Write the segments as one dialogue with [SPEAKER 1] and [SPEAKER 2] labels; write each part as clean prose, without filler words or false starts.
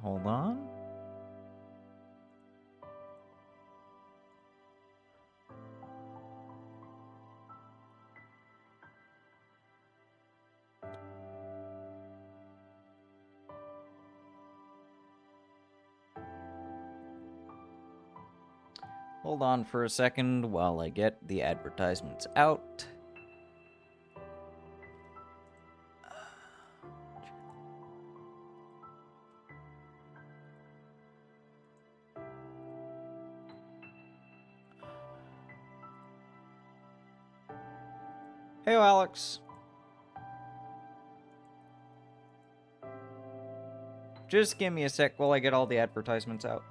[SPEAKER 1] Hold on. Hold on for a second while I get the advertisements out. Hey, Alex. Just give me a sec while I get all the advertisements out.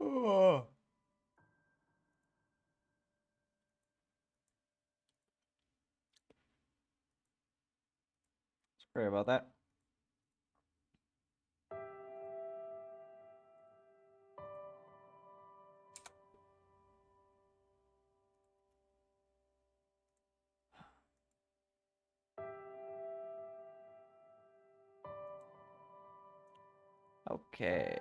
[SPEAKER 1] Oh. Sorry about that. Okay.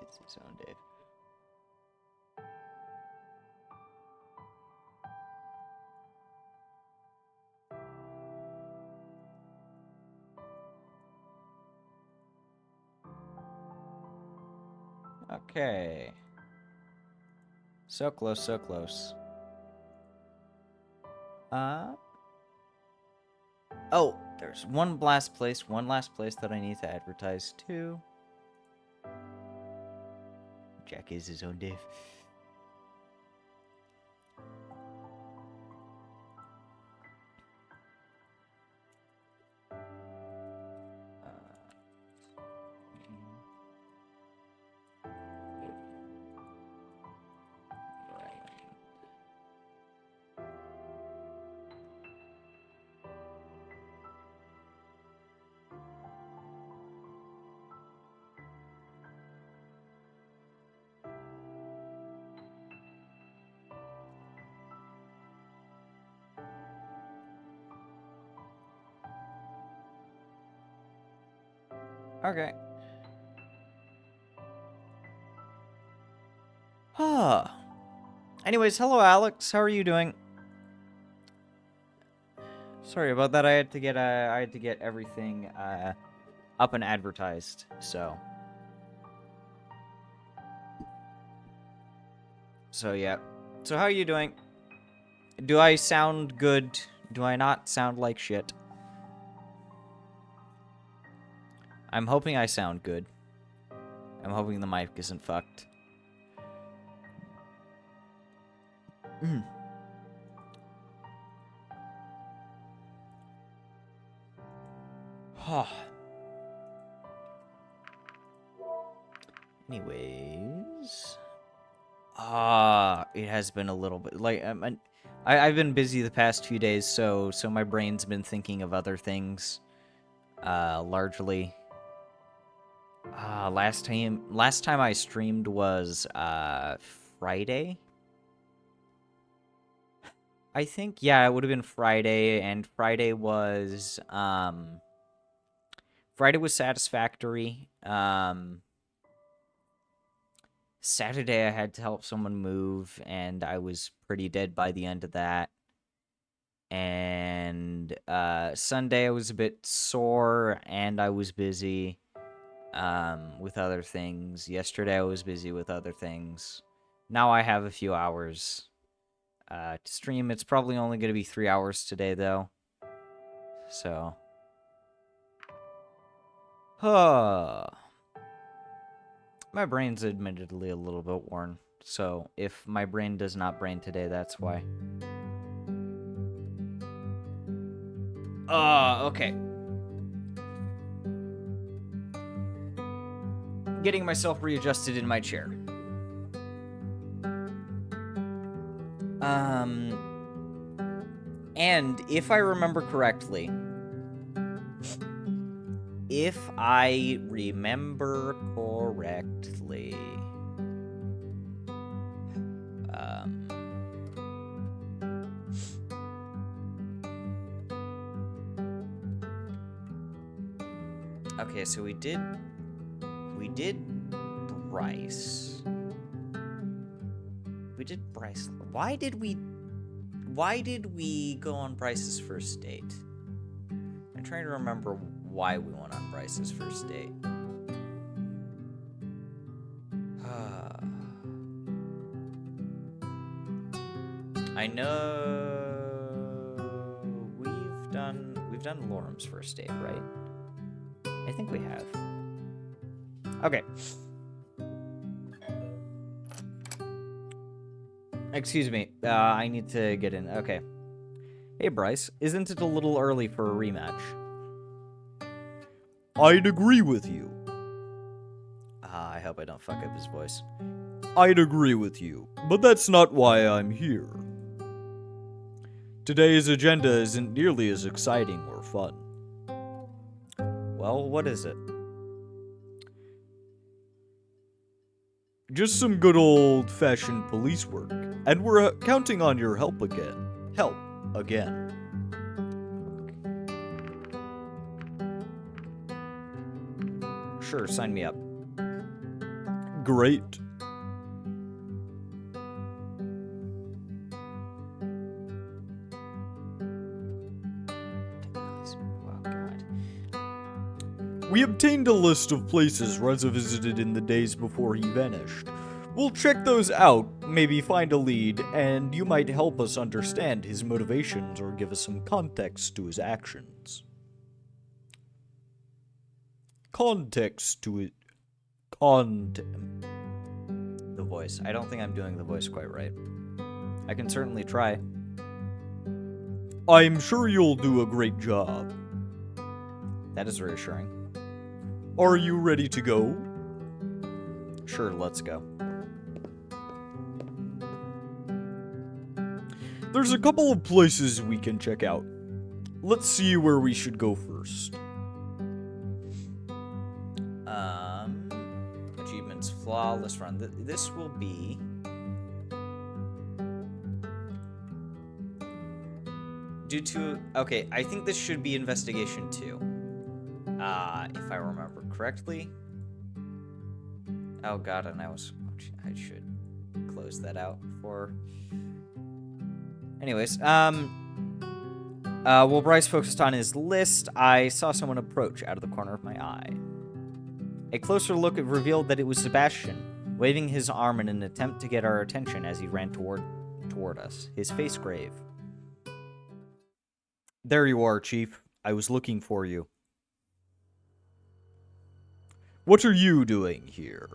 [SPEAKER 1] It's his own Dave. Okay. So close, so close. Oh, there's one last place that I need to advertise to. Jack is his own Dave. Okay. Anyways, hello Alex. How are you doing? Sorry about that. I had to get everything up and advertised. So yeah. So how are you doing? Do I sound good? Do I not sound like shit? I'm hoping I sound good. I'm hoping the mic isn't fucked. Anyways, it has been a little bit like I've been busy the past few days, so my brain's been thinking of other things, largely. Last time I streamed was Friday. I think, yeah, it would have been Friday, and Friday was satisfactory. Saturday I had to help someone move, and I was pretty dead by the end of that. And Sunday I was a bit sore, and I was busy with other things. Yesterday I was busy with other things. Now I have a few hours to stream. It's probably only going to be 3 hours today, though. So, my brain's admittedly a little bit worn. So, if my brain does not brain today, that's why. Okay. Getting myself readjusted in my chair. And if I remember correctly, okay, so we did Bryce. We did Bryce. Why did we go on Bryce's first date? I'm trying to remember why we went on Bryce's first date. I know we've done Lorem's first date, right? I think we have. Okay. Excuse me. I need to get in. Okay. Hey, Bryce. Isn't it a little early for a rematch?
[SPEAKER 2] I'd agree with you.
[SPEAKER 1] I hope I don't fuck up his voice.
[SPEAKER 2] I'd agree with you, but that's not why I'm here. Today's agenda isn't nearly as exciting or fun.
[SPEAKER 1] Well, what is it?
[SPEAKER 2] Just some good old-fashioned police work, and we're counting on your help again.
[SPEAKER 1] Sure, sign me up.
[SPEAKER 2] Great.
[SPEAKER 1] Oh, God.
[SPEAKER 2] We obtained a list of places Reza visited in the days before he vanished. We'll check those out, maybe find a lead, and you might help us understand his motivations or give us some context to his actions.
[SPEAKER 1] The voice. I don't think I'm doing the voice quite right. I can certainly try.
[SPEAKER 2] I'm sure you'll do a great job.
[SPEAKER 1] That is reassuring.
[SPEAKER 2] Are you ready to go?
[SPEAKER 1] Sure, let's go.
[SPEAKER 2] There's a couple of places we can check out. Let's see where we should go first.
[SPEAKER 1] Achievements, flawless run. This will be... Okay, I think this should be Investigation 2. If I remember correctly. Oh god, and I should close that out before... Anyways, while Bryce focused on his list, I saw someone approach out of the corner of my eye. A closer look revealed that it was Sebastian, waving his arm in an attempt to get our attention as he ran toward us, his face grave.
[SPEAKER 2] There you are, Chief. I was looking for you. What are you doing here?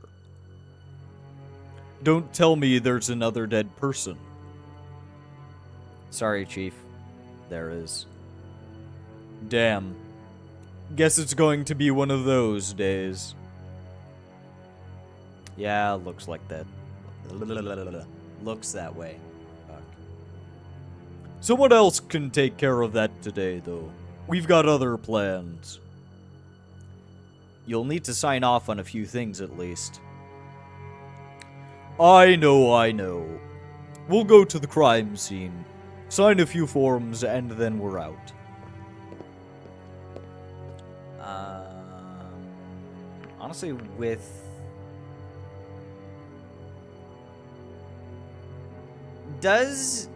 [SPEAKER 2] Don't tell me there's another dead person.
[SPEAKER 1] Sorry, Chief. There is.
[SPEAKER 2] Damn. Guess it's going to be one of those days.
[SPEAKER 1] Yeah, looks like that. Looks that way. Fuck.
[SPEAKER 2] Someone else can take care of that today, though. We've got other plans. You'll need to sign off on a few things at least. I know. We'll go to the crime scene, sign a few forms, and then we're out.
[SPEAKER 1] Honestly, with... Does...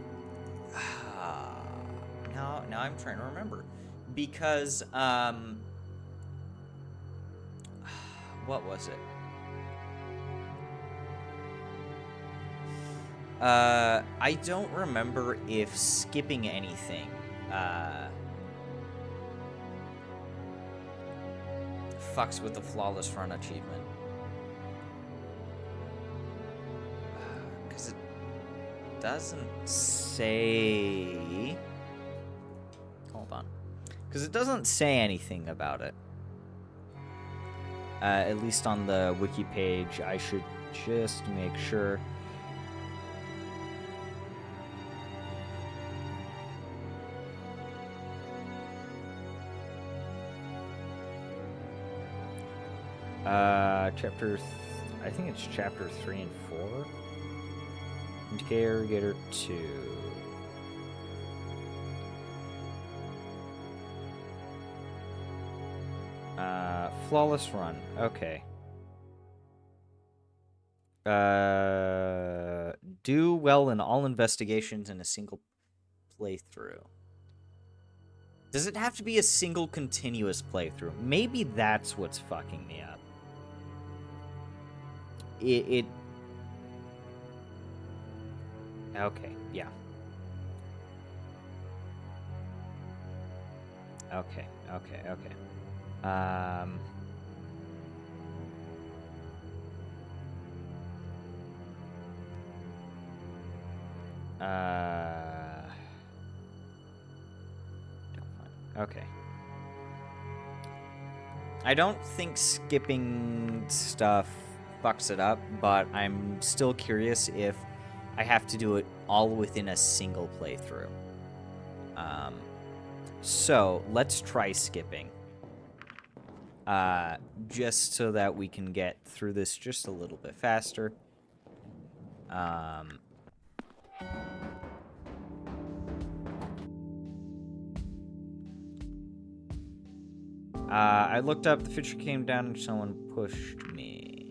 [SPEAKER 1] now I'm trying to remember. Because, what was it? I don't remember if skipping anything, fucks with the flawless run achievement. Because it doesn't say... Hold on. Because it doesn't say anything about it. At least on the wiki page, I should just make sure. I think it's chapter 3 and 4. Interrogator 2. Flawless run. Okay. Do well in all investigations in a single playthrough. Does it have to be a single continuous playthrough? Maybe that's what's fucking me up. Okay, yeah. Okay. Okay. I don't think skipping stuff fucks it up, but I'm still curious if I have to do it all within a single playthrough. So let's try skipping. Just so that we can get through this just a little bit faster. I looked up, the Fisher came down and someone pushed me.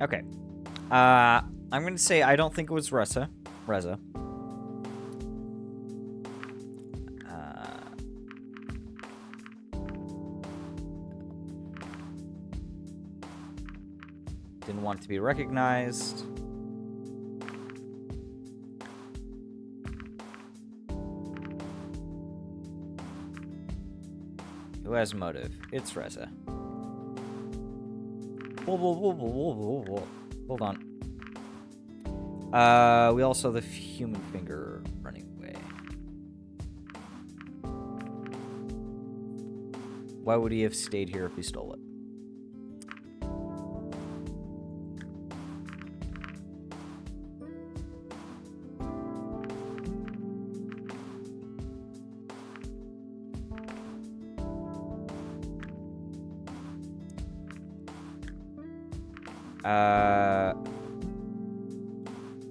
[SPEAKER 1] Okay. I'm gonna say I don't think it was Reza. Didn't want to be recognized. Who has motive? It's Reza. Whoa. Hold on. We also have the human finger running away. Why would he have stayed here if he stole it?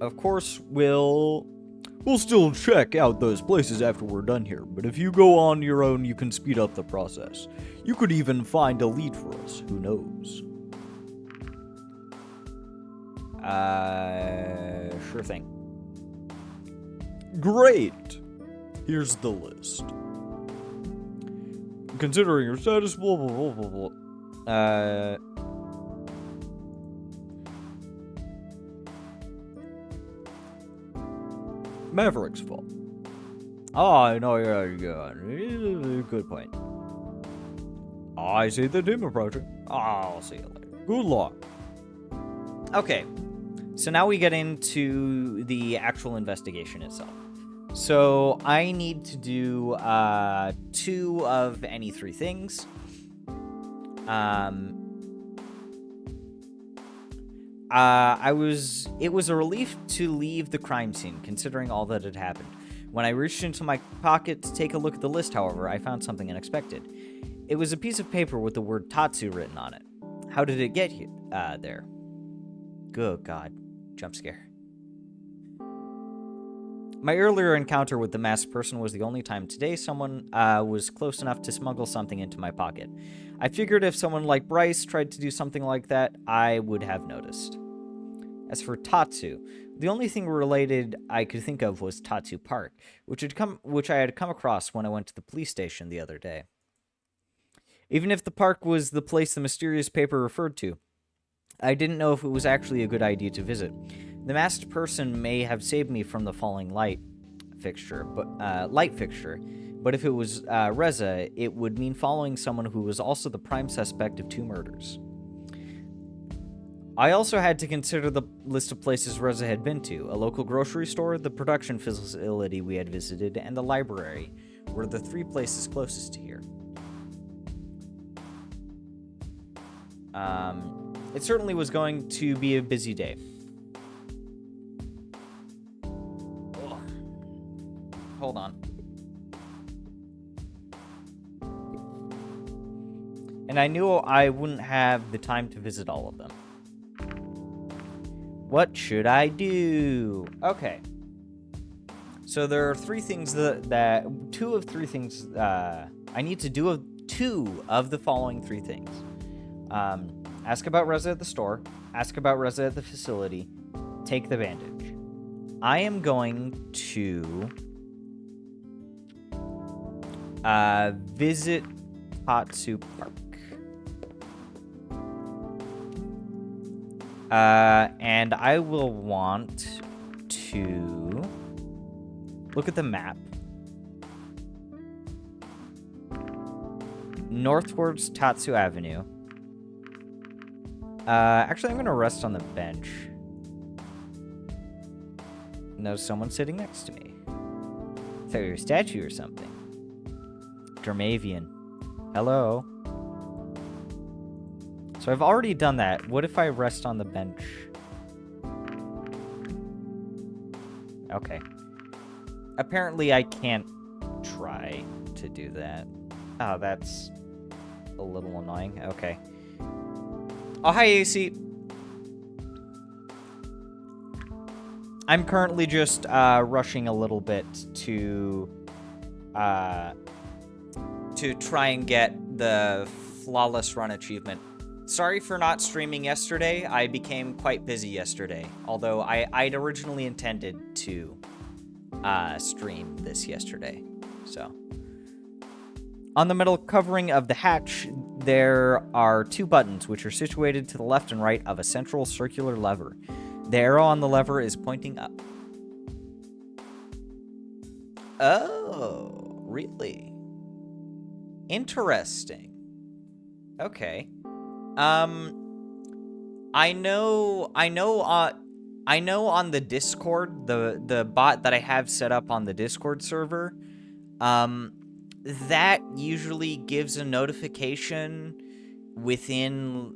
[SPEAKER 1] Of course, we'll still check out those places after we're done here, but if you go on your own, you can speed up the process. You could even find a lead for us, who knows? Sure thing. Great! Here's the list. Considering your status, blah, blah, blah, blah, blah. Maverick's fault. Oh, I know you're good. Good point. I see the demon project. I'll see you later. Good luck. Okay, so now we get into the actual investigation itself. So I need to do 2 of any 3 things. It was a relief to leave the crime scene, considering all that had happened. When I reached into my pocket to take a look at the list, however, I found something unexpected. It was a piece of paper with the word Tatsu written on it. How did it get here? There. Good God. Jump scare. My earlier encounter with the masked person was the only time today someone was close enough to smuggle something into my pocket. I figured if someone like Bryce tried to do something like that, I would have noticed. As for Tatsu, the only thing related I could think of was Tatsu Park, which I had come across when I went to the police station the other day. Even if the park was the place the mysterious paper referred to, I didn't know if it was actually a good idea to visit. The masked person may have saved me from the falling light fixture, but if it was Reza, it would mean following someone who was also the prime suspect of 2 murders. I also had to consider the list of places Reza had been to. A local grocery store, the production facility we had visited, and the library were the 3 places closest to here. It certainly was going to be a busy day. Ugh. Hold on. And I knew I wouldn't have the time to visit all of them. What should I do? Okay. So there are 3 things that 2 of 3 things I need to do 2 of the following 3 things. Ask about Reza at the store, ask about Reza at the facility, take the bandage. I am going to visit Tatsu Park. And I will want to look at the map. Northwards Tatsu Avenue. Actually, I'm going to rest on the bench. No, someone's sitting next to me. I thought you were a statue or something. Dermavian. Hello. So I've already done that. What if I rest on the bench? Okay. Apparently I can't try to do that. Oh, that's a little annoying. Okay. Oh, hi, AC. I'm currently just rushing a little bit to try and get the flawless run achievement. Sorry for not streaming yesterday. I became quite busy yesterday, although I'd originally intended to stream this yesterday. So, on the metal covering of the hatch, there are 2 buttons, which are situated to the left and right of a central circular lever. The arrow on the lever is pointing up. Oh, really? Interesting. Okay. I know on the Discord, the bot that I have set up on the Discord server, that usually gives a notification within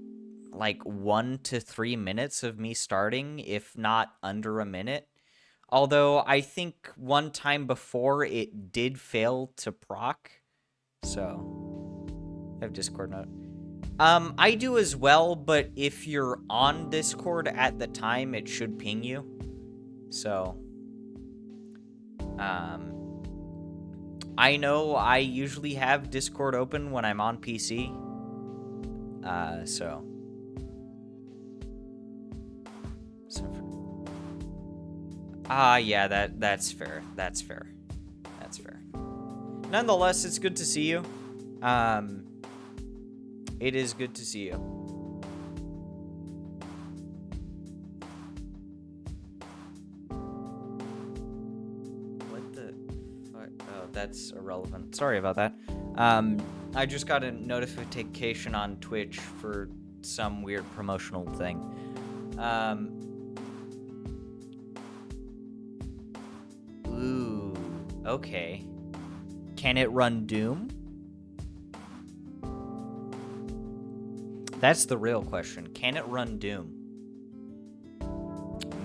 [SPEAKER 1] like 1 to 3 minutes of me starting, if not under a minute. Although I think one time before it did fail to proc. So I have Discord note. I do as well, but if you're on Discord at the time, it should ping you. So, I know I usually have Discord open when I'm on PC. Yeah, that's fair. That's fair. Nonetheless, it's good to see you. It is good to see you. What the fuck? Oh, that's irrelevant. Sorry about that. I just got a notification on Twitch for some weird promotional thing. Ooh, okay. Can it run Doom? That's the real question. Can it run Doom?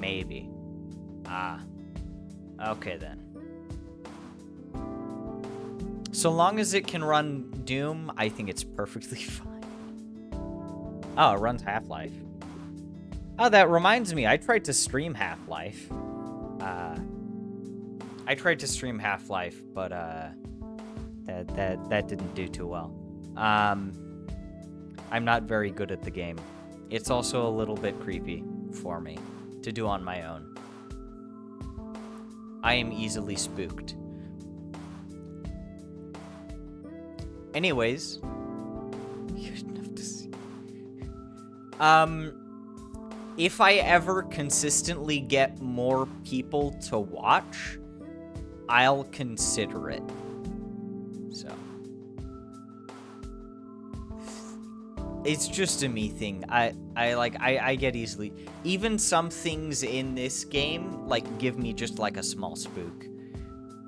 [SPEAKER 1] Maybe. Ah. Okay, then. So long as it can run Doom, I think it's perfectly fine. Oh, it runs Half-Life. Oh, that reminds me. I tried to stream Half-Life. But that didn't do too well. I'm not very good at the game. It's also a little bit creepy for me to do on my own. I am easily spooked. Anyways, good enough to see. If I ever consistently get more people to watch, I'll consider it. So it's just a me thing. I get easily. Even some things in this game like give me just like a small spook.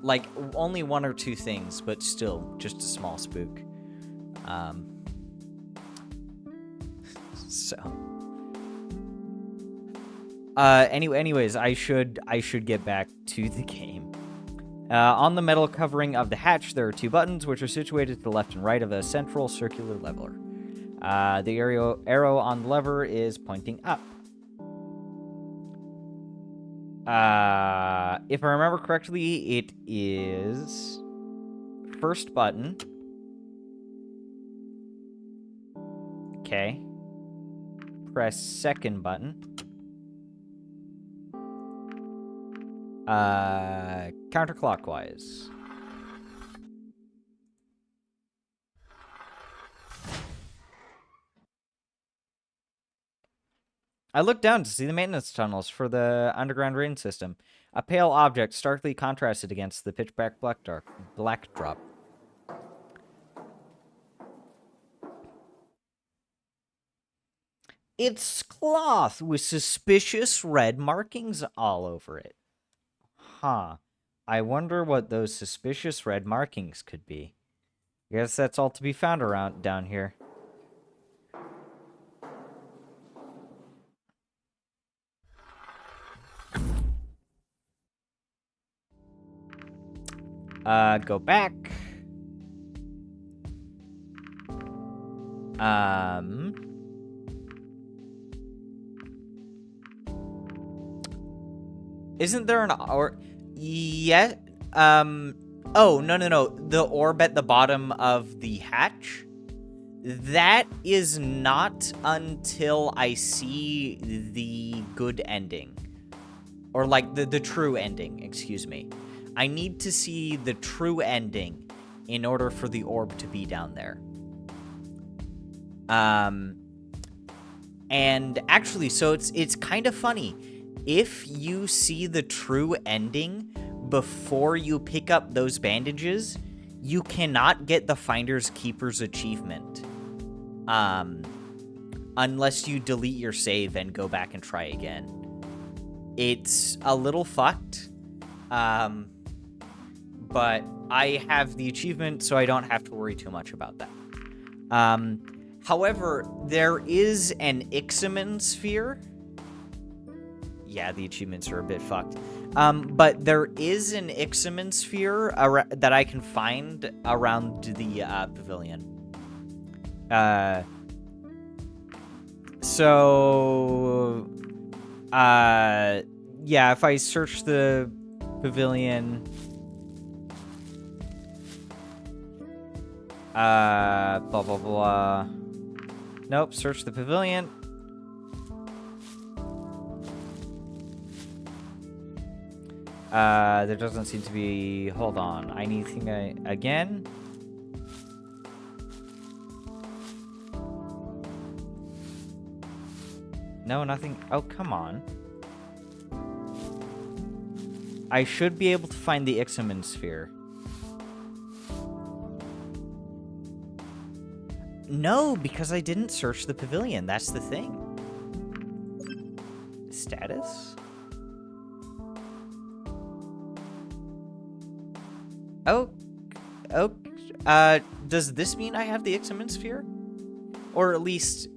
[SPEAKER 1] Like only one or two things, but still just a small spook. So anyways, I should get back to the game. On the metal covering of the hatch, there are two buttons, which are situated to the left and right of a central circular lever. The arrow on the lever is pointing up. If I remember correctly, it is first button. Okay. Press second button. Counterclockwise. I looked down to see the maintenance tunnels for the underground rain system. A pale object starkly contrasted against the pitch-black backdrop. It's cloth with suspicious red markings all over it. Huh. I wonder what those suspicious red markings could be. Guess that's all to be found around down here. Go back. Isn't there an or? Yeah. Oh, no. The orb at the bottom of the hatch? That is not until I see the good ending. Or, like, the true ending, excuse me. I need to see the true ending in order for the orb to be down there. And actually, so it's kind of funny. If you see the true ending before you pick up those bandages, you cannot get the Finders Keepers achievement. Unless you delete your save and go back and try again. It's a little fucked. But I have the achievement, so I don't have to worry too much about that. However, there is an Ixamen sphere. Yeah, the achievements are a bit fucked. But there is an Ixamen sphere that I can find around the pavilion. Yeah, if I search the pavilion, blah, blah, blah. Nope, search the pavilion. There doesn't seem to be... Hold on. Anything again? No, nothing. Oh, come on. I should be able to find the Ixamen sphere. No, because I didn't search the pavilion. That's the thing. Status? Oh, does this mean I have the Ixamen sphere? Or at least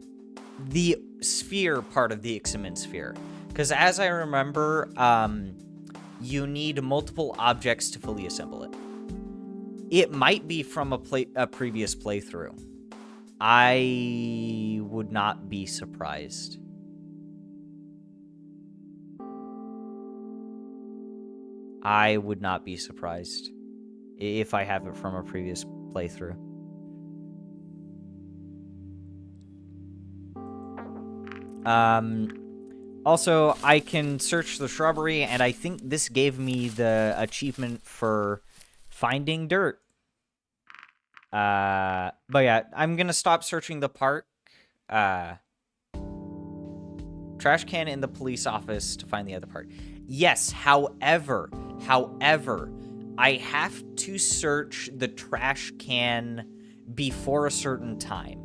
[SPEAKER 1] the sphere part of the Ixamen sphere? Because as I remember, you need multiple objects to fully assemble it. It might be from a previous playthrough. I would not be surprised. I would not be surprised if I have it from a previous playthrough. Also, I can search the shrubbery, and I think this gave me the achievement for finding dirt. But yeah, I'm gonna stop searching the park. Trash can in the police office to find the other part. Yes, however, I have to search the trash can before a certain time.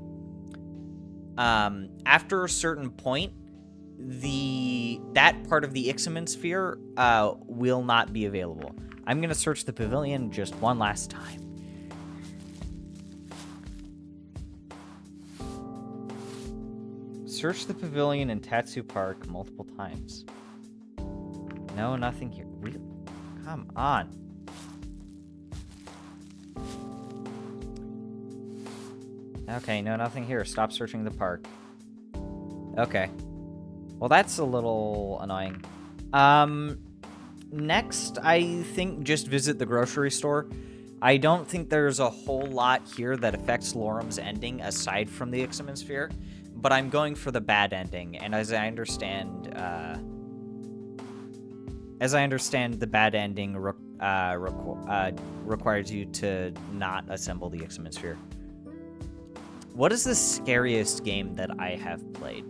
[SPEAKER 1] After a certain point, that part of the Ixamen sphere will not be available. I'm gonna search the pavilion just one last time. Search the pavilion in Tatsu Park multiple times. No, nothing here. Really? Come on. Okay, no, nothing here. Stop searching the park. Okay. Well, that's a little annoying. Next, I think just visit the grocery store. I don't think there's a whole lot here that affects Lorem's ending aside from the Ixamen sphere, but I'm going for the bad ending, and as I understand, the bad ending requires you to not assemble the Ixamen sphere. What is the scariest game that I have played?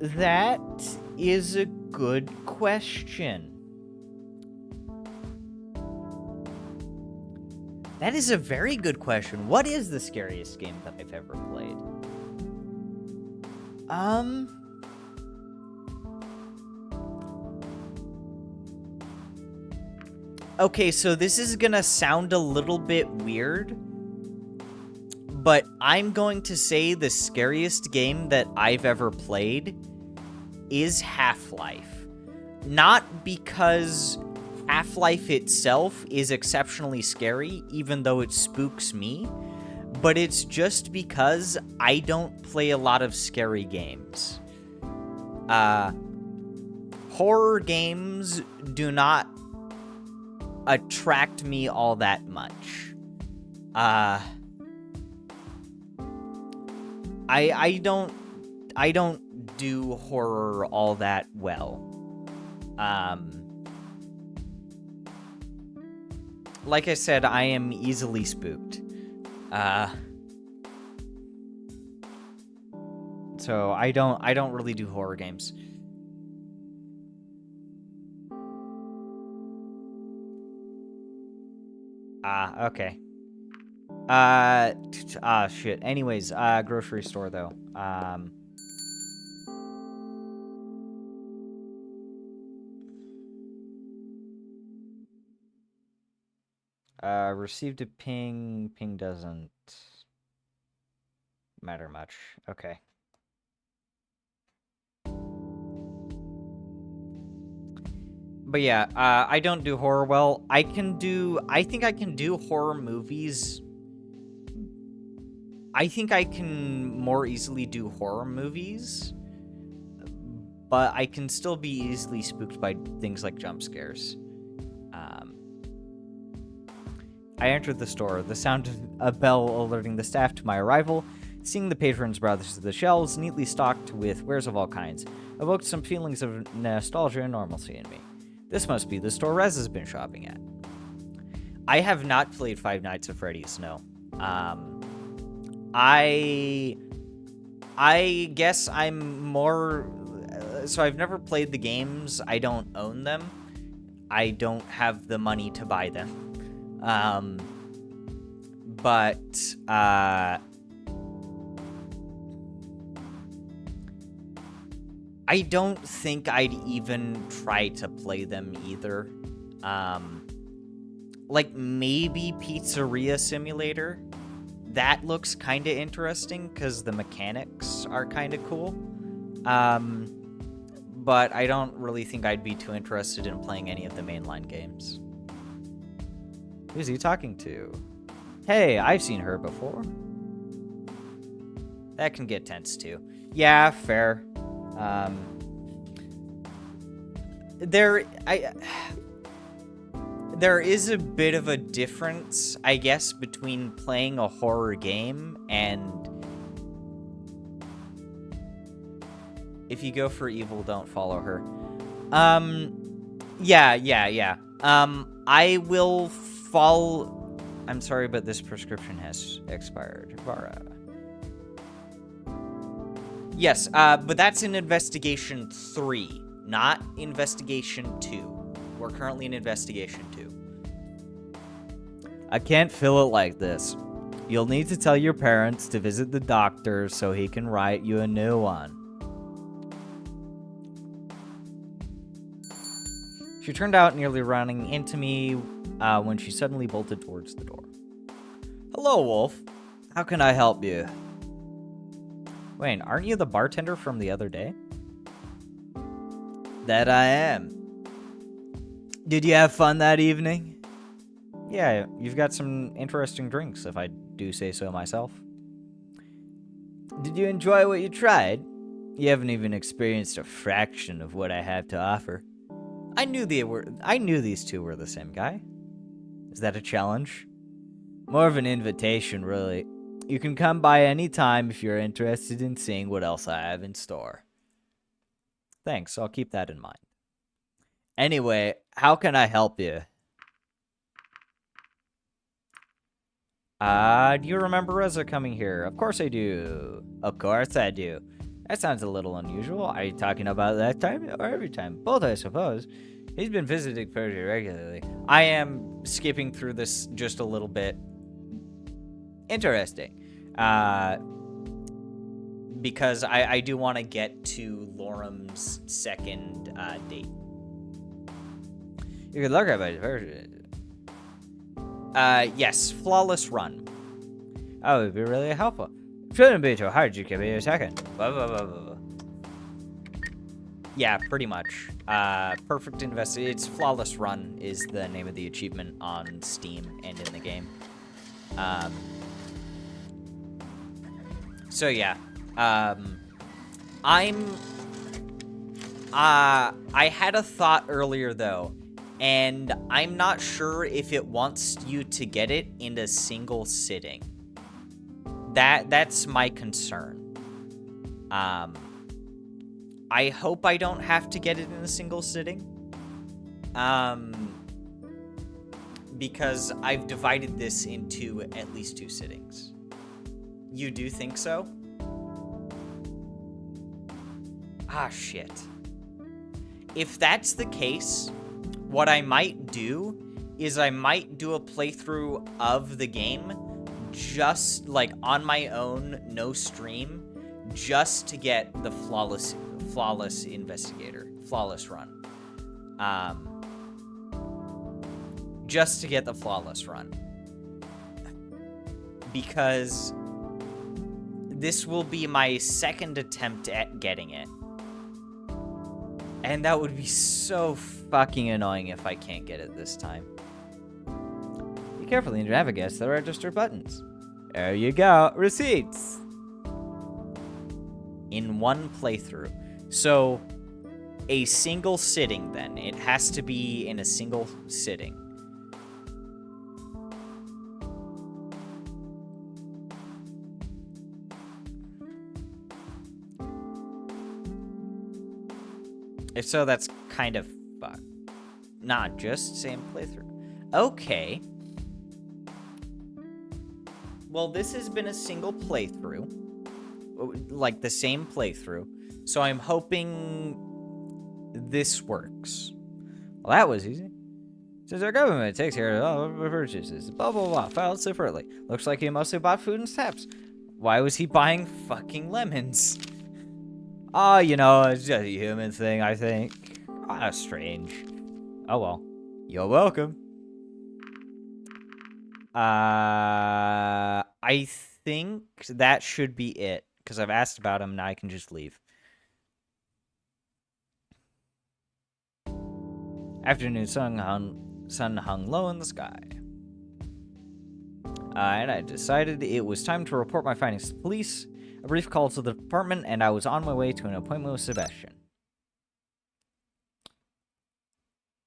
[SPEAKER 1] That is a good question. That is a very good question. What is the scariest game that I've ever played? Okay, so this is gonna sound a little bit weird, but I'm going to say the scariest game that I've ever played is Half-Life. Not because Half-Life itself is exceptionally scary, even though it spooks me, but it's just because I don't play a lot of scary games. Horror games do not attract me all that much. I don't do horror all that well. Like I said, I am easily spooked. So I don't really do horror games. Okay. Shit. Anyways, grocery store though. Received a ping. Ping doesn't matter much. Okay. But yeah, I don't do horror well. I think I can do horror movies. I think I can more easily do horror movies, but I can still be easily spooked by things like jump scares. I entered the store, the sound of a bell alerting the staff to my arrival. Seeing the patrons browse through the shelves, neatly stocked with wares of all kinds, evoked some feelings of nostalgia and normalcy in me. This must be the store Rez has been shopping at. I have not played Five Nights at Freddy's, no. I guess I'm more... so I've never played the games. I don't own them. I don't have the money to buy them. But I don't think I'd even try to play them either. like maybe Pizzeria Simulator. That looks kind of interesting because the mechanics are kind of cool. But I don't really think I'd be too interested in playing any of the mainline games. Who's he talking to? Hey, I've seen her before. That can get tense too. Yeah, fair. There is a bit of a difference, I guess, between playing a horror game and if you go for evil, don't follow her. Yeah. I will follow. I'm sorry, but this prescription has expired. Vara. Yes, but that's in Investigation 3, not Investigation 2. We're currently in Investigation 2.
[SPEAKER 2] I can't fill it like this. You'll need to tell your parents to visit the doctor so he can write you a new one.
[SPEAKER 1] She turned out, nearly running into me when she suddenly bolted towards the door.
[SPEAKER 2] Hello, Wolf. How can I help you?
[SPEAKER 1] Wait, aren't you the bartender from the other day?
[SPEAKER 2] That I am. Did you have fun that evening?
[SPEAKER 1] Yeah, you've got some interesting drinks, if I do say so myself.
[SPEAKER 2] Did you enjoy what you tried? You haven't even experienced a fraction of what I have to offer.
[SPEAKER 1] I knew these two were the same guy.
[SPEAKER 2] Is that a challenge? More of an invitation, really. You can come by any time if you're interested in seeing what else I have in store.
[SPEAKER 1] Thanks, I'll keep that in mind.
[SPEAKER 2] Anyway, how can I help you?
[SPEAKER 1] Do you remember Reza coming here? Of course I do.
[SPEAKER 2] Of course I do.
[SPEAKER 1] That sounds a little unusual.
[SPEAKER 2] Are you talking about that time or every time?
[SPEAKER 1] Both, I suppose. He's been visiting pretty regularly. I am skipping through this just a little bit. Interesting. Because I do want to get to Lorem's second date.
[SPEAKER 2] You could look at it first.
[SPEAKER 1] Yes, flawless run.
[SPEAKER 2] Oh, it would be really helpful. Shouldn't be too hard, you give me a second. Blah, blah, blah, blah.
[SPEAKER 1] Yeah, pretty much. Perfect it's flawless run is the name of the achievement on Steam and in the game. So yeah. I had a thought earlier though, and I'm not sure if it wants you to get it in a single sitting. That's my concern. I hope I don't have to get it in a single sitting. Because I've divided this into at least 2 sittings. You do think so? Ah, shit. If that's the case, what I might do is I might do a playthrough of the game just like on my own, no stream, just to get the flawless run. Just to get the flawless run. Because this will be my second attempt at getting it. And that would be so fucking annoying if I can't get it this time.
[SPEAKER 2] Be careful and navigate the register buttons. There you go. Receipts.
[SPEAKER 1] In one playthrough. So, a single sitting then. It has to be in a single sitting. If so, that's kind of fucked. Not just same playthrough. Okay. Well, this has been a single playthrough. Like the same playthrough. So I'm hoping this works.
[SPEAKER 2] Well, that was easy. Since our government takes care of all of our purchases, blah, blah, blah, filed separately. Looks like he mostly bought food and steps.
[SPEAKER 1] Why was he buying fucking lemons?
[SPEAKER 2] Oh, you know, it's just a human thing, I think.
[SPEAKER 1] Ah, strange. Oh well.
[SPEAKER 2] You're welcome.
[SPEAKER 1] I think that should be it, because I've asked about him, now I can just leave. Afternoon sun hung low in the sky. And I decided it was time to report my findings to the police. A brief call to the department, and I was on my way to an appointment with Sebastian.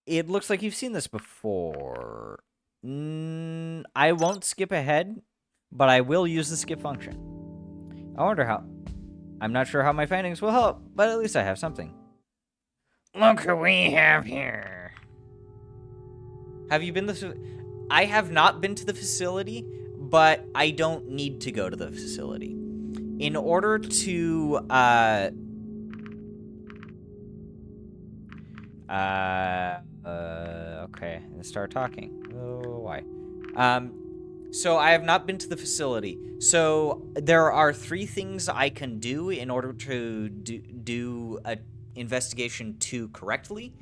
[SPEAKER 1] It looks like you've seen this before. I won't skip ahead, but I will use the skip function. I wonder how. I'm not sure how my findings will help, but at least I have something. Look who we have here. Have you been to... I have not been to the facility, but I don't need to go to the facility. In order to, okay, let's start talking. Oh, why? So I have not been to the facility. So there are 3 things I can do in order to do a investigation 2 correctly.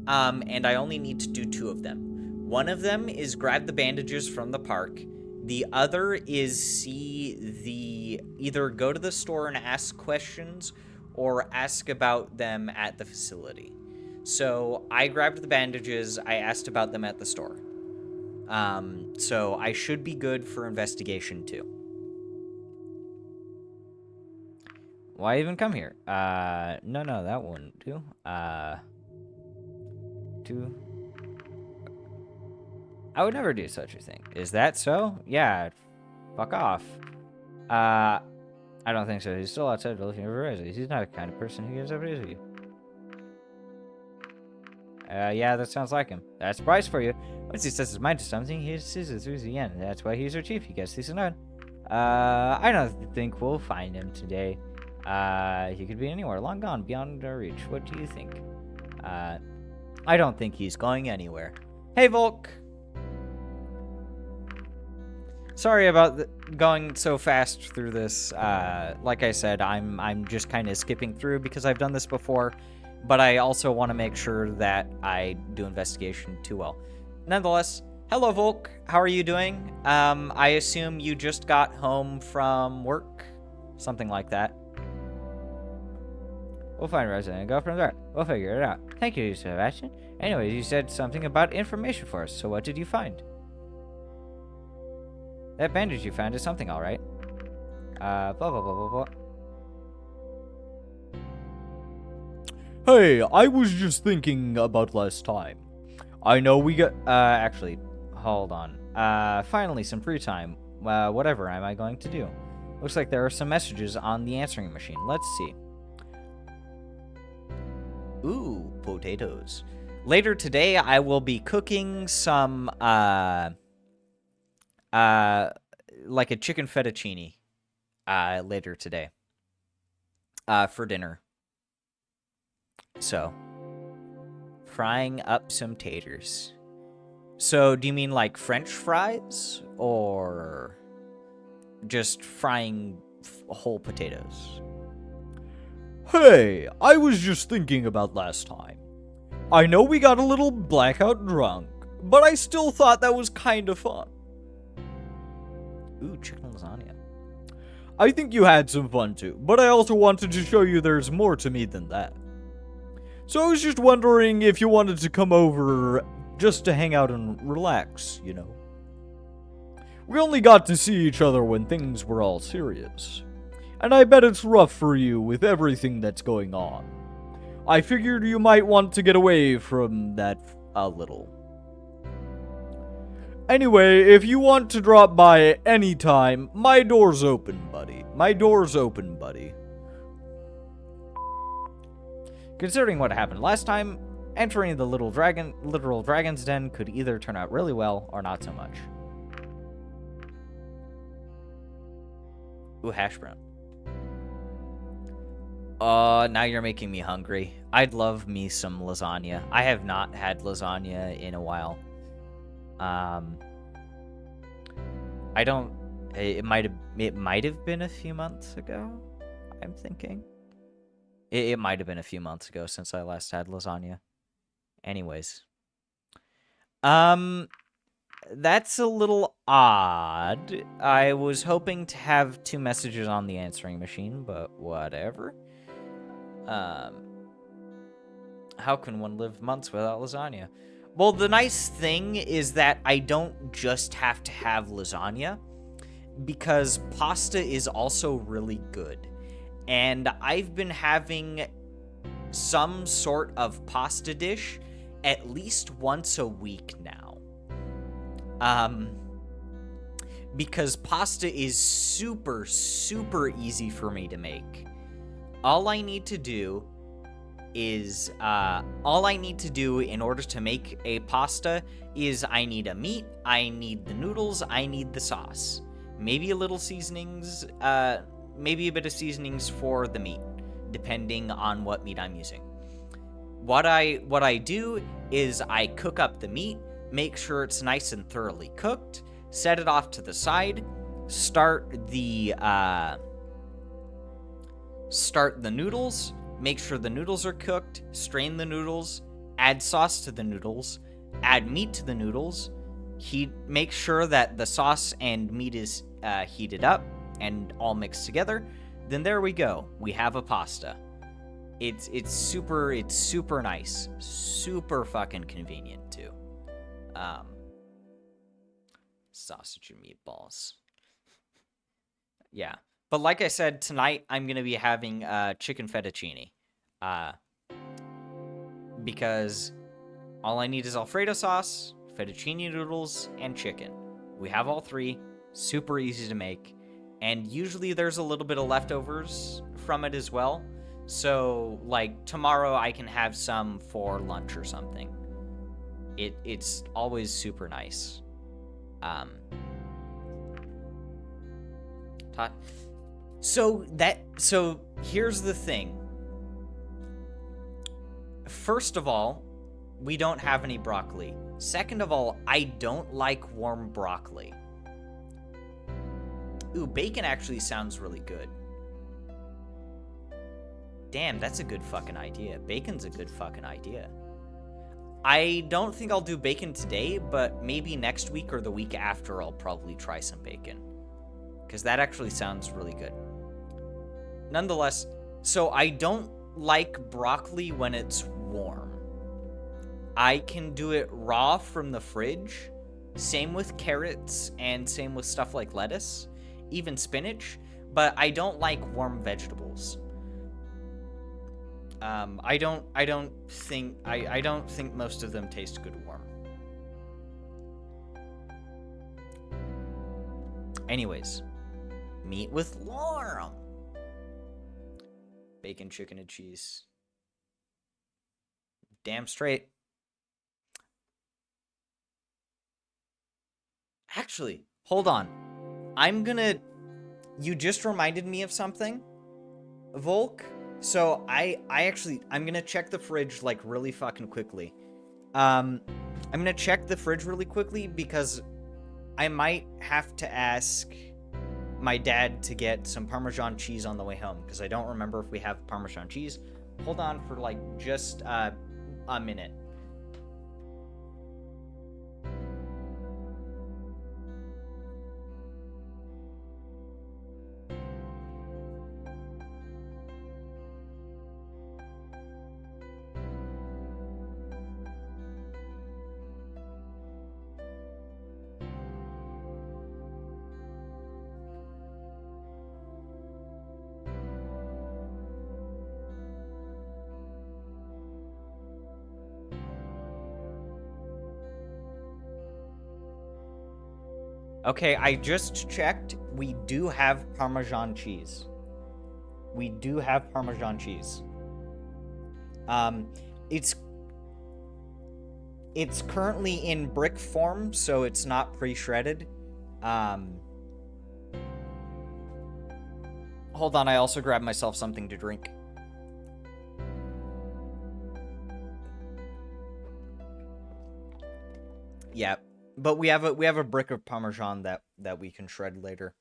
[SPEAKER 1] And I only need to do 2 of them. One of them is grab the bandages from the park. The other is either go to the store and ask questions or ask about them at the facility. So I grabbed the bandages. I asked about them at the store. So I should be good for investigation 2. Why even come here? No, that wouldn't do. 2. I would never do such a thing. Is that so? Yeah, fuck off. I don't think so. He's still outside looking for raises. He's not the kind of person who gives up easily. Yeah, that sounds like him. That's a price for you. Once he sets his mind to something, he sees it through the end. That's why he's our chief. He gets these none. I don't think we'll find him today. He could be anywhere, long gone, beyond our reach. What do you think? I don't think he's going anywhere. Hey, Volk. Sorry about going so fast through this. Like I said, I'm just kind of skipping through because I've done this before, but I also want to make sure that I do investigation 2 well. Nonetheless, hello Volk, how are you doing? I assume you just got home from work, something like that. We'll find a resident and go from there. We'll figure it out. Thank you, Sebastian. Anyways, you said something about information for us, so what did you find? That bandage you found is something, alright. Blah, blah, blah, blah, blah.
[SPEAKER 2] Hey, I was just thinking about last time. I know we got...
[SPEAKER 1] actually, hold on. Finally, some free time. Whatever am I going to do? Looks like there are some messages on the answering machine. Let's see. Ooh, potatoes. Later today, I will be cooking some, like a chicken fettuccine, later today, for dinner. So, frying up some taters. So, do you mean like French fries, or just frying whole potatoes?
[SPEAKER 2] Hey, I was just thinking about last time. I know we got a little blackout drunk, but I still thought that was kind of fun.
[SPEAKER 1] Ooh, chicken lasagna.
[SPEAKER 2] I think you had some fun too, but I also wanted to show you there's more to me than that. So I was just wondering if you wanted to come over just to hang out and relax, you know. We only got to see each other when things were all serious. And I bet it's rough for you with everything that's going on. I figured you might want to get away from that a little. Anyway, if you want to drop by any time, my door's open, buddy. My door's open, buddy.
[SPEAKER 1] Considering what happened last time, entering the literal dragon's den could either turn out really well or not so much. Ooh, hash brown. Now you're making me hungry. I'd love me some lasagna. I have not had lasagna in a while. I don't... It might have been a few months ago, I'm thinking. It might have been a few months ago since I last had lasagna. Anyways. That's a little odd. I was hoping to have 2 messages on the answering machine, but whatever. How can one live months without lasagna? Well, the nice thing is that I don't just have to have lasagna, because pasta is also really good. And I've been having some sort of pasta dish at least once a week now. Because pasta is super, super easy for me to make. All I need to do in order to make a pasta is I need a meat, I need the noodles, I need the sauce. Maybe a little seasonings, maybe a bit of seasonings for the meat, depending on what meat I'm using. What I do is I cook up the meat, make sure it's nice and thoroughly cooked, set it off to the side, start the noodles, make sure the noodles are cooked, strain the noodles, add sauce to the noodles, add meat to the noodles, make sure that the sauce and meat is heated up and all mixed together. Then there we go. We have a pasta. It's super nice. Super fucking convenient too. Sausage and meatballs. Yeah. But like I said, tonight I'm going to be having chicken fettuccine. Because all I need is Alfredo sauce, fettuccine noodles, and chicken. We have all 3. Super easy to make. And usually there's a little bit of leftovers from it as well. So, like, tomorrow I can have some for lunch or something. It's always super nice. So here's the thing. First of all, we don't have any broccoli. Second of all, I don't like warm broccoli. Ooh, bacon actually sounds really good. Damn, that's a good fucking idea. Bacon's a good fucking idea. I don't think I'll do bacon today, but maybe next week or the week after I'll probably try some bacon. Because that actually sounds really good. Nonetheless, so I don't like broccoli when it's warm. I can do it raw from the fridge. Same with carrots and same with stuff like lettuce, even spinach, but I don't like warm vegetables. I don't think most of them taste good warm. Anyways, meat with Lorem. Bacon, chicken, and cheese. Damn straight. Actually, hold on. You just reminded me of something, Volk. So I'm gonna check the fridge like really fucking quickly. I'm gonna check the fridge really quickly because I might have to ask my dad to get some Parmesan cheese on the way home because I don't remember if we have Parmesan cheese. Hold on for like just a minute. Okay, I just checked. We do have Parmesan cheese. We do have Parmesan cheese. It's currently in brick form, so it's not pre-shredded. Hold on, I also grabbed myself something to drink. Yeah, but we have a brick of Parmesan that we can shred later.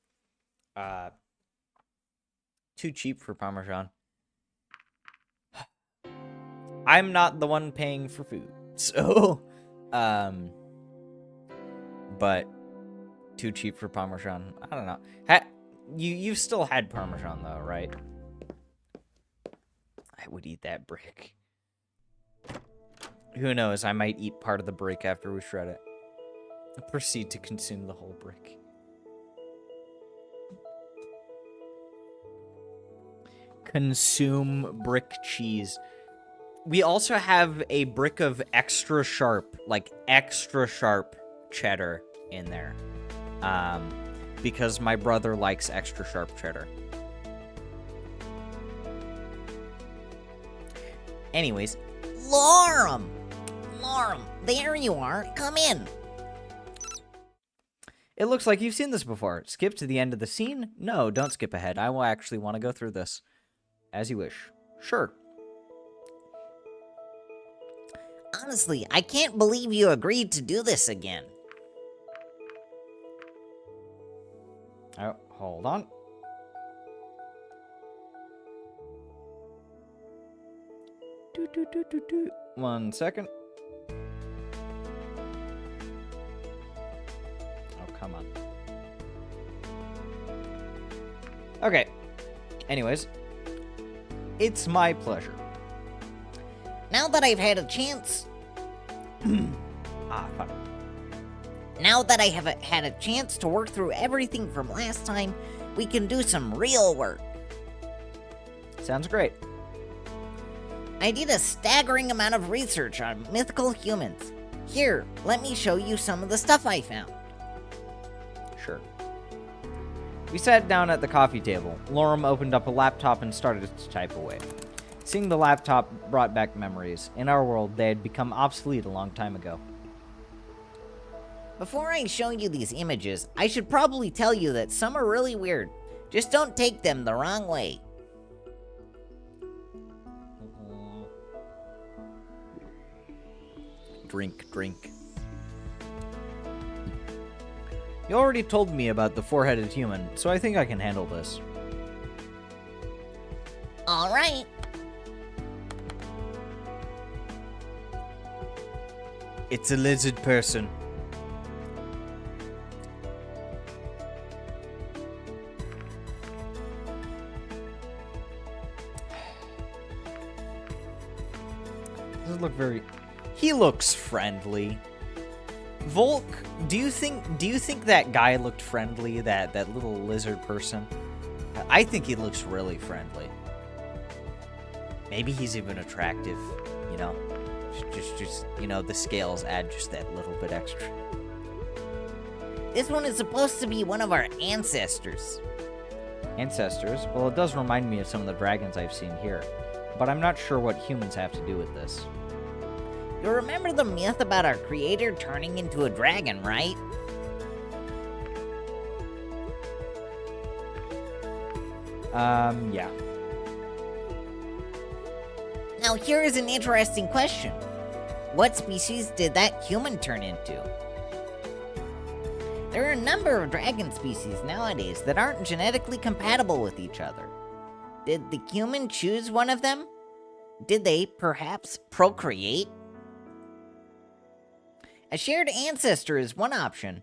[SPEAKER 1] Too cheap for Parmesan. I'm not the one paying for food, so but too cheap for Parmesan. I don't know. You've still had Parmesan though, right? I would eat that brick. Who knows? I might eat part of the brick after we shred it. Proceed to consume the whole brick. Consume brick cheese. We also have a brick of extra sharp cheddar in there. Because my brother likes extra sharp cheddar. Anyways,
[SPEAKER 3] Lorem! Lorem, there you are. Come in.
[SPEAKER 1] it looks like you've seen this before. Skip to the end of the scene? No, don't skip ahead. I will actually want to go through this. As you wish. Sure.
[SPEAKER 3] Honestly, I can't believe you agreed to do this again.
[SPEAKER 1] Oh, hold on. Do. 1 second. Oh, come on. Okay. Anyways. It's my pleasure.
[SPEAKER 3] Now that I've had a chance...
[SPEAKER 1] Fuck.
[SPEAKER 3] Now that I have had a chance to work through everything from last time, we can do some real work.
[SPEAKER 1] Sounds great.
[SPEAKER 3] I did a staggering amount of research on mythical humans. Here, let me show you some of the stuff I found.
[SPEAKER 1] Sure. We sat down at the coffee table. Lorem opened up a laptop and started to type away. Seeing the laptop brought back memories. In our world, they had become obsolete a long time ago.
[SPEAKER 3] Before I show you these images, I should probably tell you that some are really weird. Just don't take them the wrong way.
[SPEAKER 1] Drink. You already told me about the four-headed human, so I think I can handle this.
[SPEAKER 3] All right.
[SPEAKER 1] It's a lizard person. Doesn't look very... He looks friendly. Volk, do you think that guy looked friendly, that little lizard person? I think he looks really friendly. Maybe he's even attractive, you know? Just you know, the scales add just that little bit extra.
[SPEAKER 3] This one is supposed to be one of our ancestors.
[SPEAKER 1] Ancestors? Well, it does remind me of some of the dragons I've seen here. But I'm not sure what humans have to do with this.
[SPEAKER 3] You remember the myth about our creator turning into a dragon, right?
[SPEAKER 1] Yeah.
[SPEAKER 3] Now here is an interesting question. What species did that human turn into? There are a number of dragon species nowadays that aren't genetically compatible with each other. Did the human choose one of them? Did they, perhaps, procreate? A shared ancestor is one option.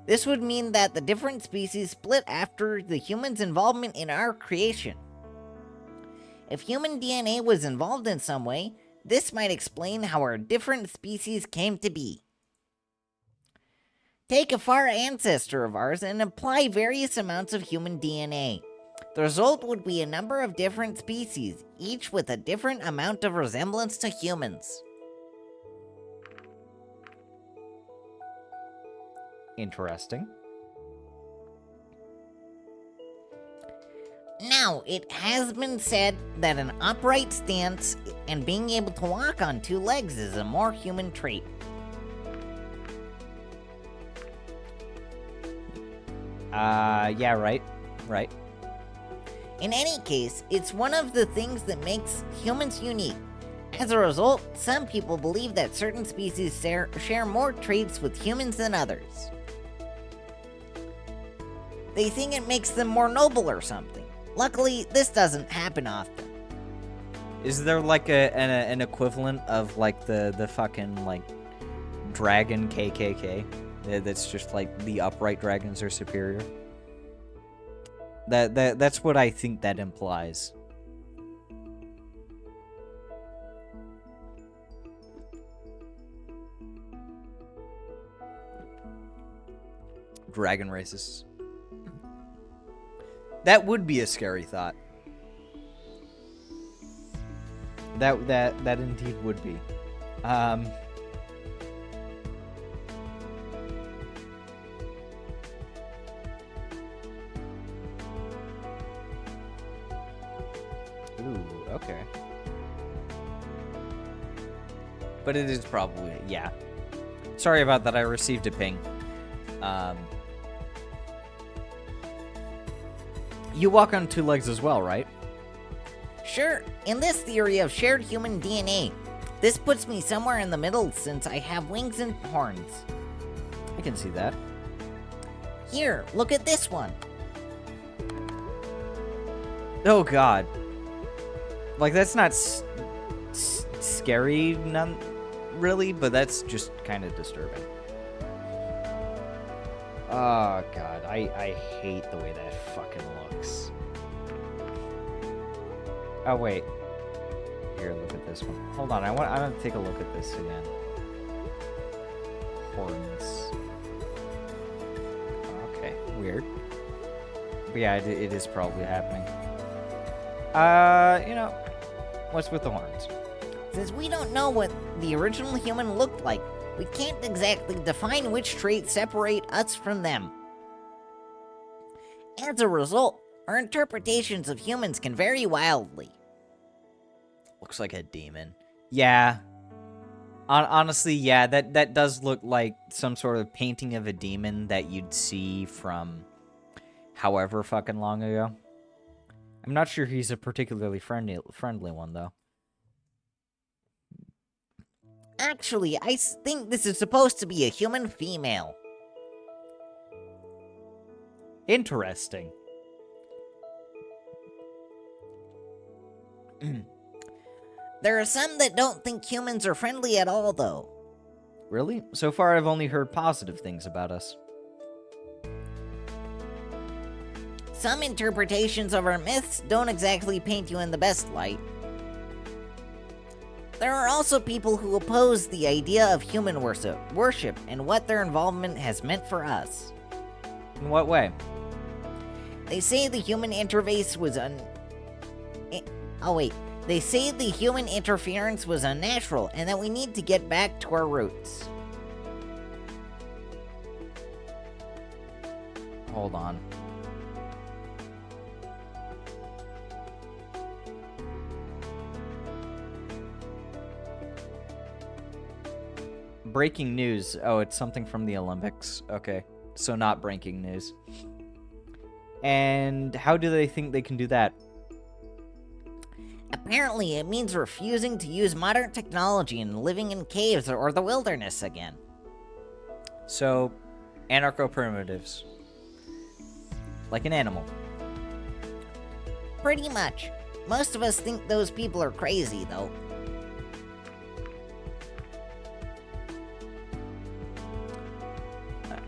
[SPEAKER 3] This would mean that the different species split after the human's involvement in our creation. If human DNA was involved in some way, this might explain how our different species came to be. Take a far ancestor of ours and apply various amounts of human DNA. The result would be a number of different species, each with a different amount of resemblance to humans.
[SPEAKER 1] Interesting.
[SPEAKER 3] Now, it has been said that an upright stance and being able to walk on two legs is a more human trait.
[SPEAKER 1] Yeah, right.
[SPEAKER 3] In any case, it's one of the things that makes humans unique. As a result, some people believe that certain species share more traits with humans than others. They think it makes them more noble or something. Luckily, this doesn't happen often.
[SPEAKER 1] Is there like an equivalent of like the fucking like dragon KKK? That's just like the upright dragons are superior. That's what I think that implies. Dragon races. That would be a scary thought. That indeed would be. Ooh, okay. But it is probably, yeah. Sorry about that, I received a ping. You walk on two legs as well, right?
[SPEAKER 3] Sure, in this theory of shared human DNA, this puts me somewhere in the middle since I have wings and horns.
[SPEAKER 1] I can see that.
[SPEAKER 3] Here, look at this one.
[SPEAKER 1] Oh god. Like, that's not scary, none really, but that's just kind of disturbing. Oh god, I hate the way that fucking looks. Oh wait. Here, look at this one. Hold on, I want to take a look at this again. Horns. Okay, weird. But yeah, it is probably happening. You know, what's with the horns?
[SPEAKER 3] Since we don't know what the original human looked like, we can't exactly define which traits separate us from them. As a result, our interpretations of humans can vary wildly.
[SPEAKER 1] Looks like a demon. Yeah. Honestly, yeah, that does look like some sort of painting of a demon that you'd see from however fucking long ago. I'm not sure he's a particularly friendly one, though.
[SPEAKER 3] Actually, I think this is supposed to be a human female.
[SPEAKER 1] Interesting.
[SPEAKER 3] There are some that don't think humans are friendly at all, though.
[SPEAKER 1] Really? So far, I've only heard positive things about us.
[SPEAKER 3] Some interpretations of our myths don't exactly paint you in the best light. There are also people who oppose the idea of human worship and what their involvement has meant for us.
[SPEAKER 1] In what way?
[SPEAKER 3] They say the human interface was They say the human interference was unnatural and that we need to get back to our roots.
[SPEAKER 1] Hold on. Breaking news. Oh, it's something from the Olympics. Okay. So not breaking news. And how do they think they can do that?
[SPEAKER 3] Apparently, it means refusing to use modern technology and living in caves or the wilderness again.
[SPEAKER 1] So, anarcho-primitives. Like an animal.
[SPEAKER 3] Pretty much. Most of us think those people are crazy, though.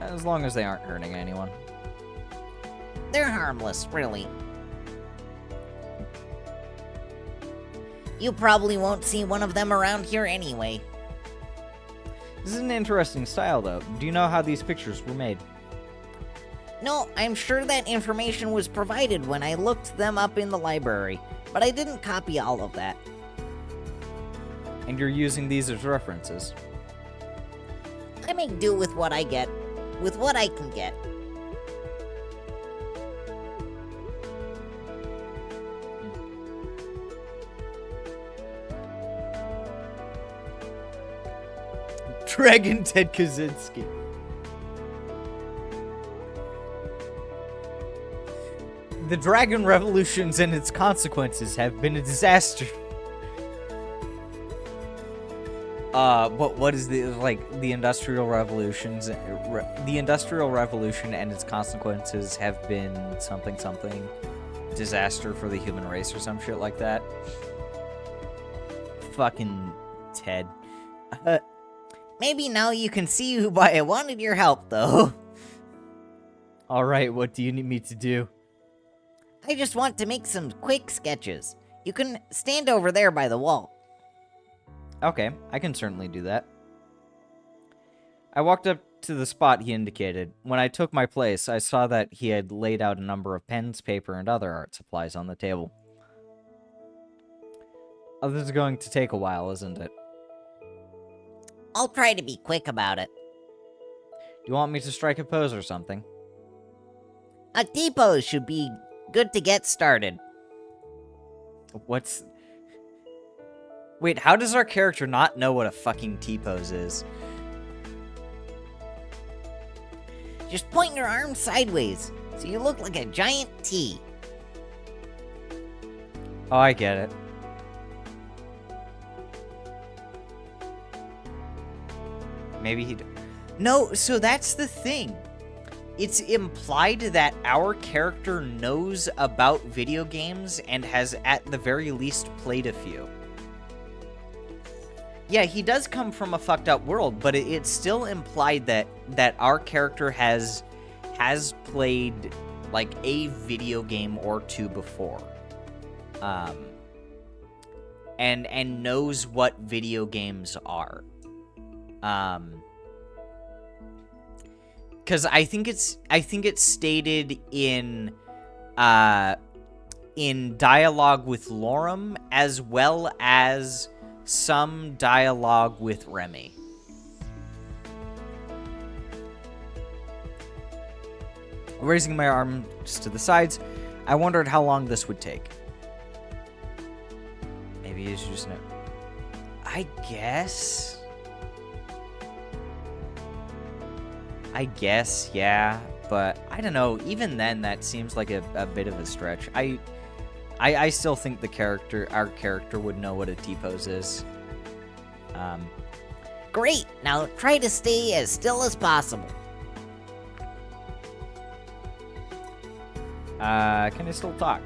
[SPEAKER 1] As long as they aren't hurting anyone.
[SPEAKER 3] They're harmless, really. You probably won't see one of them around here anyway.
[SPEAKER 1] This is an interesting style, though. Do you know how these pictures were made?
[SPEAKER 3] No, I'm sure that information was provided when I looked them up in the library, but I didn't copy all of that.
[SPEAKER 1] And you're using these as references?
[SPEAKER 3] I make do with what I get, with what I can get.
[SPEAKER 1] Dragon Ted Kaczynski. The Dragon Revolutions and its consequences have been a disaster. What is the Industrial Revolutions? The Industrial Revolution and its consequences have been something disaster for the human race or some shit like that. Fucking Ted.
[SPEAKER 3] Maybe now you can see why I wanted your help, though.
[SPEAKER 2] Alright, what do you need me to do?
[SPEAKER 3] I just want to make some quick sketches. You can stand over there by the wall.
[SPEAKER 1] Okay, I can certainly do that. I walked up to the spot he indicated. When I took my place, I saw that he had laid out a number of pens, paper, and other art supplies on the table. Oh, this is going to take a while, isn't it?
[SPEAKER 3] I'll try to be quick about it.
[SPEAKER 1] Do you want me to strike a pose or something?
[SPEAKER 3] A T-pose should be good to get started.
[SPEAKER 1] What's... Wait, how does our character not know what a fucking T-pose is?
[SPEAKER 3] Just point your arms sideways, so you look like a giant T.
[SPEAKER 1] Oh, I get it. Maybe he... No, so that's the thing. It's implied that our character knows about video games and has at the very least played a few. Yeah, he does come from a fucked up world, but it's still implied that our character has played like a video game or two before. And knows what video games are. Because I think it's stated in dialogue with Lorem as well as some dialogue with Remy. Raising my arms to the sides, I wondered how long this would take. Maybe you should just know. I guess, yeah, but I don't know. Even then, that seems like a bit of a stretch. I still think our character would know what a T-pose is.
[SPEAKER 3] Great, now try to stay as still as possible.
[SPEAKER 1] Can I still talk?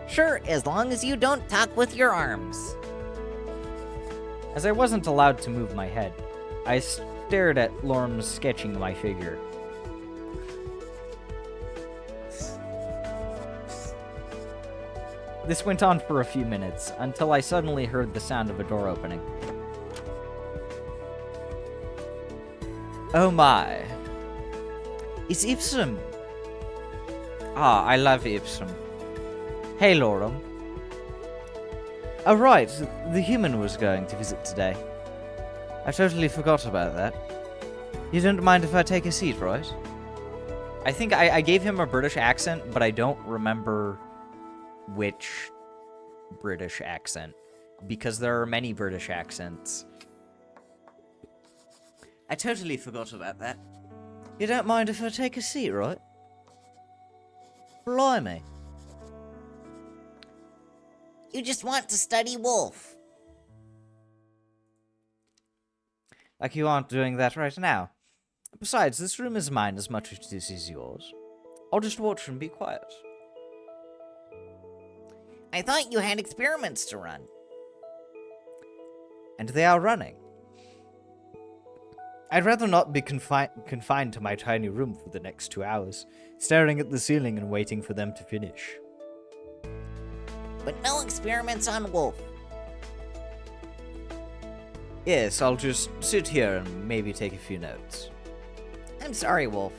[SPEAKER 3] Sure, as long as you don't talk with your arms.
[SPEAKER 1] As I wasn't allowed to move my head, I stared at Lorem sketching my figure. This went on for a few minutes, until I suddenly heard the sound of a door opening. Oh my. It's Ipsum. Ah, I love Ipsum. Hey, Lorem. Oh, right, the human was going to visit today. I totally forgot about that. You don't mind if I take a seat, right? I think I gave him a British accent, but I don't remember which British accent, because there are many British accents. I totally forgot about that. You don't mind if I take a seat, right? Blimey.
[SPEAKER 3] You just want to study Wolf.
[SPEAKER 1] Like you aren't doing that right now. Besides, this room is mine as much as this is yours. I'll just watch and be quiet.
[SPEAKER 3] I thought you had experiments to run.
[SPEAKER 1] And they are running. I'd rather not be confined to my tiny room for the next 2 hours, staring at the ceiling and waiting for them to finish.
[SPEAKER 3] But no experiments on Wolf.
[SPEAKER 1] Yes, I'll just sit here and maybe take a few notes.
[SPEAKER 3] I'm sorry, Wolf.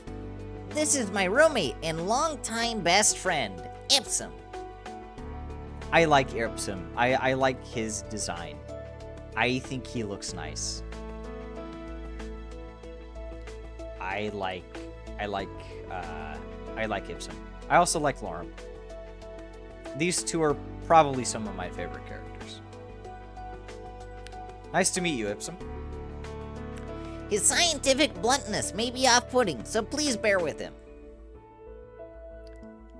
[SPEAKER 3] This is my roommate and longtime best friend, Ipsum.
[SPEAKER 1] I like Ipsum. I like his design. I think he looks nice. I like Ipsum. I also like Lorem. These two are probably some of my favorite characters. Nice to meet you, Ipsum.
[SPEAKER 3] His scientific bluntness may be off-putting, so please bear with him.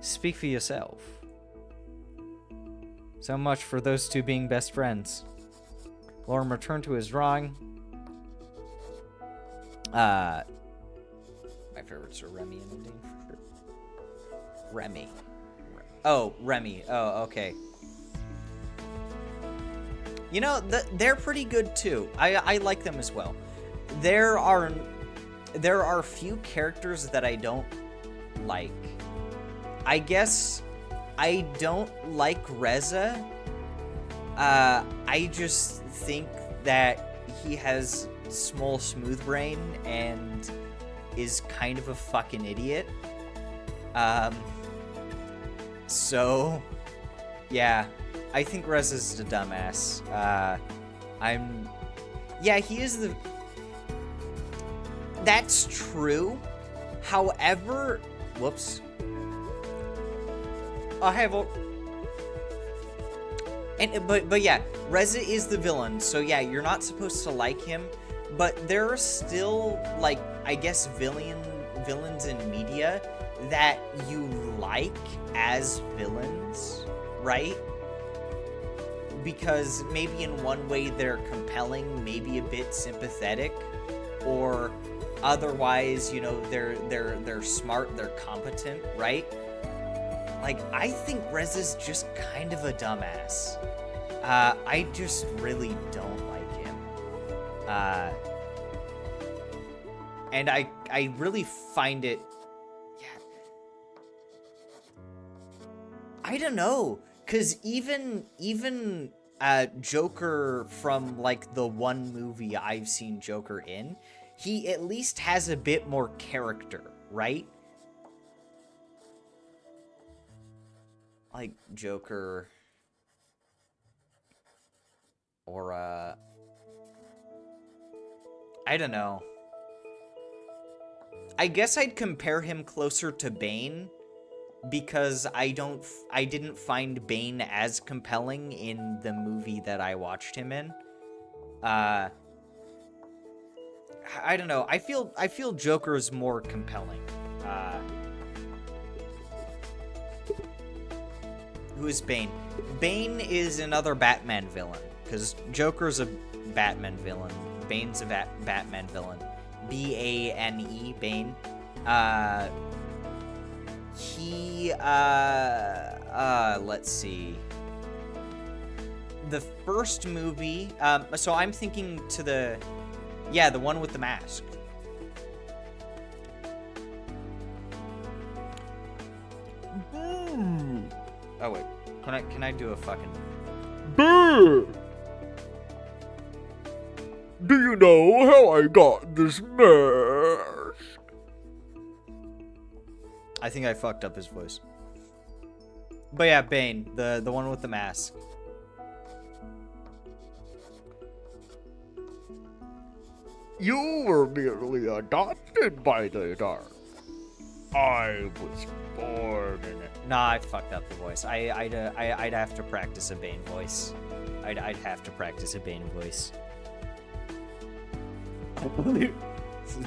[SPEAKER 1] Speak for yourself. So much for those two being best friends. Lorem returned to his drawing. My favorites are Remy and Undine for sure. Remy. Oh, Remy. Oh, okay. You know, they're pretty good too. I like them as well. There are few characters that I don't like. I guess I don't like Reza. I just think that he has small smooth brain and is kind of a fucking idiot. So yeah, I think Reza's a dumbass. Yeah, he is the... That's true. However, whoops. I have a... But yeah, Reza is the villain, so yeah, you're not supposed to like him, but there are still, like, I guess villains in media that you like as villains, right? Because maybe in one way they're compelling, maybe a bit sympathetic, or otherwise, you know, they're smart, they're competent, right? Like, I think Reza's just kind of a dumbass. I just really don't like him. And I really find it... Yeah. I don't know. Because even Joker from, like, the one movie I've seen Joker in, he at least has a bit more character, right? Like, Joker... Or, I don't know. I guess I'd compare him closer to Bane, because I didn't find Bane as compelling in the movie that I watched him in. I don't know. I feel Joker is more compelling. Who is Bane? Bane is another Batman villain, because Joker's a Batman villain. Bane's a Batman villain. B-A-N-E, Bane. Let's see. The first movie, so I'm thinking to the one with the mask. Oh wait, can I do a fucking...
[SPEAKER 2] Do you know how I got this mask?
[SPEAKER 1] I think I fucked up his voice. But yeah, Bane, the one with the mask.
[SPEAKER 2] You were merely adopted by the dark. I was born in it.
[SPEAKER 1] Nah, I fucked up the voice. I'd have to practice a Bane voice. I'd have to practice a Bane voice.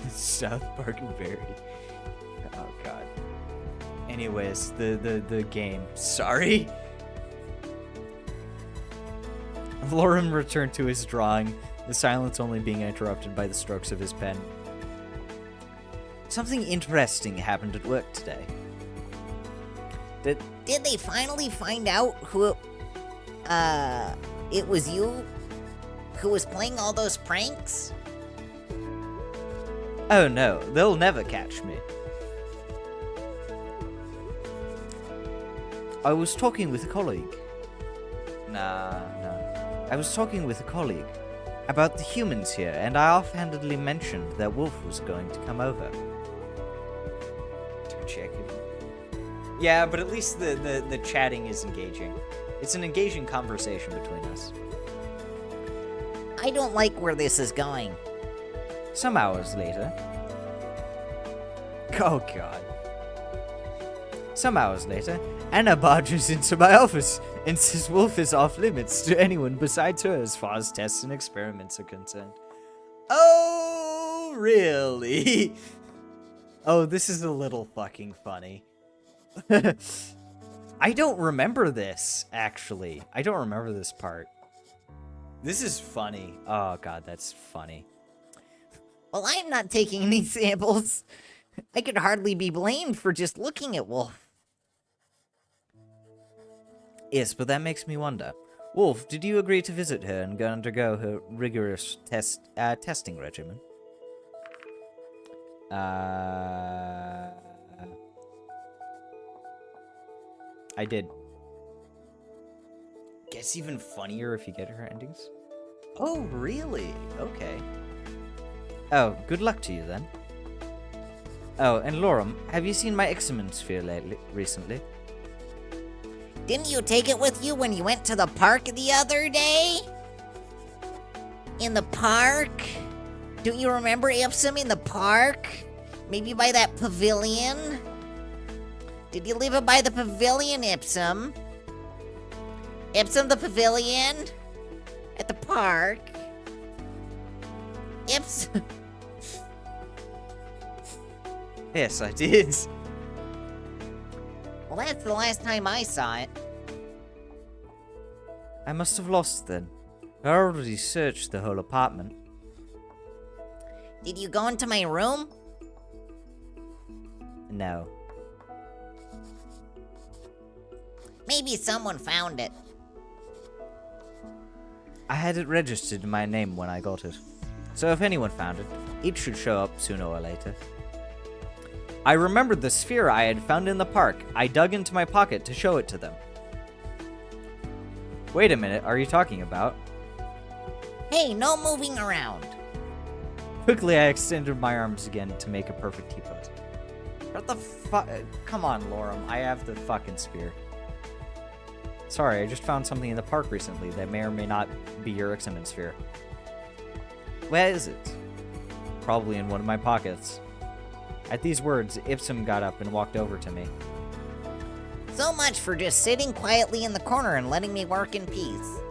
[SPEAKER 1] South Park Barry. Oh god. Anyways, the game. Sorry. Lorem returned to his drawing, the silence only being interrupted by the strokes of his pen. Something interesting happened at work today.
[SPEAKER 3] Did they finally find out who it was you who was playing all those pranks?
[SPEAKER 1] Oh no, they'll never catch me. I was talking with a colleague. Nah. I was talking with a colleague about the humans here, and I offhandedly mentioned that Wolf was going to come over. To check it. Yeah, but at least the chatting is engaging. It's an engaging conversation between us.
[SPEAKER 3] I don't like where this is going.
[SPEAKER 1] Some hours later... Oh god. Some hours later, Anna barges into my office and says Wolf is off limits to anyone besides her as far as tests and experiments are concerned. Oh, really? Oh, this is a little fucking funny. I don't remember this, actually. I don't remember this part. This is funny. Oh god, that's funny.
[SPEAKER 3] Well, I'm not taking any samples. I could hardly be blamed for just looking at Wolf.
[SPEAKER 1] Yes, but that makes me wonder. Wolf, did you agree to visit her and undergo her rigorous testing regimen? I did. Gets even funnier if you get her endings. Oh, really? Okay. Oh, good luck to you then. Oh, and Lorem, have you seen my X-Men sphere recently?
[SPEAKER 3] Didn't you take it with you when you went to the park the other day? In the park? Don't you remember Ipsum in the park? Maybe by that pavilion? Did you leave it by the pavilion, Ipsum? Ipsum the pavilion? At the park? Ipsum...
[SPEAKER 1] Yes, I did.
[SPEAKER 3] Well, that's the last time I saw it.
[SPEAKER 1] I must have lost then. I already searched the whole apartment.
[SPEAKER 3] Did you go into my room?
[SPEAKER 1] No.
[SPEAKER 3] Maybe someone found it.
[SPEAKER 1] I had it registered in my name when I got it. So if anyone found it, it should show up sooner or later. I remembered the sphere I had found in the park. I dug into my pocket to show it to them. Wait a minute, are you talking about?
[SPEAKER 3] Hey, no moving around.
[SPEAKER 1] Quickly, I extended my arms again to make a perfect T-pose. What the fuck? Come on, Lorem. I have the fucking spear. Sorry, I just found something in the park recently that may or may not be your X-Men sphere. Where is it? Probably in one of my pockets. At these words, Ipsum got up and walked over to me.
[SPEAKER 3] So much for just sitting quietly in the corner and letting me work in peace.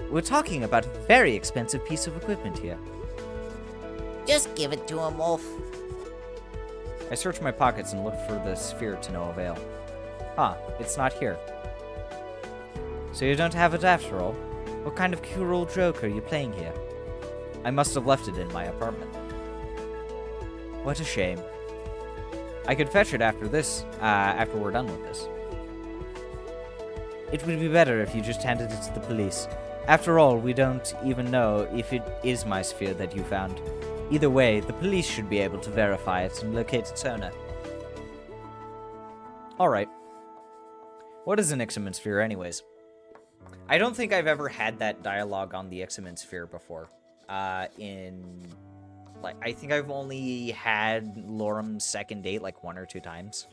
[SPEAKER 1] We're talking about a very expensive piece of equipment here.
[SPEAKER 3] Just give it to him, Wolf.
[SPEAKER 1] I searched my pockets and looked for the sphere to no avail. Huh, it's not here. So you don't have it after all? What kind of cruel joke are you playing here? I must have left it in my apartment. What a shame. I could fetch it after we're done with this. It would be better if you just handed it to the police. After all, we don't even know if it is my sphere that you found. Either way, the police should be able to verify it and locate its owner. Alright. What is an X-Men sphere anyways? I don't think I've ever had that dialogue on the X-Men sphere before. I think I've only had Lorem's second date like 1 or 2 times.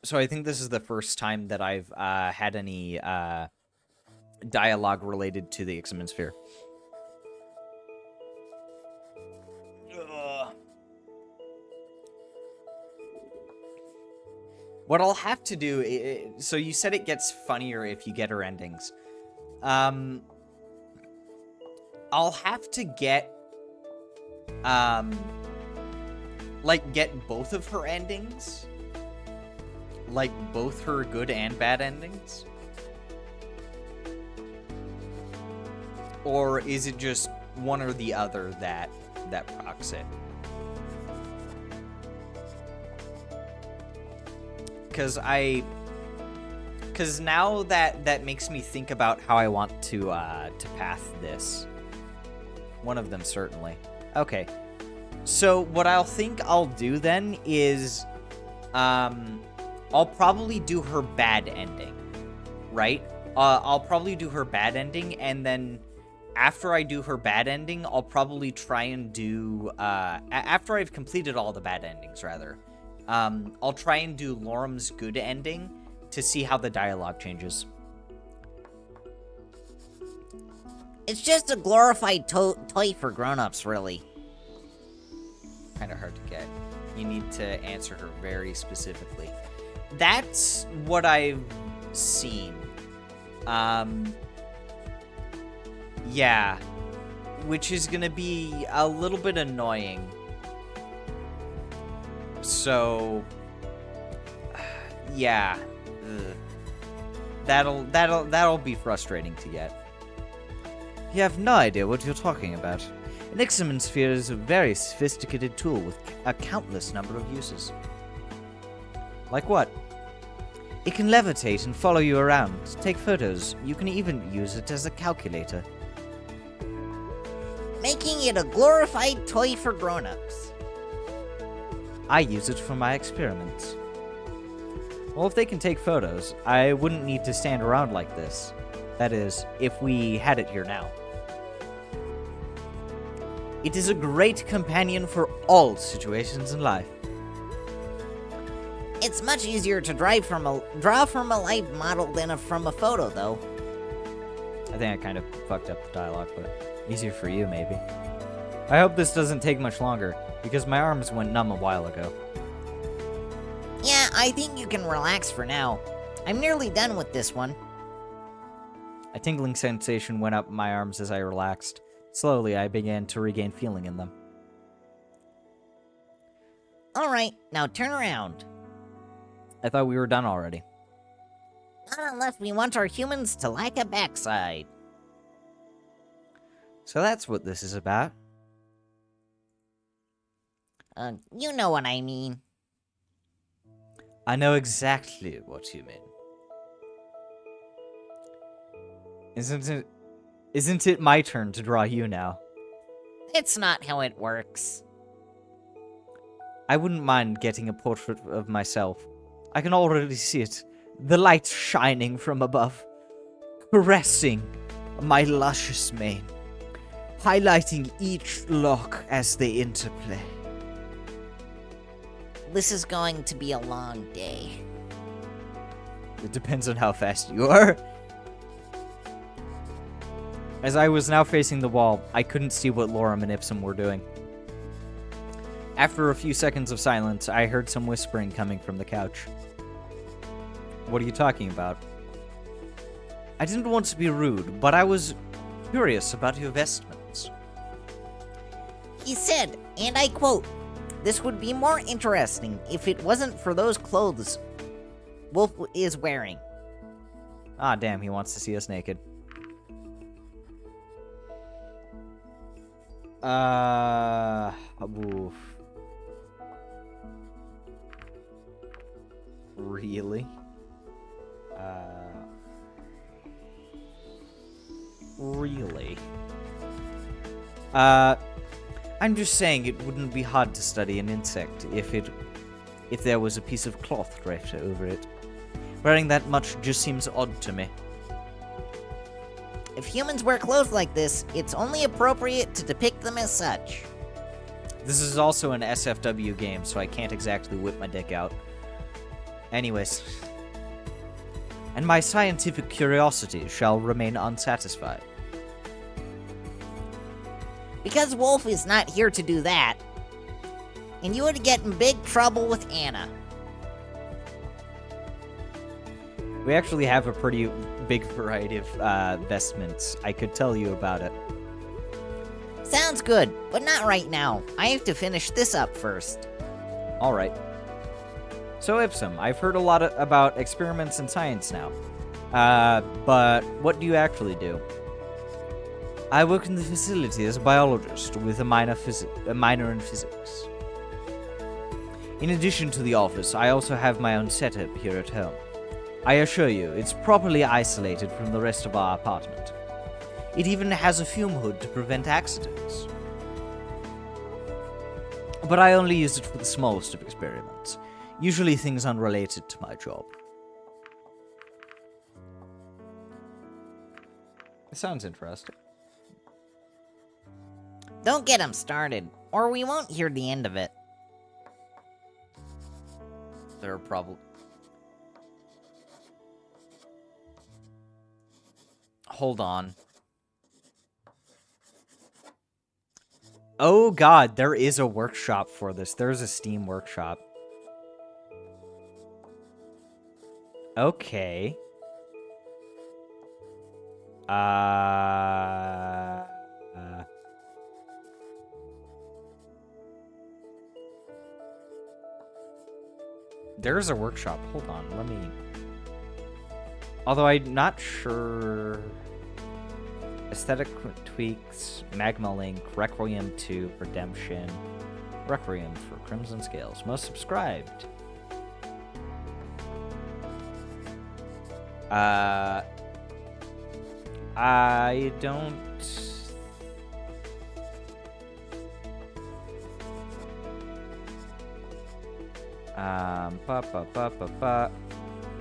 [SPEAKER 1] So I think this is the first time that I've had any dialogue related to the X-Men sphere. Ugh. What I'll have to do, so you said it gets funnier if you get her endings. I'll have to get, get both of her endings. Like, both her good and bad endings? Or is it just one or the other that procs it? Because now that makes me think about how I want to path this. One of them, certainly. Okay. So, what I'll think I'll do then is, I'll probably do her bad ending, right? I'll probably do her bad ending, and then after I do her bad ending, I'll probably try and do, after I've completed all the bad endings, rather, I'll try and do Lorem's good ending to see how the dialogue changes.
[SPEAKER 3] It's just a glorified toy for grown-ups, really.
[SPEAKER 1] Kind of hard to get. You need to answer her very specifically. That's what I've seen. Yeah. Which is gonna be a little bit annoying. So, yeah. Ugh. That'll be frustrating to get. You have no idea what you're talking about. An X-Men sphere is a very sophisticated tool with a countless number of uses. Like what? It can levitate and follow you around, take photos. You can even use it as a calculator.
[SPEAKER 3] Making it a glorified toy for grown-ups.
[SPEAKER 1] I use it for my experiments. Well, if they can take photos, I wouldn't need to stand around like this. That is, if we had it here now. It is a great companion for all situations in life.
[SPEAKER 3] It's much easier to draw from a live model than from a photo, though.
[SPEAKER 1] I think I kind of fucked up the dialogue, but easier for you, maybe. I hope this doesn't take much longer, because my arms went numb a while ago.
[SPEAKER 3] Yeah, I think you can relax for now. I'm nearly done with this one.
[SPEAKER 1] A tingling sensation went up my arms as I relaxed. Slowly, I began to regain feeling in them.
[SPEAKER 3] Alright, now turn around.
[SPEAKER 1] I thought we were done already.
[SPEAKER 3] Not unless we want our humans to like a backside.
[SPEAKER 1] So that's what this is about.
[SPEAKER 3] You know what I mean.
[SPEAKER 1] I know exactly what you mean. Isn't it my turn to draw you now?
[SPEAKER 3] It's not how it works.
[SPEAKER 1] I wouldn't mind getting a portrait of myself. I can already see it. The light shining from above. Caressing my luscious mane. Highlighting each lock as they interplay.
[SPEAKER 3] This is going to be a long day.
[SPEAKER 1] It depends on how fast you are. As I was now facing the wall, I couldn't see what Lorem and Ipsum were doing. After a few seconds of silence, I heard some whispering coming from the couch. What are you talking about? I didn't want to be rude, but I was curious about your vestments.
[SPEAKER 3] He said, and I quote, "This would be more interesting if it wasn't for those clothes Wolf is wearing."
[SPEAKER 1] Ah, damn, he wants to see us naked. Oof. Really? Really? I'm just saying it wouldn't be hard to study an insect if there was a piece of cloth draped over it. Wearing that much just seems odd to me.
[SPEAKER 3] If humans wear clothes like this, it's only appropriate to depict them as such.
[SPEAKER 1] This is also an SFW game, so I can't exactly whip my dick out. Anyways. And my scientific curiosity shall remain unsatisfied.
[SPEAKER 3] Because Wolf is not here to do that. And you would get in big trouble with Anna.
[SPEAKER 1] We actually have a pretty big variety of vestments. I could tell you about it.
[SPEAKER 3] Sounds good, but not right now. I have to finish this up first.
[SPEAKER 1] Alright. So Ipsum, I've heard a lot about experiments in science now. But what do you actually do? I work in the facility as a biologist with a minor in physics. In addition to the office, I also have my own setup here at home. I assure you, it's properly isolated from the rest of our apartment. It even has a fume hood to prevent accidents. But I only use it for the smallest of experiments, usually things unrelated to my job. It sounds interesting.
[SPEAKER 3] Don't get him started, or we won't hear the end of it.
[SPEAKER 1] There are probably... Hold on. Oh god, there is a workshop for this. There's a Steam workshop. Okay. There's a workshop. Hold on, let me... Although I'm not sure... Aesthetic tweaks, Magma Link, Requiem 2, Redemption, Requiem for Crimson Scales. Most subscribed. I don't...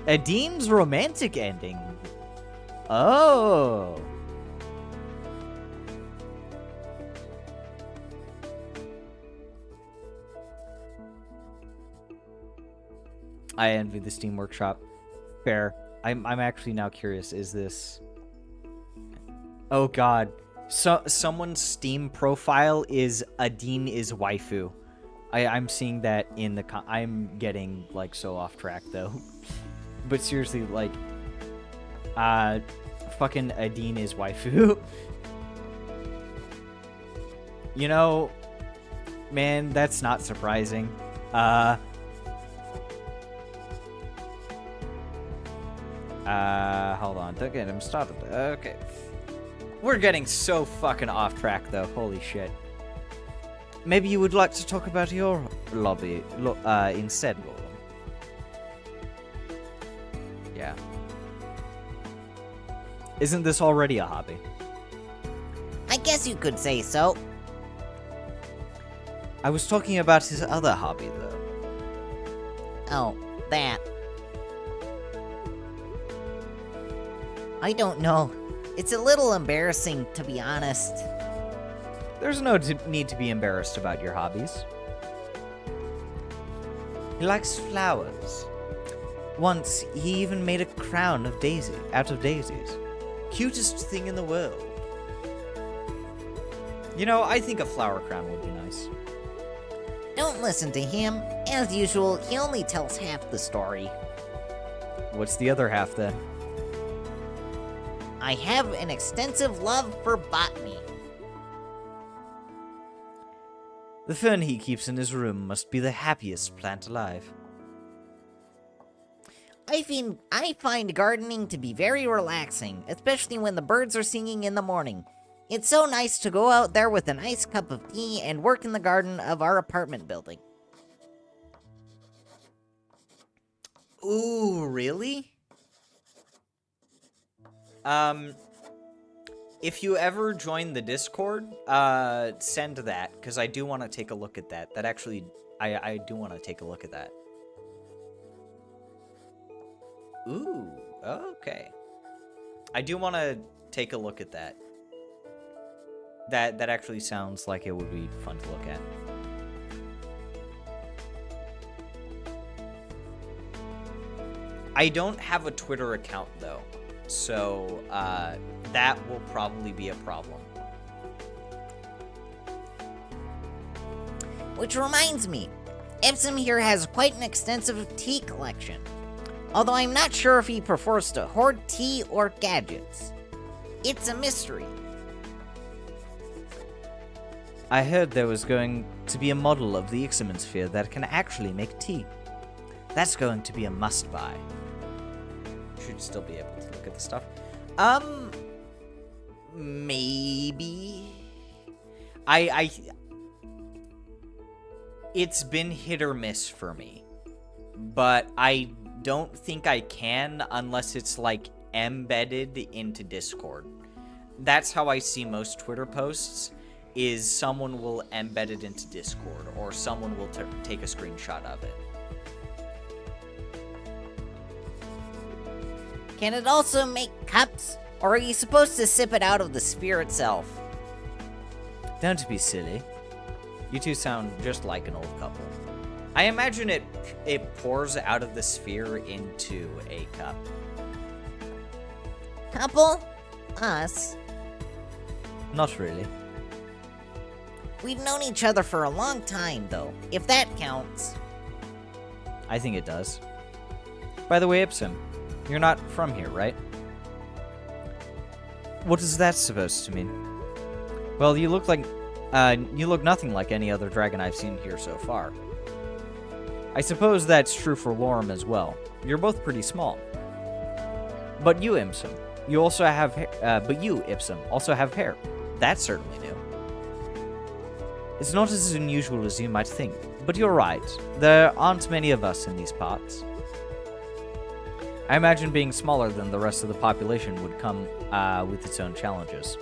[SPEAKER 1] Adin's romantic ending. Oh. I envy the Steam Workshop. Fair. I'm actually now curious. Is this... Oh god. So someone's Steam profile is Adin is waifu. I'm seeing that in the I'm getting like so off track though. But seriously, like fucking Adin is waifu. You know, man, that's not surprising. Hold on, don't get him started. Okay. We're getting so fucking off track though, holy shit. Maybe you would like to talk about your lobby instead, Lorem. Yeah. Isn't this already a hobby?
[SPEAKER 3] I guess you could say so.
[SPEAKER 1] I was talking about his other hobby, though.
[SPEAKER 3] Oh, that. I don't know. It's a little embarrassing, to be honest.
[SPEAKER 1] There's no need to be embarrassed about your hobbies. He likes flowers. Once, he even made a crown of out of daisies. Cutest thing in the world. You know, I think a flower crown would be nice.
[SPEAKER 3] Don't listen to him. As usual, he only tells half the story.
[SPEAKER 1] What's the other half, then?
[SPEAKER 3] I have an extensive love for botany.
[SPEAKER 1] The fern he keeps in his room must be the happiest plant alive.
[SPEAKER 3] I find gardening to be very relaxing, especially when the birds are singing in the morning. It's so nice to go out there with a nice cup of tea and work in the garden of our apartment building.
[SPEAKER 1] Ooh, really? If you ever join the Discord, send that, because I do want to take a look at that. That actually, I do want to take a look at that. Ooh, okay. I do want to take a look at that. That actually sounds like it would be fun to look at. I don't have a Twitter account, though. So, that will probably be a problem.
[SPEAKER 3] Which reminds me, Epsom here has quite an extensive tea collection. Although I'm not sure if he prefers to hoard tea or gadgets. It's a mystery.
[SPEAKER 1] I heard there was going to be a model of the Ixamen sphere that can actually make tea. That's going to be a must-buy. Should still be able to look at the stuff. Maybe. It's been hit or miss for me. But I don't think I can unless it's, like, embedded into Discord. That's how I see most Twitter posts, is someone will embed it into Discord, or someone will take a screenshot of it.
[SPEAKER 3] Can it also make cups? Or are you supposed to sip it out of the sphere itself?
[SPEAKER 1] Don't be silly. You two sound just like an old couple. I imagine it pours out of the sphere into a cup.
[SPEAKER 3] Couple? Us?
[SPEAKER 1] Not really.
[SPEAKER 3] We've known each other for a long time, though, if that counts.
[SPEAKER 1] I think it does. By the way, Ipsum, you're not from here, right? What is that supposed to mean? Well, you look nothing like any other dragon I've seen here so far. I suppose that's true for Lorem as well. You're both pretty small. But you, Imsum, You also have but you, Ipsum, also have hair. That's certainly new. It's not as unusual as you might think, but you're right. There aren't many of us in these parts. I imagine being smaller than the rest of the population would come with its own challenges.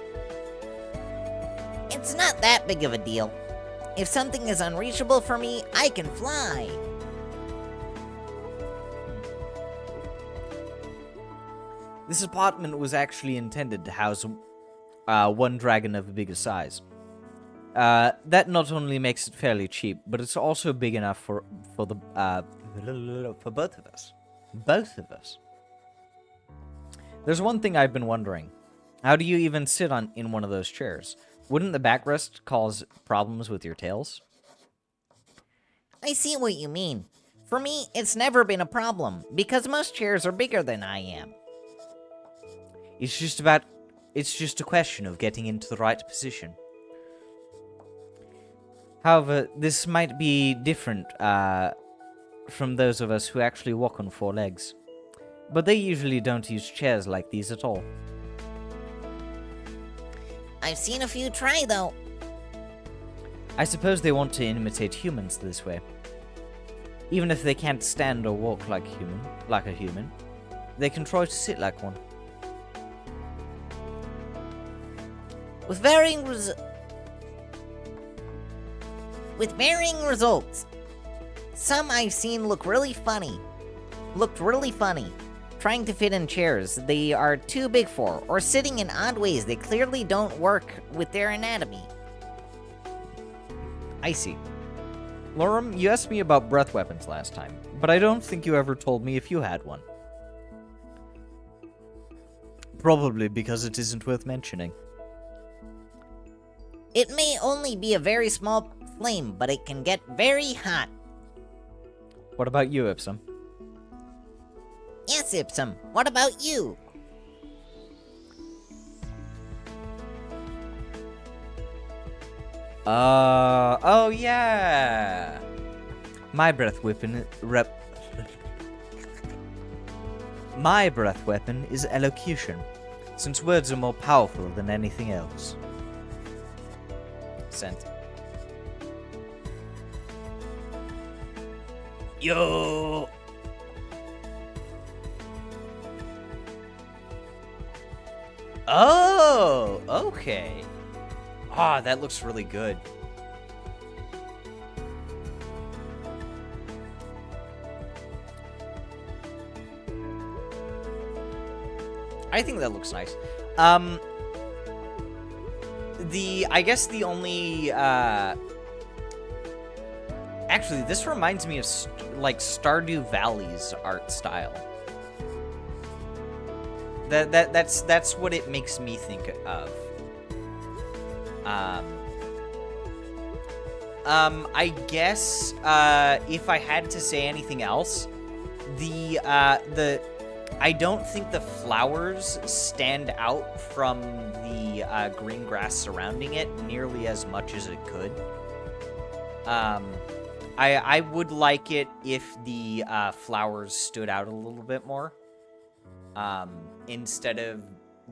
[SPEAKER 3] It's not that big of a deal. If something is unreachable for me, I can fly.
[SPEAKER 1] This apartment was actually intended to house one dragon of a bigger size. That not only makes it fairly cheap, but it's also big enough for both of us. Both of us. There's one thing I've been wondering. How do you even sit in one of those chairs? Wouldn't the backrest cause problems with your tails?
[SPEAKER 3] I see what you mean. For me, it's never been a problem, because most chairs are bigger than I am.
[SPEAKER 1] It's just a question of getting into the right position. However, this might be different from those of us who actually walk on 4 legs. But they usually don't use chairs like these at all.
[SPEAKER 3] I've seen a few try, though.
[SPEAKER 1] I suppose they want to imitate humans this way. Even if they can't stand or walk like a human, they can try to sit like one.
[SPEAKER 3] With varying results. Some I've seen looked really funny, trying to fit in chairs they are too big for, or sitting in odd ways that clearly don't work with their anatomy.
[SPEAKER 1] I see. Lorem, you asked me about breath weapons last time, but I don't think you ever told me if you had one. Probably because it isn't worth mentioning.
[SPEAKER 3] It may only be a very small flame, but it can get very hot.
[SPEAKER 1] What about you, Ipsum?
[SPEAKER 3] Yes, Ipsum, what about you?
[SPEAKER 1] Oh yeah! My breath weapon is elocution, since words are more powerful than anything else. Sent. Yo! Oh, okay. Ah, that looks really good. I think that looks nice. I guess the only, actually, this reminds me of, like, Stardew Valley's art style. That's what it makes me think of. I guess, if I had to say anything else, I don't think the flowers stand out from the green grass surrounding it nearly as much as it could. I would like it if the flowers stood out a little bit more, instead of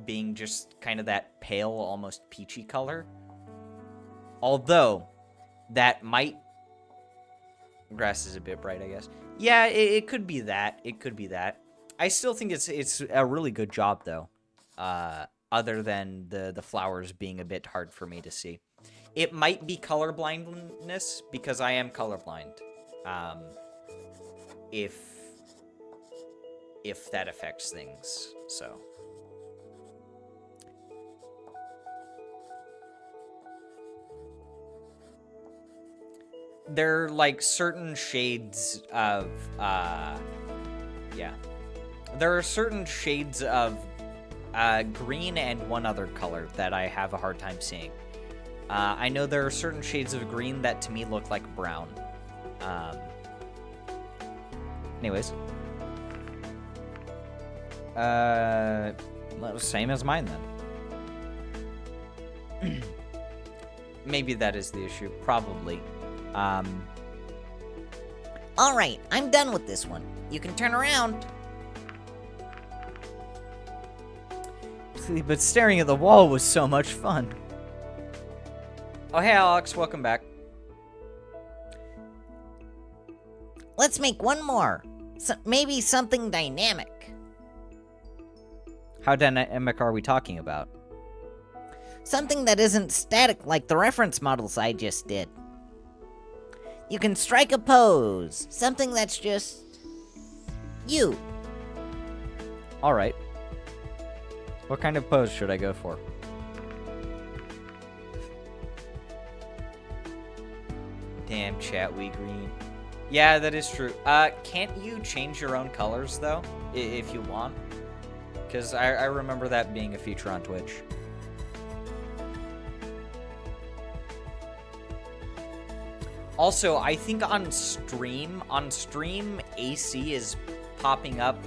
[SPEAKER 1] being just kind of that pale, almost peachy color. Although, that might... Grass is a bit bright, I guess. Yeah, it could be that. It could be that. I still think it's a really good job, though. Other than the flowers being a bit hard for me to see. It might be color blindness, because I am colorblind. If that affects things, so... There are, like, certain shades of, yeah. There are certain shades of green and one other color that I have a hard time seeing. I know there are certain shades of green that to me look like brown. Anyways. Well, same as mine then. Maybe that is the issue. Probably.
[SPEAKER 3] Alright, I'm done with this one. You can turn around.
[SPEAKER 1] but staring at the wall was so much fun. Oh, hey, Alex, welcome back.
[SPEAKER 3] Let's make one more. Maybe something dynamic.
[SPEAKER 1] How dynamic are we talking about?
[SPEAKER 3] Something that isn't static like the reference models I just did. You can strike a pose. Something that's just you.
[SPEAKER 1] Alright. What kind of pose should I go for? Damn, chat, we green. Yeah, that is true. Can't you change your own colors, though? If you want? Because I remember that being a feature on Twitch. Also, I think on stream, AC is popping up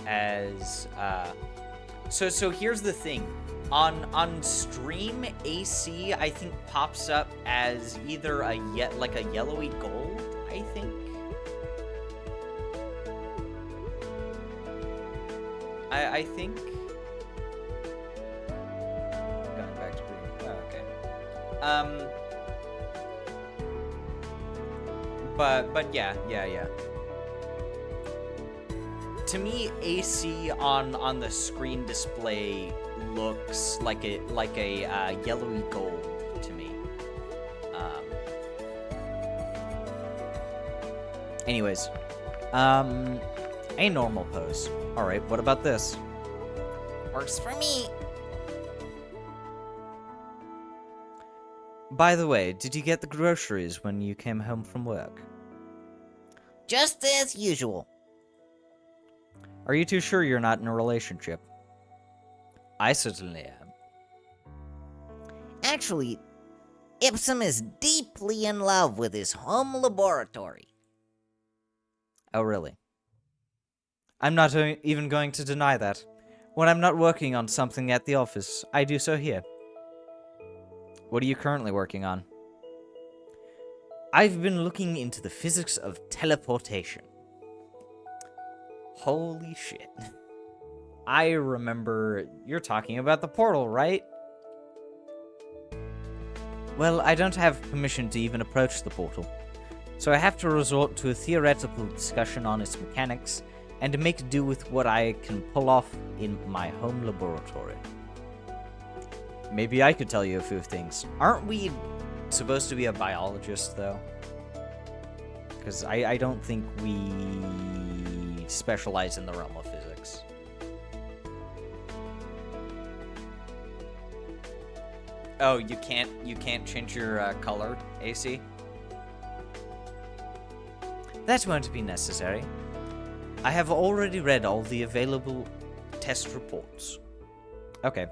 [SPEAKER 1] as, so here's the thing. On stream, AC, I think, pops up as either like a yellowy gold, I think. I think. Going back to green. Oh, okay. But yeah. To me, AC on the screen display looks like a yellowy gold to me. Anyways, a normal pose. All right, what about this?
[SPEAKER 3] Works for me.
[SPEAKER 1] By the way, did you get the groceries when you came home from work?
[SPEAKER 3] Just as usual.
[SPEAKER 1] Are you too sure you're not in a relationship? I certainly am.
[SPEAKER 3] Actually, Ipsum is deeply in love with his home laboratory.
[SPEAKER 1] Oh, really? I'm not even going to deny that. When I'm not working on something at the office, I do so here. What are you currently working on? I've been looking into the physics of teleportation. Holy shit. I remember you're talking about the portal, right? Well, I don't have permission to even approach the portal, so I have to resort to a theoretical discussion on its mechanics and to make do with what I can pull off in my home laboratory. Maybe I could tell you a few things. Aren't we supposed to be a biologist, though? Because I don't think we specialize in the realm of physics. Oh, you can't change your color, AC? That won't be necessary. I have already read all the available test reports. Okay.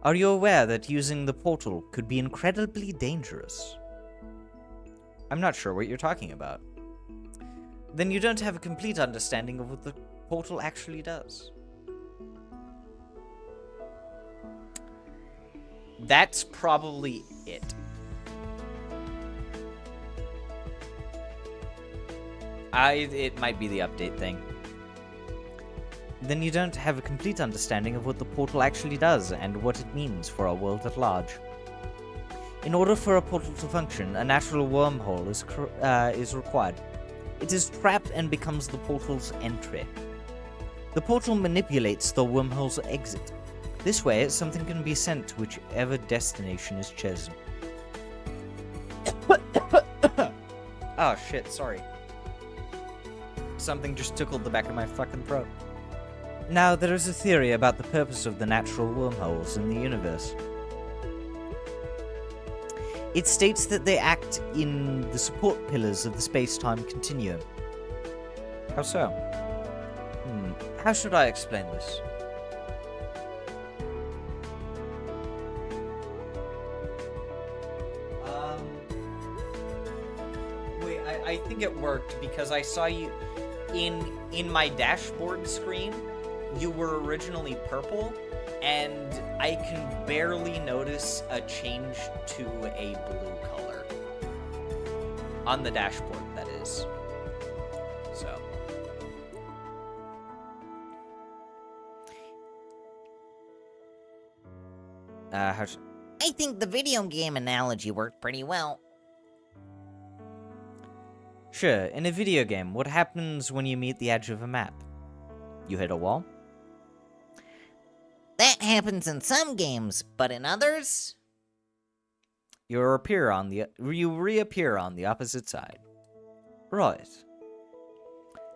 [SPEAKER 1] Are you aware that using the portal could be incredibly dangerous? I'm not sure what you're talking about. Then you don't have a complete understanding of what the portal actually does. That's probably it. It might be the update thing. Then you don't have a complete understanding of what the portal actually does and what it means for our world at large. In order for a portal to function, a natural wormhole is required. It is trapped and becomes the portal's entry. The portal manipulates the wormhole's exit. This way, something can be sent to whichever destination is chosen. Oh shit, sorry. Something just tickled the back of my fucking throat. Now, there is a theory about the purpose of the natural wormholes in the universe. It states that they act in the support pillars of the space-time continuum. How so? How should I explain this? Wait, I think it worked because I saw you in my dashboard screen. You were originally purple, and I can barely notice a change to a blue color. On the dashboard, that is. So. How
[SPEAKER 3] I think the video game analogy worked pretty well.
[SPEAKER 1] Sure, in a video game, what happens when you meet the edge of a map? You hit a wall?
[SPEAKER 3] That happens in some games, but in others?
[SPEAKER 1] You reappear on the opposite side. Right.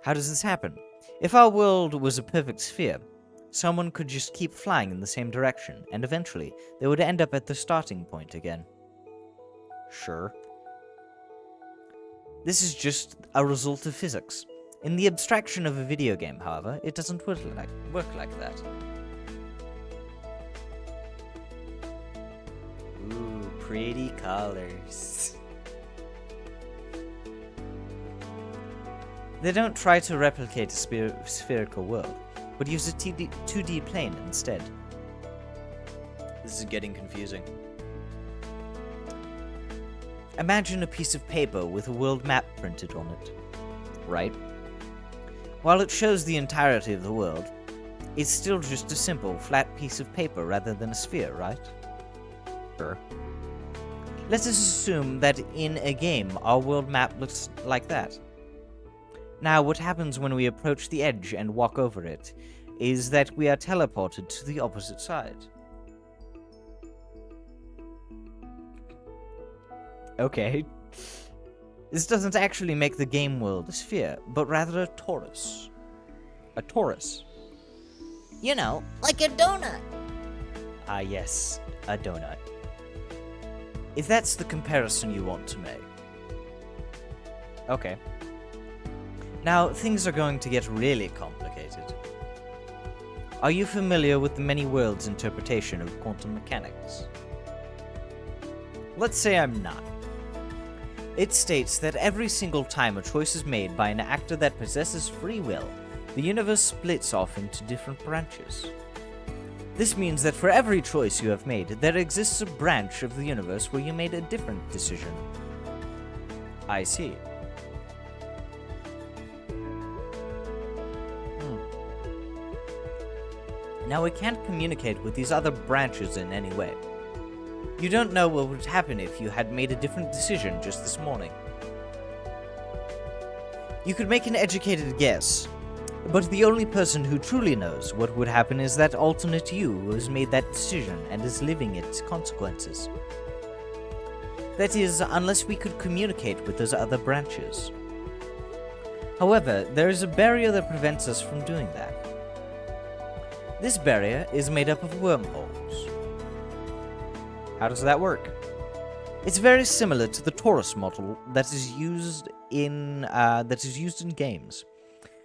[SPEAKER 1] How does this happen? If our world was a perfect sphere, someone could just keep flying in the same direction, and eventually they would end up at the starting point again. Sure. This is just a result of physics. In the abstraction of a video game, however, it doesn't work like that. Ooh, pretty colors. They don't try to replicate a spherical world, but use a 2D plane instead. This is getting confusing. Imagine a piece of paper with a world map printed on it, right? While it shows the entirety of the world, it's still just a simple, flat piece of paper rather than a sphere, right? Sure. Let us assume that in a game, our world map looks like that. Now, what happens when we approach the edge and walk over it is that we are teleported to the opposite side. Okay. This doesn't actually make the game world a sphere, but rather a torus. A torus.
[SPEAKER 3] You know, like a donut.
[SPEAKER 1] Ah, yes, a donut. If that's the comparison you want to make. Okay. Now, things are going to get really complicated. Are you familiar with the many worlds interpretation of quantum mechanics? Let's say I'm not. It states that every single time a choice is made by an actor that possesses free will, the universe splits off into different branches. This means that for every choice you have made, there exists a branch of the universe where you made a different decision. I see. Now we can't communicate with these other branches in any way. You don't know what would happen if you had made a different decision just this morning. You could make an educated guess, but the only person who truly knows what would happen is that alternate you who has made that decision and is living its consequences. That is, unless we could communicate with those other branches. However, there is a barrier that prevents us from doing that. This barrier is made up of wormholes. How does that work? It's very similar to the torus model that is used in games.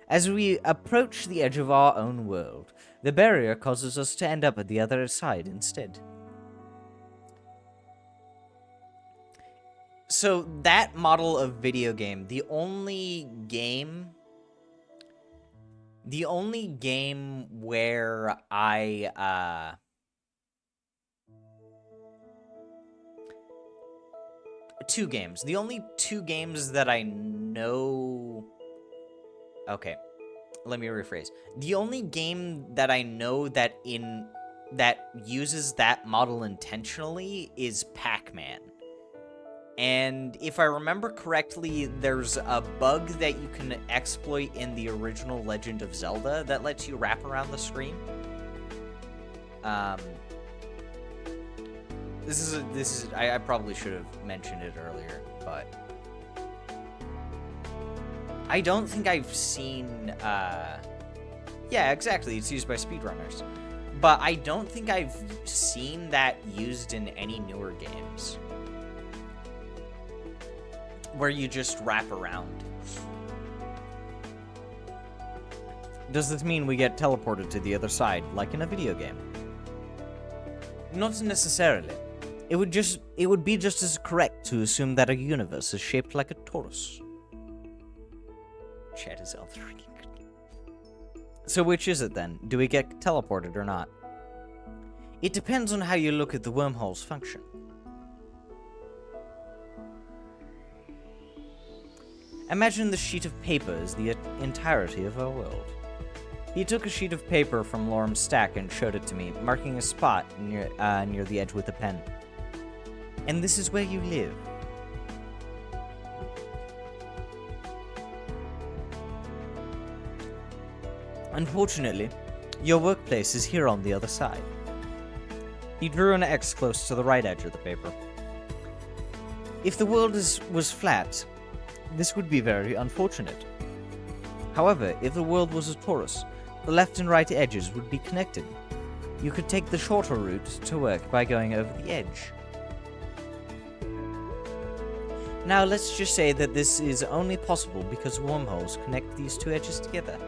[SPEAKER 1] As we approach the edge of our own world, the barrier causes us to end up at the other side instead. So that model of video game, the only game where two games. The only two games that I know... Okay, let me rephrase. The only game that I know that uses that model intentionally is Pac-Man. And if I remember correctly, there's a bug that you can exploit in the original Legend of Zelda that lets you wrap around the screen. I probably should have mentioned it earlier, but I don't think I've seen, yeah, exactly, it's used by speedrunners, but I don't think I've seen that used in any newer games, where you just wrap around. Does this mean we get teleported to the other side, like in a video game? Not necessarily. It would be just as correct to assume that a universe is shaped like a torus. Chat is L3. So which is it then? Do we get teleported or not? It depends on how you look at the wormhole's function. Imagine the sheet of paper is the entirety of our world. He took a sheet of paper from Lorem's stack and showed it to me, marking a spot near the edge with a pen. And this is where you live. Unfortunately, your workplace is here on the other side. He drew an X close to the right edge of the paper. If the world was flat, this would be very unfortunate. However, if the world was a torus, the left and right edges would be connected. You could take the shorter route to work by going over the edge. Now, let's just say that this is only possible because wormholes connect these two edges together.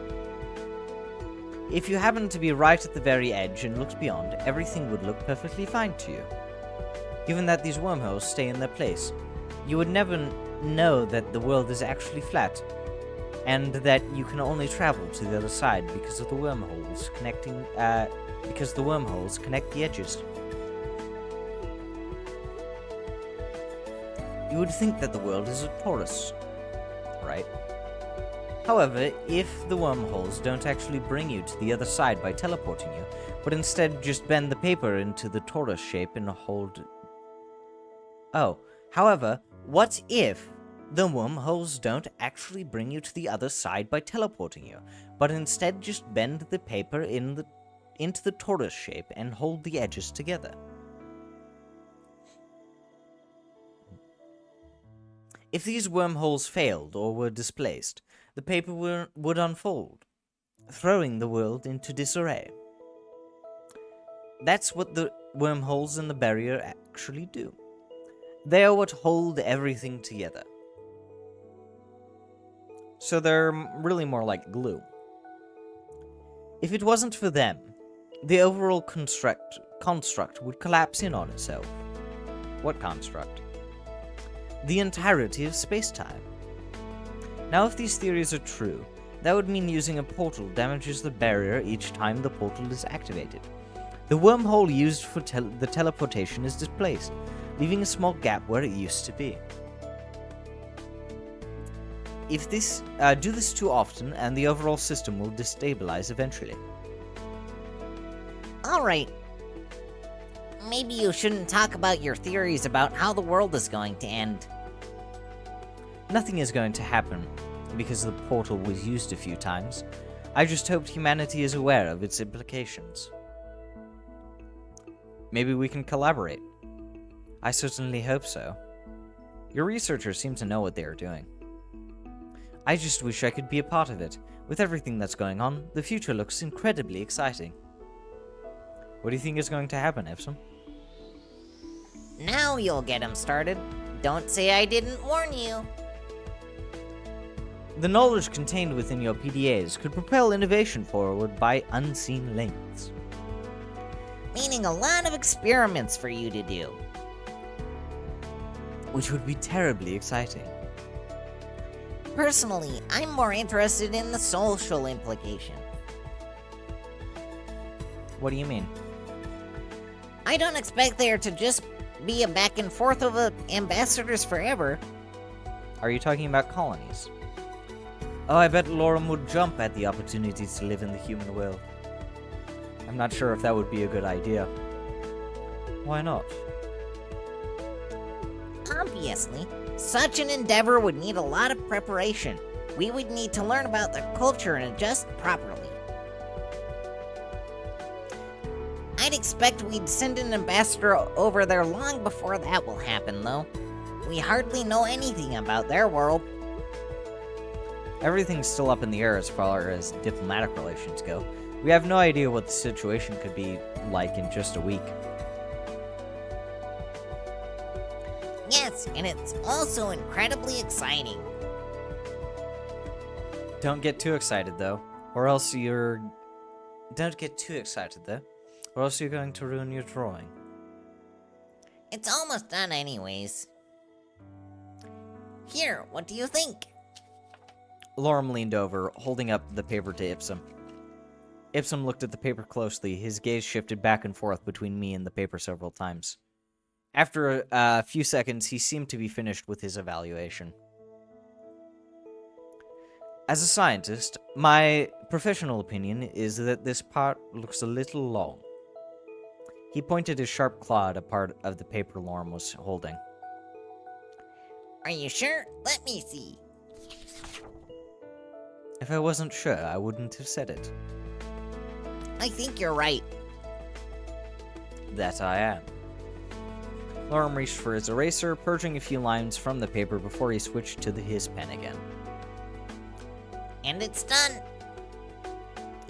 [SPEAKER 1] If you happen to be right at the very edge and looked beyond, everything would look perfectly fine to you. Given that these wormholes stay in their place, you would never know that the world is actually flat, and that you can only travel to the other side because of the wormholes connect the edges. You would think that the world is a torus, right? However, if the wormholes don't actually bring you to the other side by teleporting you, but instead just bend the paper into the torus shape and hold... However, what if the wormholes don't actually bring you to the other side by teleporting you, but instead just bend the paper into the torus shape and hold the edges together? If these wormholes failed or were displaced, the paper would unfold, throwing the world into disarray. That's what the wormholes and the barrier actually do. They are what hold everything together. So they're really more like glue. If it wasn't for them, the overall construct would collapse in on itself. What construct? The entirety of space-time. Now, if these theories are true, that would mean using a portal damages the barrier each time the portal is activated. The wormhole used for the teleportation is displaced, leaving a small gap where it used to be. If do this too often, and the overall system will destabilize eventually.
[SPEAKER 3] Alright. Maybe you shouldn't talk about your theories about how the world is going to end.
[SPEAKER 1] Nothing is going to happen, because the portal was used a few times. I just hoped humanity is aware of its implications. Maybe we can collaborate. I certainly hope so. Your researchers seem to know what they are doing. I just wish I could be a part of it. With everything that's going on, the future looks incredibly exciting. What do you think is going to happen, Epsom?
[SPEAKER 3] Now you'll get him started. Don't say I didn't warn you.
[SPEAKER 1] The knowledge contained within your PDAs could propel innovation forward by unseen lengths.
[SPEAKER 3] Meaning a lot of experiments for you to do.
[SPEAKER 1] Which would be terribly exciting.
[SPEAKER 3] Personally, I'm more interested in the social implication.
[SPEAKER 1] What do you mean?
[SPEAKER 3] I don't expect there to just be a back and forth of ambassadors forever.
[SPEAKER 1] Are you talking about colonies? Oh, I bet Lorem would jump at the opportunity to live in the human world. I'm not sure if that would be a good idea. Why not?
[SPEAKER 3] Obviously, such an endeavor would need a lot of preparation. We would need to learn about their culture and adjust properly. I'd expect we'd send an ambassador over there long before that will happen, though. We hardly know anything about their world.
[SPEAKER 1] Everything's still up in the air as far as diplomatic relations go. We have no idea what the situation could be like in just a week.
[SPEAKER 3] Yes, and it's also incredibly exciting.
[SPEAKER 1] Don't get too excited, though, or else you're... Don't get too excited, though, or else you're going to ruin your drawing.
[SPEAKER 3] It's almost done anyways. Here, what do you think?
[SPEAKER 1] Lorem leaned over, holding up the paper to Ipsum. Ipsum looked at the paper closely. His gaze shifted back and forth between me and the paper several times. After a few seconds, he seemed to be finished with his evaluation. As a scientist, my professional opinion is that this part looks a little long. He pointed his sharp claw at a part of the paper Lorem was holding.
[SPEAKER 3] Are you sure? Let me see.
[SPEAKER 1] If I wasn't sure, I wouldn't have said it.
[SPEAKER 3] I think you're right.
[SPEAKER 1] That I am. Lorem reached for his eraser, purging a few lines from the paper before he switched to his pen again.
[SPEAKER 3] And it's done.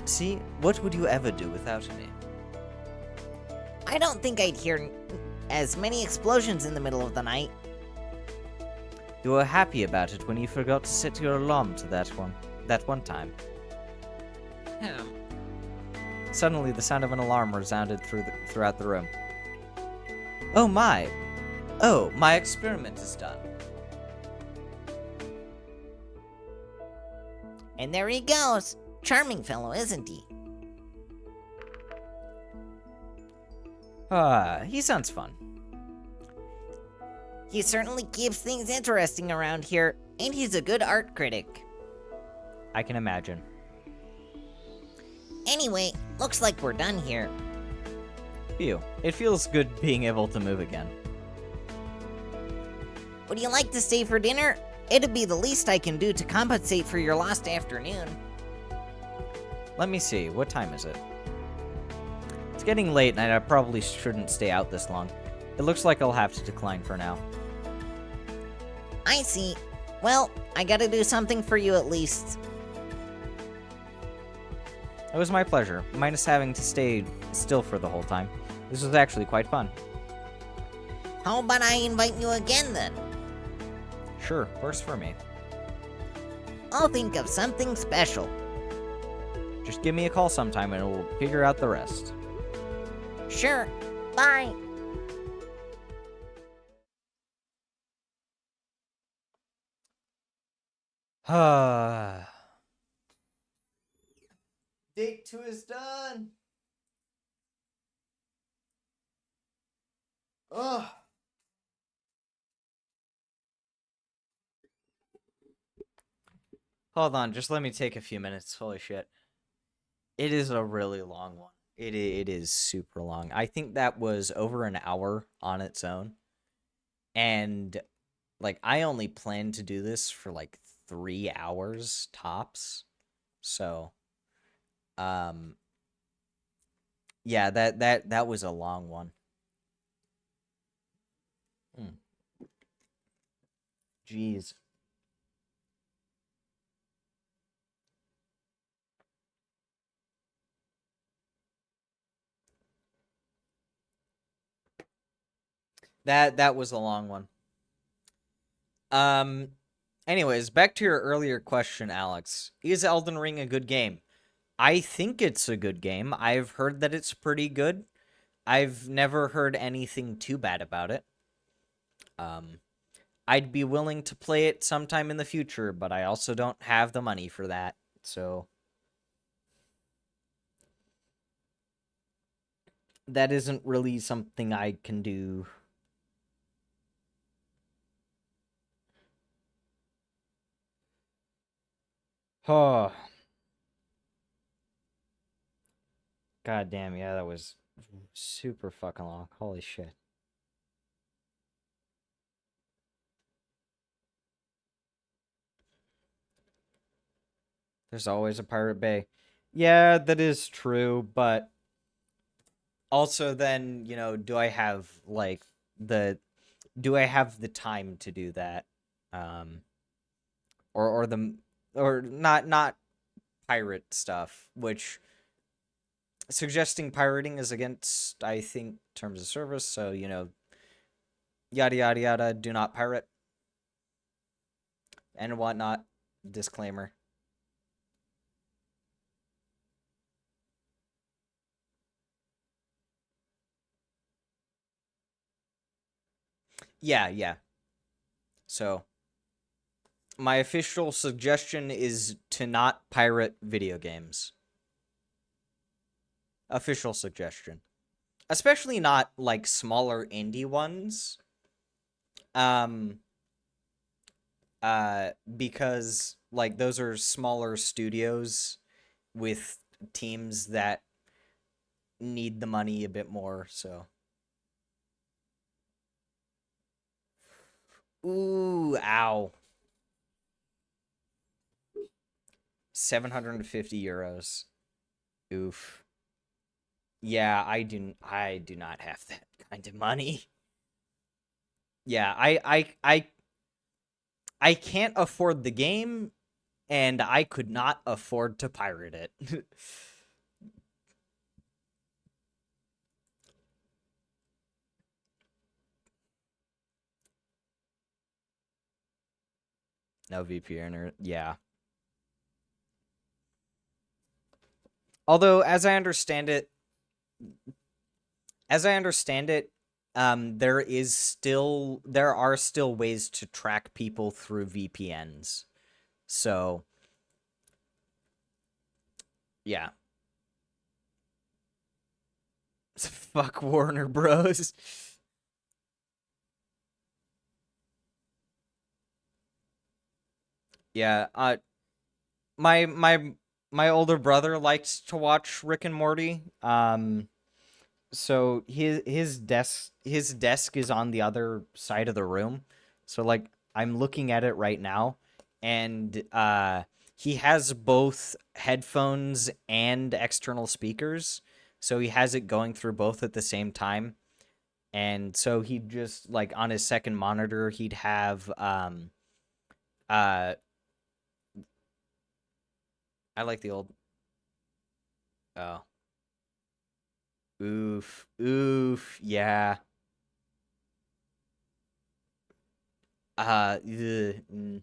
[SPEAKER 1] See, what would you ever do without me?
[SPEAKER 3] I don't think I'd hear as many explosions in the middle of the night.
[SPEAKER 1] You were happy about it when you forgot to set your alarm to that one time. Suddenly, the sound of an alarm resounded throughout the room. Oh, my experiment is done.
[SPEAKER 3] And there he goes. Charming fellow, isn't he?
[SPEAKER 1] He sounds fun.
[SPEAKER 3] He certainly keeps things interesting around here, and he's a good art critic.
[SPEAKER 1] I can imagine.
[SPEAKER 3] Anyway, looks like we're done here.
[SPEAKER 1] Phew. It feels good being able to move again.
[SPEAKER 3] Would you like to stay for dinner? It'd be the least I can do to compensate for your lost afternoon.
[SPEAKER 1] Let me see, what time is it? It's getting late and I probably shouldn't stay out this long. It looks like I'll have to decline for now.
[SPEAKER 3] I see. Well, I gotta do something for you at least.
[SPEAKER 1] It was my pleasure, minus having to stay still for the whole time. This was actually quite fun.
[SPEAKER 3] How about I invite you again then?
[SPEAKER 1] Sure, works for me.
[SPEAKER 3] I'll think of something special.
[SPEAKER 1] Just give me a call sometime and we'll figure out the rest.
[SPEAKER 3] Sure. Bye.
[SPEAKER 1] Date 2 is done. Ugh. Hold on, just let me take a few minutes. Holy shit. It is a really long one. It is super long. I think that was over an hour on its own. And, like, I only planned to do this for, like, 3 hours tops. So, yeah, that was a long one. Jeez. That was a long one. Anyways, back to your earlier question, Alex. Is Elden Ring a good game? I think it's a good game. I've heard that it's pretty good. I've never heard anything too bad about it. I'd be willing to play it sometime in the future, but I also don't have the money for that. So that isn't really something I can do. Oh. God damn, yeah, that was super fucking long. Holy shit. There's always a Pirate Bay. Yeah, that is true, but also then, you know, do I have like the time to do that? Or not pirate stuff, which suggesting pirating is against, I think, terms of service, so, you know, yada yada yada, do not pirate and whatnot. Disclaimer. Yeah. So, my official suggestion is to not pirate video games. Official suggestion. Especially not, like, smaller indie ones. Because, like, those are smaller studios, with teams that need the money a bit more, so. Ooh, ow. 750 euros. Oof. Yeah, I do not have that kind of money. Yeah, I can't afford the game and I could not afford to pirate it. No VPN or yeah. Although as I understand it, there are still ways to track people through VPNs. So, yeah. Fuck Warner Bros. Yeah, my my my older brother likes to watch Rick and Morty. So his desk is on the other side of the room. So like I'm looking at it right now, and he has both headphones and external speakers. So he has it going through both at the same time. And so he'd just like on his second monitor, he'd have uh I like the old oh oof yeah mm.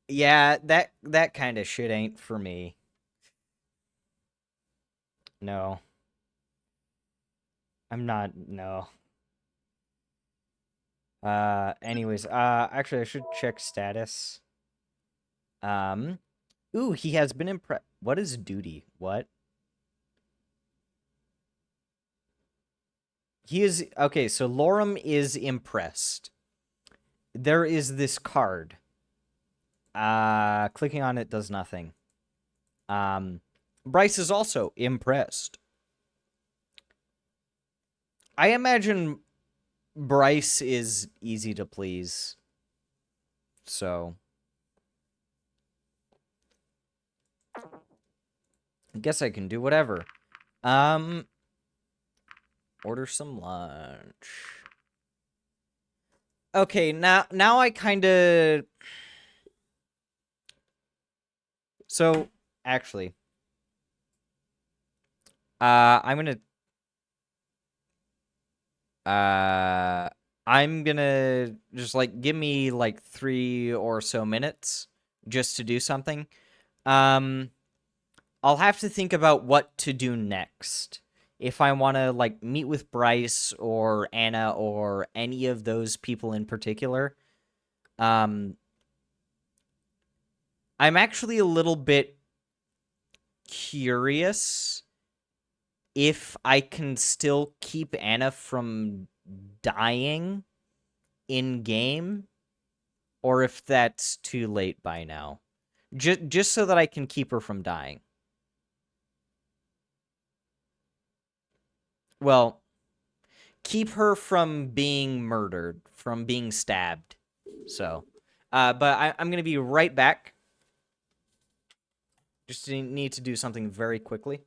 [SPEAKER 1] Yeah, that kind of shit ain't for me. No, I'm not. No. Anyways, actually, I should check status. Um, ooh, he has been impressed. What is duty? What? He is okay. So Lorem is impressed. There is this card. Clicking on it does nothing. Um, Bryce is also impressed. I imagine Bryce is easy to please. So I guess I can do whatever. Um, order some lunch. Okay, now I kind of so actually, I'm gonna uh I'm gonna just like give me like 3 or so minutes just to do something. Um, I'll have to think about what to do next. If I want to like meet with Bryce or Anna or any of those people in particular. Um, I'm actually a little bit curious if I can still keep Anna from dying in game or if that's too late by now. Just so that I can keep her from dying. Well, keep her from being murdered, from being stabbed. So, but I'm going to be right back. Just need to do something very quickly.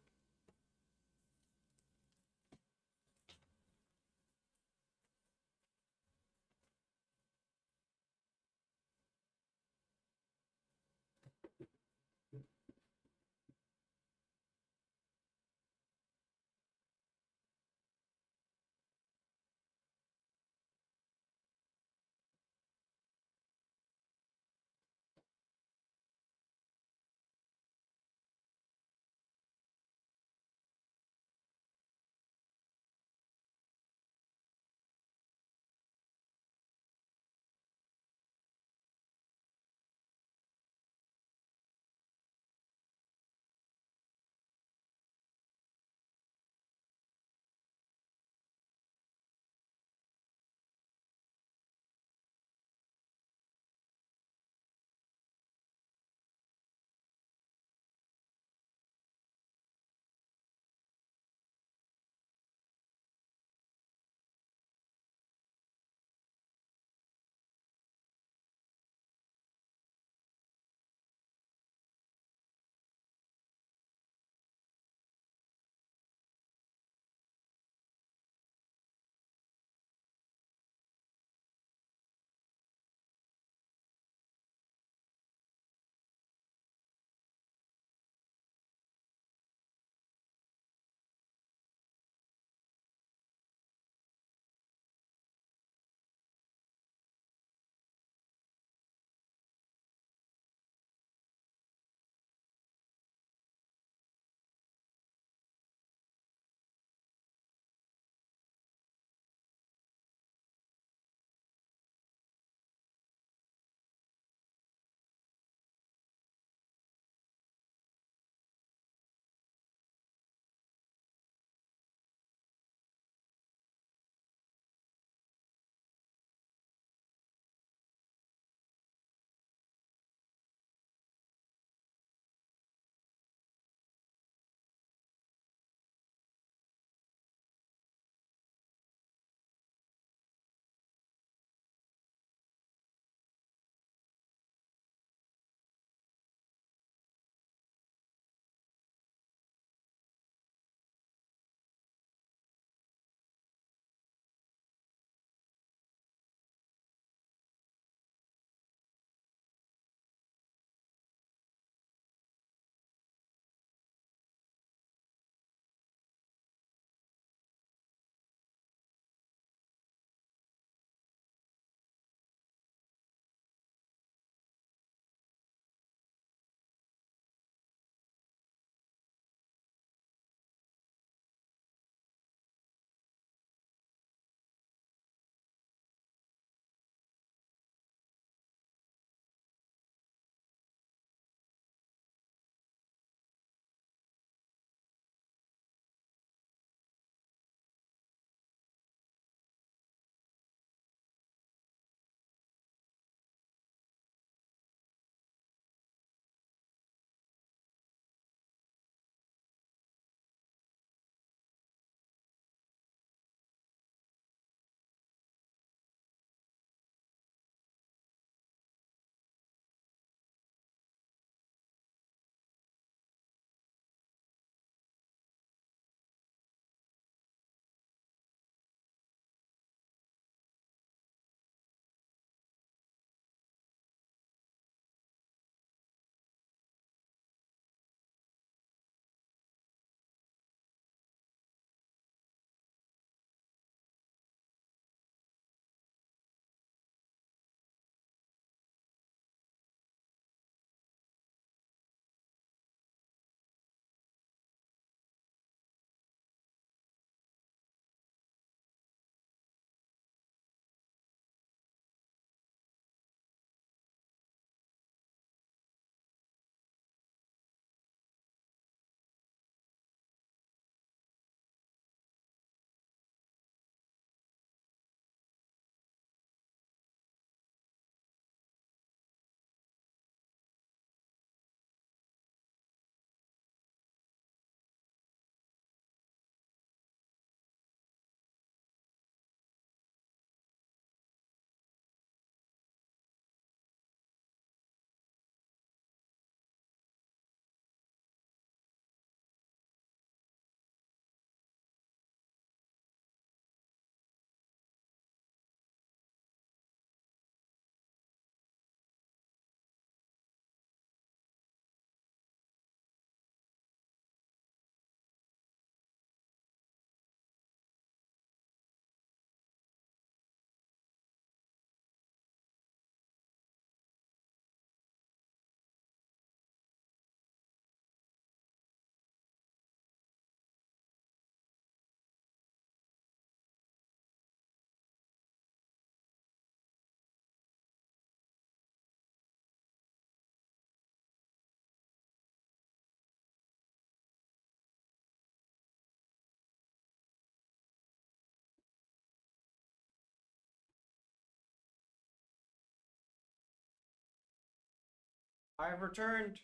[SPEAKER 1] I've returned.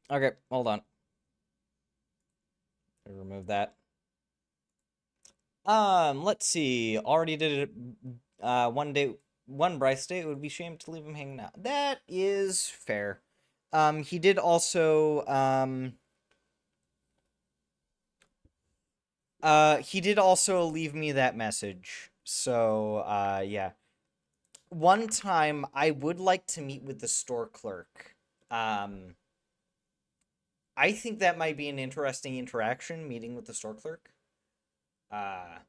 [SPEAKER 1] Okay, hold on. Remove that. Let's see. Already did it. One Bryce day. It would be shame to leave him hanging out. That is fair. He did also. He did also leave me that message. So, yeah. One time, I would like to meet with the store clerk. I think that might be an interesting interaction, meeting with the store clerk. I'd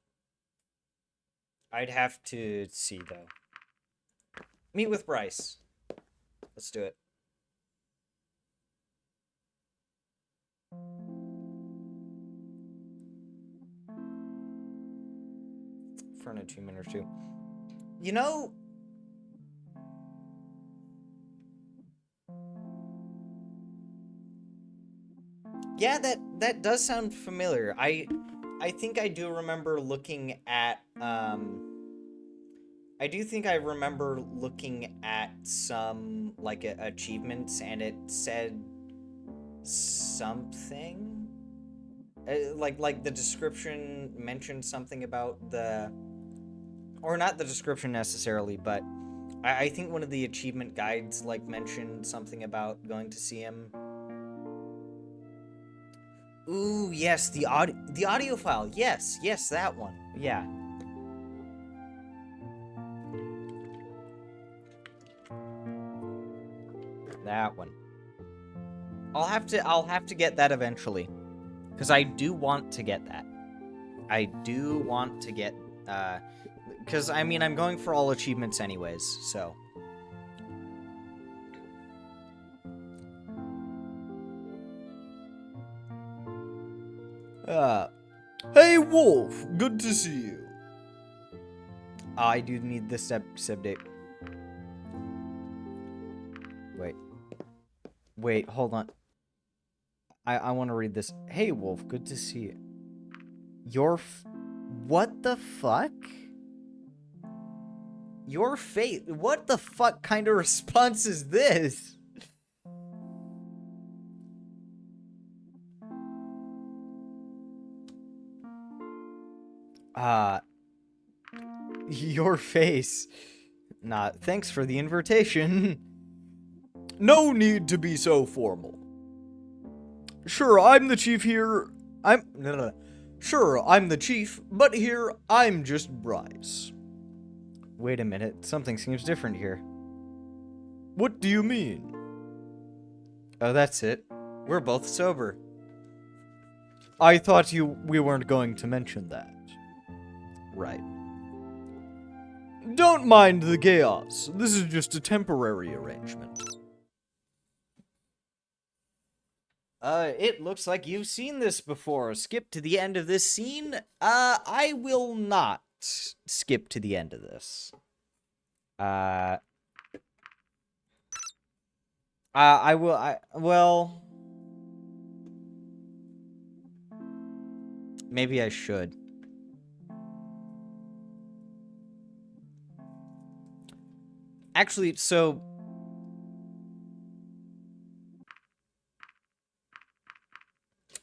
[SPEAKER 1] have to see, though. Meet with Bryce. Let's do it. For an achievement or two. You know... Yeah, that does sound familiar. I think I do remember looking at, I do think I remember looking at some, like, achievements, and it said something? Like the description mentioned something about the... Or not the description necessarily, but I think one of the achievement guides, like, mentioned something about going to see him. Ooh, yes, the audio file. Yes, that one. Yeah. That one. I'll have to get that eventually. Cuz I do want to get that. I do want to get cuz I mean I'm going for all achievements anyways, so
[SPEAKER 2] Hey, Wolf. Good to see you.
[SPEAKER 1] I do need this sub date. Wait, hold on. I want to read this. Hey, Wolf, good to see you. What the fuck? Your fate. What the fuck kind of response is this? Your face. Nah, thanks for the invitation.
[SPEAKER 2] No need to be so formal. Sure, I'm the chief here. Sure, I'm the chief, but here I'm just Bryce.
[SPEAKER 1] Wait a minute, something seems different here.
[SPEAKER 2] What do you mean?
[SPEAKER 1] Oh, that's it. We're both sober.
[SPEAKER 2] I thought we weren't going to mention that.
[SPEAKER 1] Right.
[SPEAKER 2] Don't mind the chaos. This is just a temporary arrangement.
[SPEAKER 1] It looks like you've seen this before. Skip to the end of this scene. I will not skip to the end of this. Well... Maybe I should. Actually, so...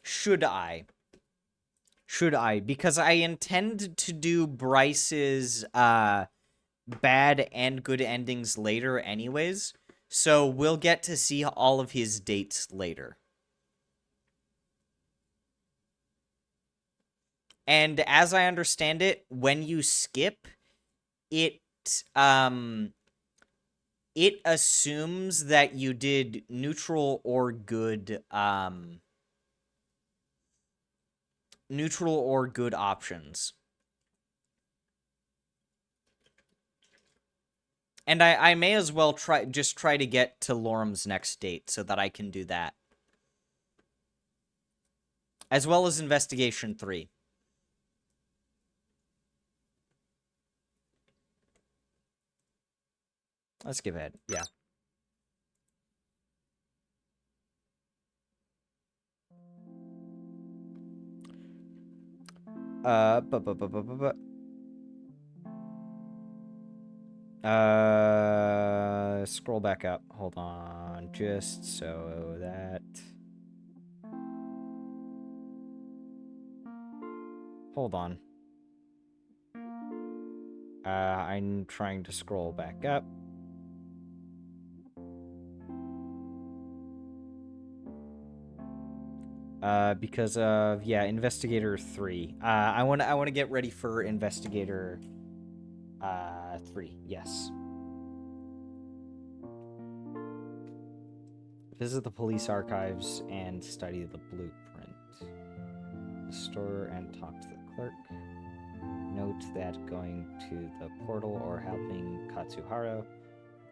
[SPEAKER 1] Should I? Because I intend to do Bryce's, bad and good endings later anyways. So we'll get to see all of his dates later. And as I understand it, when you skip, it assumes that you did neutral or good, options. And I may as well try to get to Lorem's next date so that I can do that. As well as Investigation 3. Let's skip ahead. Yeah. bu- bu- bu- bu- bu- bu- Scroll back up. Hold on, just so that. Hold on. I'm trying to scroll back up. Because of Investigator 3. I want to get ready for Investigator 3. Yes. Visit the police archives and study the blueprint. Store and talk to the clerk. Note that going to the portal or helping Katsuhiro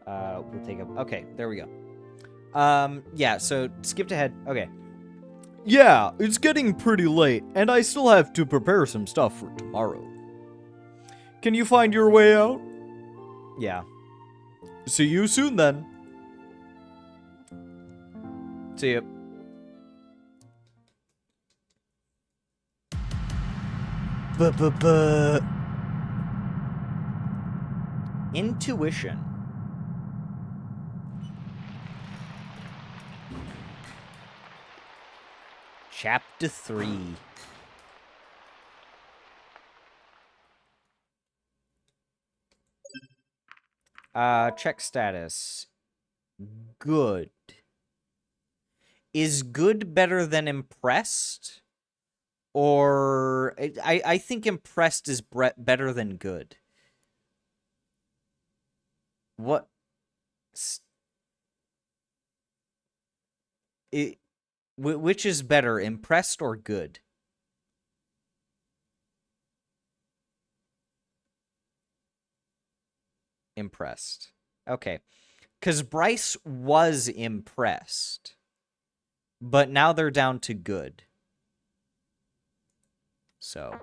[SPEAKER 1] will take up. Okay, there we go. Yeah, so skipped ahead. Okay.
[SPEAKER 2] Yeah, it's getting pretty late, and I still have to prepare some stuff for tomorrow. Can you find your way out?
[SPEAKER 1] Yeah.
[SPEAKER 2] See you soon then.
[SPEAKER 1] See you. Intuition. Chapter 3. Check status. Good. Is good better than impressed? Or I think impressed is better than good. What? Which is better, impressed or good? Impressed. Okay. Because Bryce was impressed. But now they're down to good. So.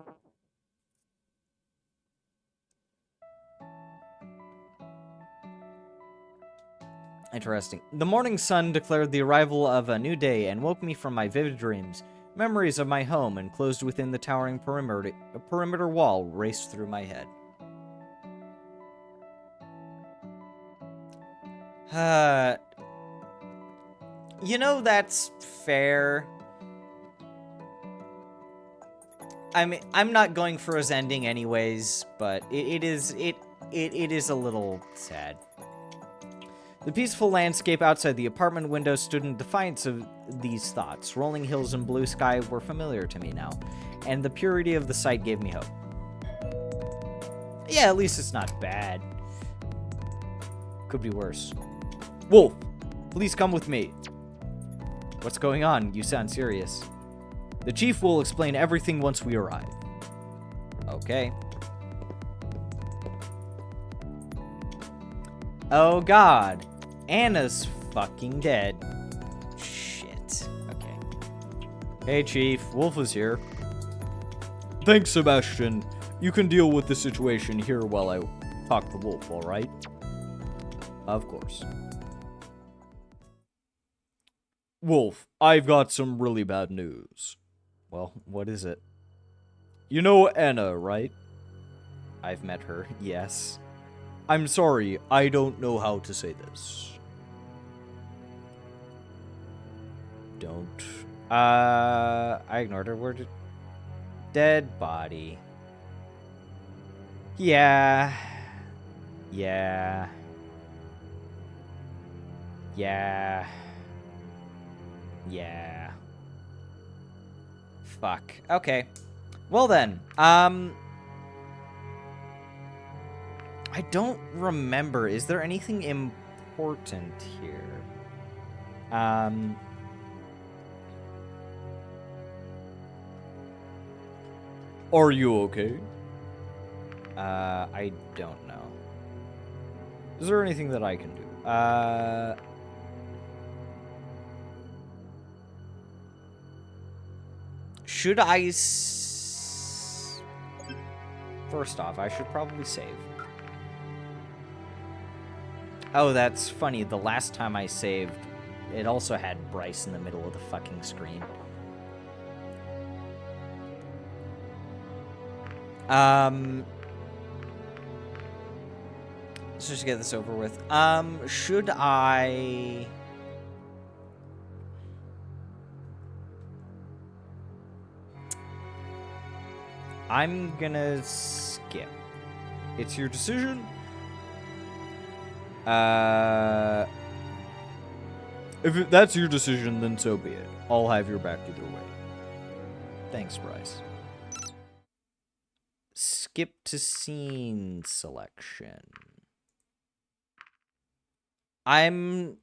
[SPEAKER 1] Interesting. The morning sun declared the arrival of a new day and woke me from my vivid dreams. Memories of my home enclosed within the towering perimeter wall raced through my head. You know, that's fair. I mean, I'm not going for his ending anyways, but it is a little sad. The peaceful landscape outside the apartment window stood in defiance of these thoughts. Rolling hills and blue sky were familiar to me now, and the purity of the sight gave me hope. Yeah, at least it's not bad. Could be worse. Wolf, please come with me. What's going on? You sound serious. The chief will explain everything once we arrive. Okay. Oh god. Anna's fucking dead. Shit. Okay. Hey chief, Wolf is here.
[SPEAKER 2] Thanks, Sebastian. You can deal with the situation here while I talk to Wolf, alright?
[SPEAKER 1] Of course.
[SPEAKER 2] Wolf, I've got some really bad news.
[SPEAKER 1] Well, what is it?
[SPEAKER 2] You know Anna, right?
[SPEAKER 1] I've met her, yes.
[SPEAKER 2] I'm sorry, I don't know how to say this.
[SPEAKER 1] Don't. I ignored her word. Dead body. Yeah. Yeah. Yeah. Yeah. Fuck. Okay. Well then, I don't remember. Is there anything important here?
[SPEAKER 2] Are you okay?
[SPEAKER 1] I don't know.
[SPEAKER 2] Is there anything that I can do?
[SPEAKER 1] Should I First off, I should probably save. Oh, that's funny. The last time I saved, it also had Bryce in the middle of the fucking screen. Let's just get this over with. Should I... I'm gonna skip. It's your decision.
[SPEAKER 2] If that's your decision, then so be it. I'll have your back either way. Thanks, Bryce.
[SPEAKER 1] Skip to scene selection. I'm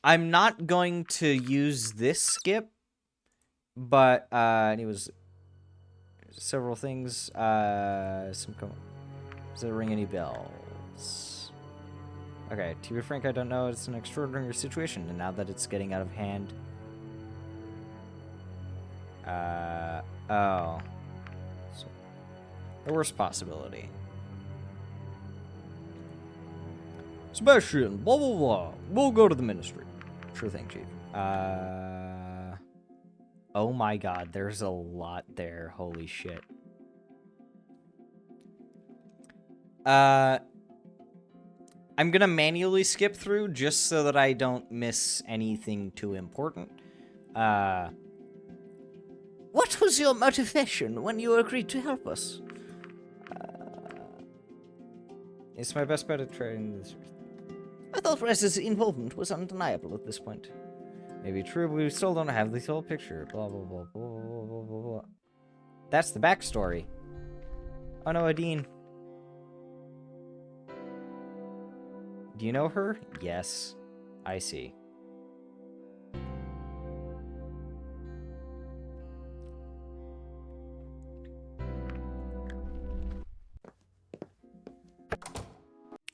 [SPEAKER 1] not going to use this skip, but and it was several things. Does it ring any bells? Okay, to be frank, I don't know. It's an extraordinary situation, and now that it's getting out of hand. Oh. So, the worst possibility.
[SPEAKER 2] Sebastian, blah, blah, blah. We'll go to the ministry.
[SPEAKER 1] Sure thing, Chief. Oh my god, there's a lot there. Holy shit. I'm gonna manually skip through just so that I don't miss anything too important.
[SPEAKER 3] What was your motivation when you agreed to help us?
[SPEAKER 1] It's my best bet at trading this.
[SPEAKER 3] I thought Bryce's involvement was undeniable at this point.
[SPEAKER 1] Maybe true, but we still don't have the whole picture. Blah, blah, blah, blah, blah, blah, blah, blah. That's the backstory. Oh no, Adine. Do you know her? Yes. I see.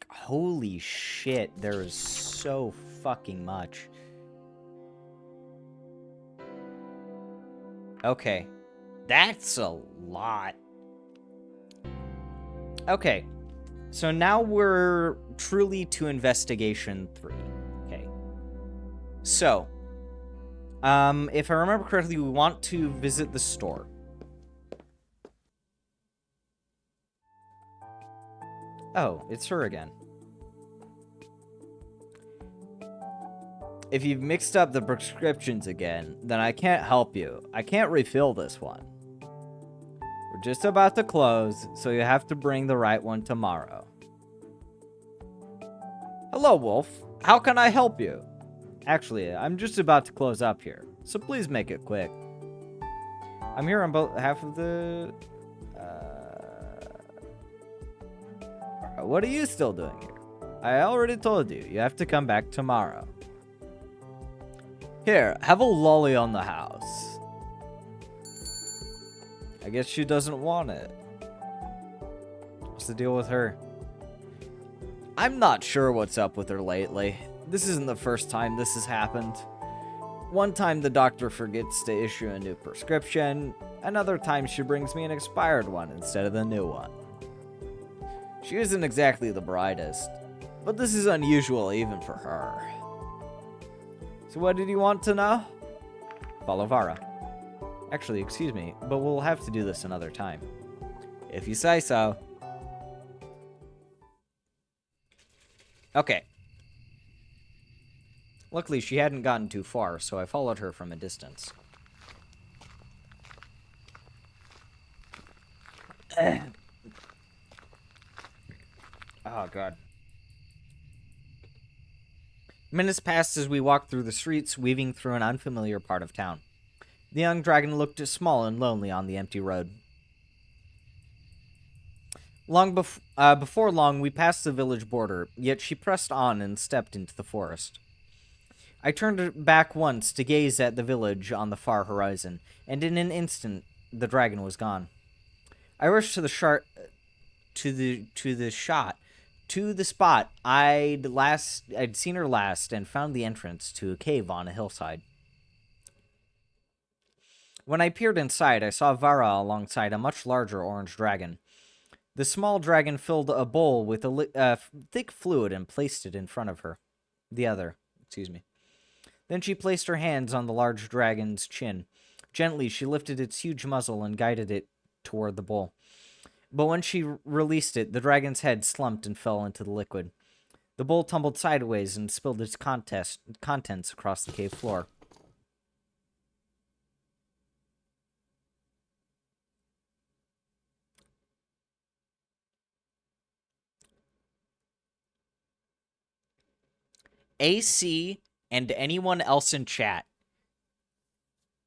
[SPEAKER 1] Holy shit, there is so fucking much. Okay. That's a lot. Okay. So now we're truly to investigation 3. Okay. So, if I remember correctly, we want to visit the store. Oh, it's her again. If you've mixed up the prescriptions again, then I can't help you. I can't refill this one. We're just about to close, so you have to bring the right one tomorrow. Hello, Wolf. How can I help you? Actually, I'm just about to close up here, so please make it quick. I'm here on both half of the... What are you still doing here? I already told you, you have to come back tomorrow. Here, have a lolly on the house. I guess she doesn't want it. What's the deal with her? I'm not sure what's up with her lately. This isn't the first time this has happened. One time the doctor forgets to issue a new prescription. Another time she brings me an expired one instead of the new one. She isn't exactly the brightest, but this is unusual even for her. So what did you want to know? Follow Vara. Actually, excuse me, but we'll have to do this another time. If you say so. Okay. Luckily, she hadn't gotten too far, so I followed her from a distance. Oh, God. Minutes passed as we walked through the streets, weaving through an unfamiliar part of town. The young dragon looked small and lonely on the empty road. Before long, we passed the village border, yet she pressed on and stepped into the forest. I turned back once to gaze at the village on the far horizon, and in an instant, the dragon was gone. I rushed to the spot I'd seen her last, and found the entrance to a cave on a hillside. When I peered inside, I saw Vara alongside a much larger orange dragon. The small dragon filled a bowl with a thick fluid and placed it in front of her. Then she placed her hands on the large dragon's chin. Gently, she lifted its huge muzzle and guided it toward the bowl. But when she released it, the dragon's head slumped and fell into the liquid. The bowl tumbled sideways and spilled its contents across the cave floor. AC and anyone else in chat,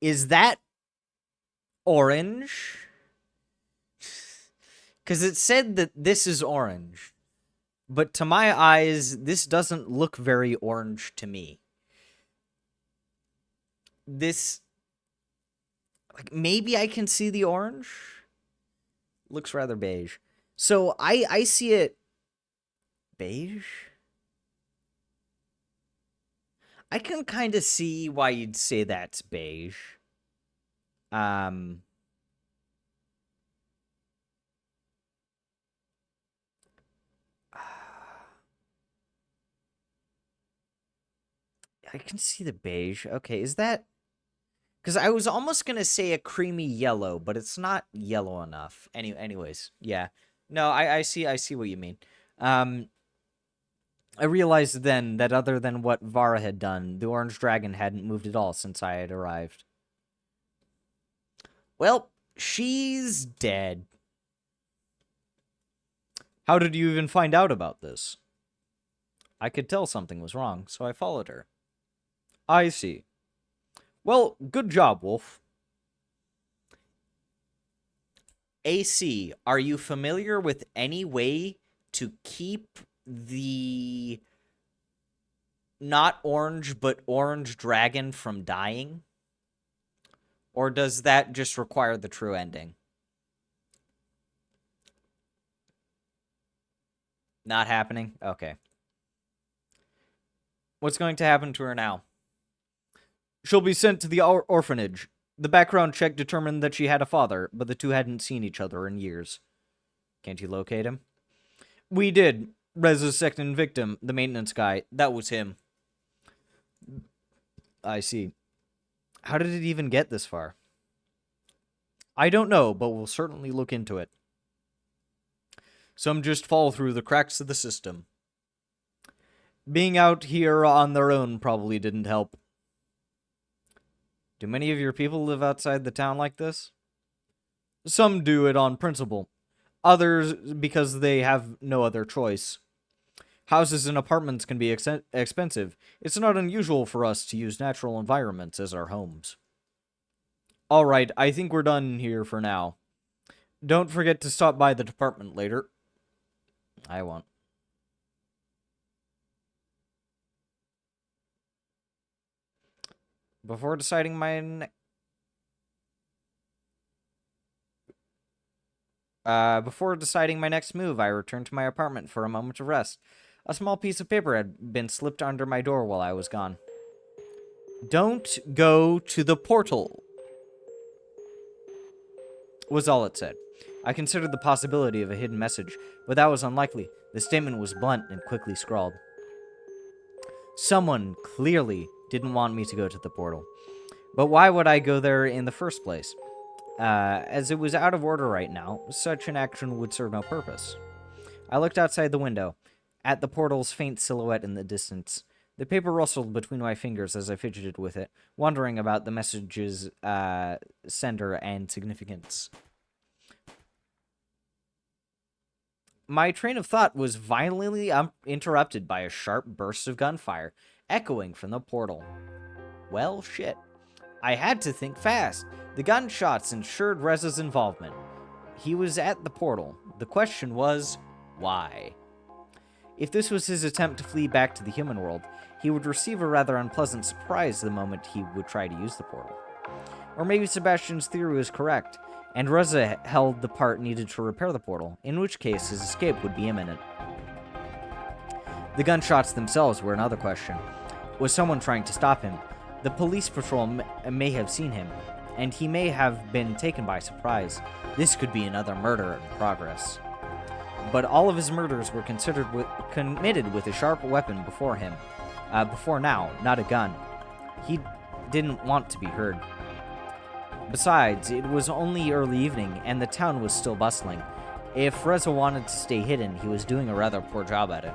[SPEAKER 1] is that orange? Because it said that this is orange. But to my eyes, this doesn't look very orange to me. This... like, maybe I can see the orange? Looks rather beige. So, I see it... beige? I can kind of see why you'd say that's beige. I can see the beige. Okay, is that... because I was almost going to say a creamy yellow, but it's not yellow enough. Anyways, yeah. No, I see what you mean. I realized then that other than what Vara had done, the orange dragon hadn't moved at all since I had arrived. Well, she's dead.
[SPEAKER 2] How did you even find out about this?
[SPEAKER 1] I could tell something was wrong, so I followed her.
[SPEAKER 2] I see. Well, good job, Wolf.
[SPEAKER 1] AC, are you familiar with any way to keep the not orange but orange dragon from dying? Or does that just require the true ending? Not happening? Okay. What's going to happen to her now?
[SPEAKER 2] She'll be sent to the orphanage. The background check determined that she had a father, but the two hadn't seen each other in years.
[SPEAKER 1] Can't you locate him?
[SPEAKER 2] We did. Reza's second victim, the maintenance guy.
[SPEAKER 1] That was him.
[SPEAKER 2] I see.
[SPEAKER 1] How did it even get this far?
[SPEAKER 2] I don't know, but we'll certainly look into it. Some just fall through the cracks of the system. Being out here on their own probably didn't help.
[SPEAKER 1] Do many of your people live outside the town like this?
[SPEAKER 2] Some do it on principle. Others because they have no other choice. Houses and apartments can be expensive. It's not unusual for us to use natural environments as our homes. Alright, I think we're done here for now. Don't forget to stop by the department later.
[SPEAKER 1] I won't. Before deciding my next move, I returned to my apartment for a moment of rest. A small piece of paper had been slipped under my door while I was gone.
[SPEAKER 2] Don't go to the portal,
[SPEAKER 1] was all it said. I considered the possibility of a hidden message, but that was unlikely. The statement was blunt and quickly scrawled. Someone clearly didn't want me to go to the portal. But why would I go there in the first place? As it was out of order right now, such an action would serve no purpose. I looked outside the window, at the portal's faint silhouette in the distance. The paper rustled between my fingers as I fidgeted with it, wondering about the message's sender and significance. My train of thought was violently interrupted by a sharp burst of gunfire, echoing from the portal. Well, shit. I had to think fast. The gunshots ensured Reza's involvement. He was at the portal. The question was, why? If this was his attempt to flee back to the human world, he would receive a rather unpleasant surprise the moment he would try to use the portal. Or maybe Sebastian's theory was correct, and Reza held the part needed to repair the portal, in which case his escape would be imminent. The gunshots themselves were another question. Was someone trying to stop him? The police patrol may have seen him, and he may have been taken by surprise. This could be another murder in progress. But all of his murders were committed with a sharp weapon before him. Before now, not a gun. He didn't want to be heard. Besides, it was only early evening, and the town was still bustling. If Reza wanted to stay hidden, he was doing a rather poor job at it.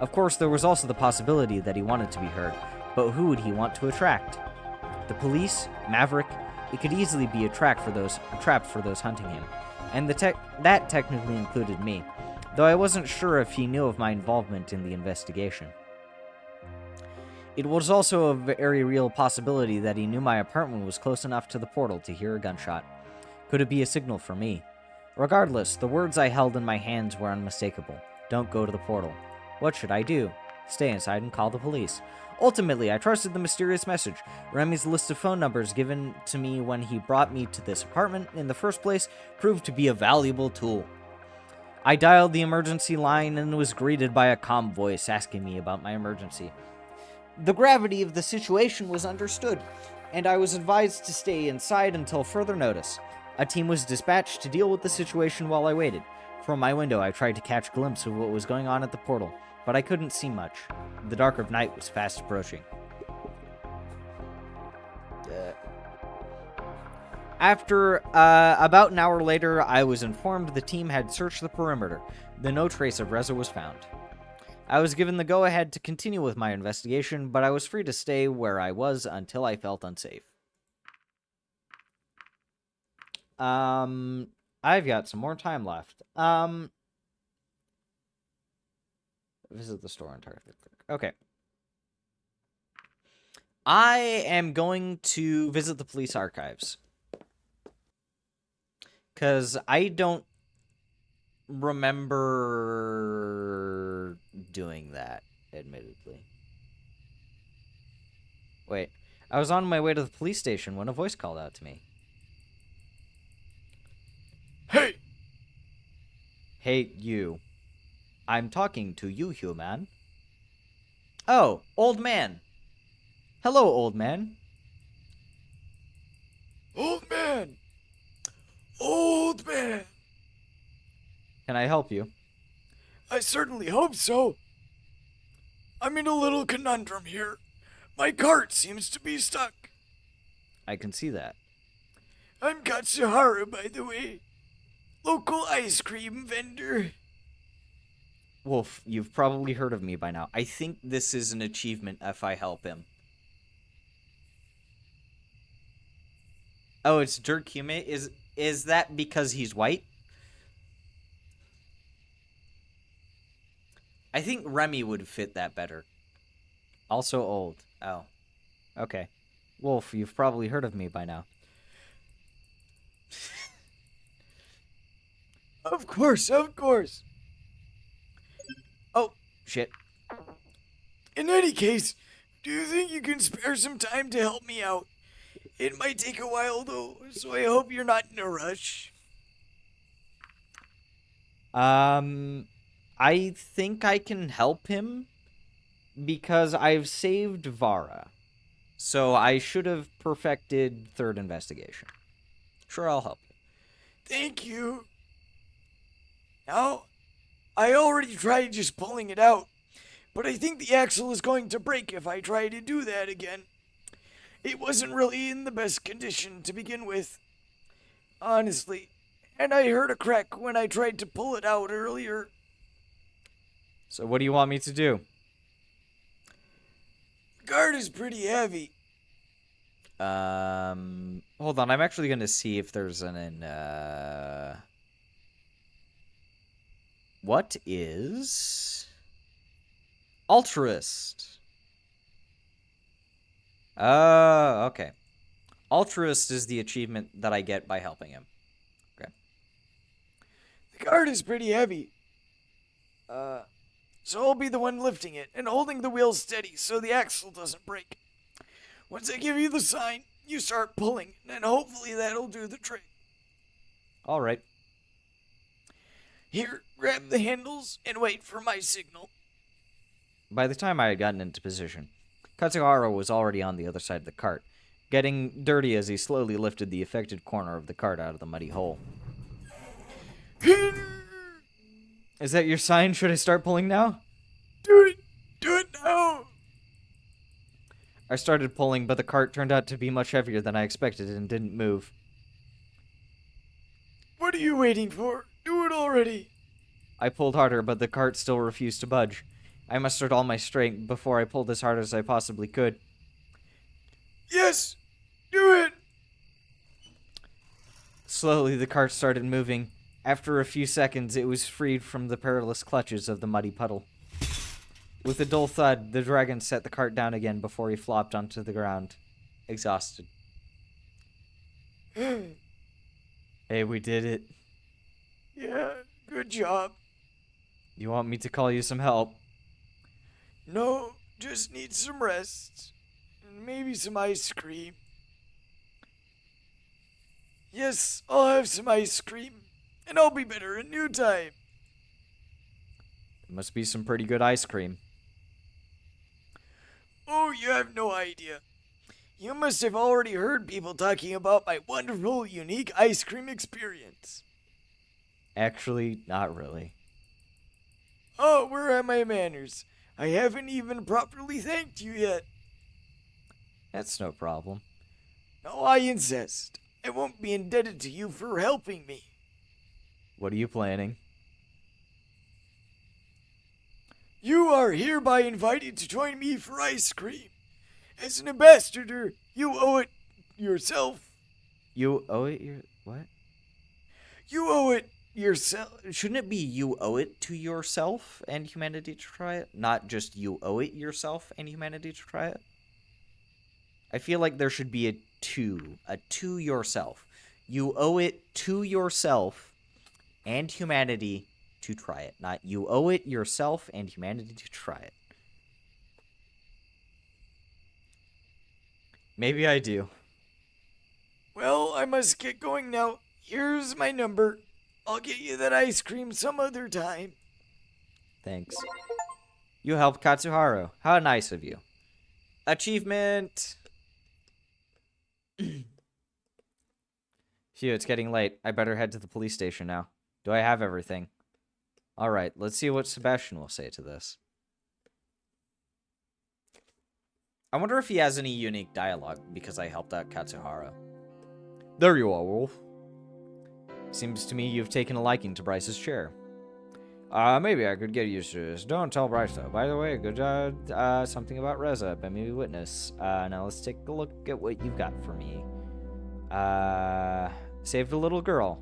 [SPEAKER 1] Of course, there was also the possibility that he wanted to be heard, but who would he want to attract? The police? Maverick? It could easily be a trap for those hunting him, and that technically included me, though I wasn't sure if he knew of my involvement in the investigation. It was also a very real possibility that he knew my apartment was close enough to the portal to hear a gunshot. Could it be a signal for me? Regardless, the words I held in my hands were unmistakable. Don't go to the portal. What should I do? Stay inside and call the police. Ultimately, I trusted the mysterious message. Remy's list of phone numbers given to me when he brought me to this apartment in the first place proved to be a valuable tool. I dialed the emergency line and was greeted by a calm voice asking me about my emergency. The gravity of the situation was understood, and I was advised to stay inside until further notice. A team was dispatched to deal with the situation while I waited. From my window, I tried to catch a glimpse of what was going on at the portal, but I couldn't see much. The dark of night was fast approaching. After about an hour later, I was informed the team had searched the perimeter, though no trace of Reza was found. I was given the go-ahead to continue with my investigation, but I was free to stay where I was until I felt unsafe. I've got some more time left. Visit the store on target. Okay. I am going to visit the police archives. Because I don't remember doing that, admittedly. Wait. I was on my way to the police station when a voice called out to me.
[SPEAKER 4] Hey!
[SPEAKER 1] Hey, you. I'm talking to you, human. Oh, old man. Hello, old man.
[SPEAKER 4] Old man! Old man!
[SPEAKER 1] Can I help you?
[SPEAKER 4] I certainly hope so. I'm in a little conundrum here. My cart seems to be stuck.
[SPEAKER 1] I can see that.
[SPEAKER 4] I'm Katsuharu, by the way. Local ice cream vendor.
[SPEAKER 1] Wolf, you've probably heard of me by now. I think this is an achievement if I help him. Oh, it's Jerk Hume? Is that because he's white? I think Remy would fit that better. Also old. Oh. Okay. Wolf, you've probably heard of me by now.
[SPEAKER 4] Of course, of course.
[SPEAKER 1] Oh, shit.
[SPEAKER 4] In any case, do you think you can spare some time to help me out? It might take a while, though, so I hope you're not in a rush.
[SPEAKER 1] I think I can help him because I've saved Vara. So I should have perfected third investigation. Sure, I'll help you.
[SPEAKER 4] Thank you. Now, I already tried just pulling it out, but I think the axle is going to break if I try to do that again. It wasn't really in the best condition to begin with, honestly, and I heard a crack when I tried to pull it out earlier.
[SPEAKER 1] So what do you want me to do?
[SPEAKER 4] The guard is pretty heavy.
[SPEAKER 1] Hold on, I'm actually going to see if there's what is altruist? Okay. Altruist is the achievement that I get by helping him. Okay.
[SPEAKER 4] The guard is pretty heavy. So I'll be the one lifting it and holding the wheel steady so the axle doesn't break. Once I give you the sign, you start pulling, and hopefully that'll do the trick.
[SPEAKER 1] All right.
[SPEAKER 4] Here, grab the handles and wait for my signal.
[SPEAKER 1] By the time I had gotten into position, Katsuhara was already on the other side of the cart, getting dirty as he slowly lifted the affected corner of the cart out of the muddy hole. Is that your sign? Should I start pulling now?
[SPEAKER 4] Do it now.
[SPEAKER 1] I started pulling, but the cart turned out to be much heavier than I expected and didn't move.
[SPEAKER 4] What are you waiting for? Do it already.
[SPEAKER 1] I pulled harder, but the cart still refused to budge. I mustered all my strength before I pulled as hard as I possibly could.
[SPEAKER 4] Yes, do it.
[SPEAKER 1] Slowly, the cart started moving. After a few seconds, it was freed from the perilous clutches of the muddy puddle. With a dull thud, the dragon set the cart down again before he flopped onto the ground, exhausted. Hey, we did it.
[SPEAKER 4] Yeah, good job.
[SPEAKER 1] You want me to call you some help?
[SPEAKER 4] No, just need some rest. And maybe some ice cream. Yes, I'll have some ice cream. And I'll be better in no time.
[SPEAKER 1] It must be some pretty good ice cream.
[SPEAKER 4] Oh, you have no idea. You must have already heard people talking about my wonderful, unique ice cream experience.
[SPEAKER 1] Actually, not really.
[SPEAKER 4] Oh, where are my manners? I haven't even properly thanked you yet.
[SPEAKER 1] That's no problem.
[SPEAKER 4] No, I insist. I won't be indebted to you for helping me.
[SPEAKER 1] What are you planning?
[SPEAKER 4] You are hereby invited to join me for ice cream. As an ambassador, you owe it yourself.
[SPEAKER 1] You owe it what?
[SPEAKER 4] You owe it yourself.
[SPEAKER 1] Shouldn't it be you owe it to yourself and humanity to try it? Not just you owe it yourself and humanity to try it? I feel like there should be a to yourself. You owe it to yourself and humanity to try it. Not you owe it yourself and humanity to try it. Maybe I do.
[SPEAKER 4] Well, I must get going now. Here's my number. I'll get you that ice cream some other time.
[SPEAKER 1] Thanks. You helped Katsuharu. How nice of you. Achievement! Phew, it's getting late. I better head to the police station now. Do I have everything? Alright, let's see what Sebastian will say to this. I wonder if he has any unique dialogue because I helped out Katsuharu.
[SPEAKER 2] There you are, Wolf.
[SPEAKER 1] Seems to me you've taken a liking to Bryce's chair.
[SPEAKER 2] Maybe I could get used to this. Don't tell Bryce, though. By the way, good job.
[SPEAKER 1] Something about Reza, but maybe witness. Now let's take a look at what you've got for me. Saved a little girl.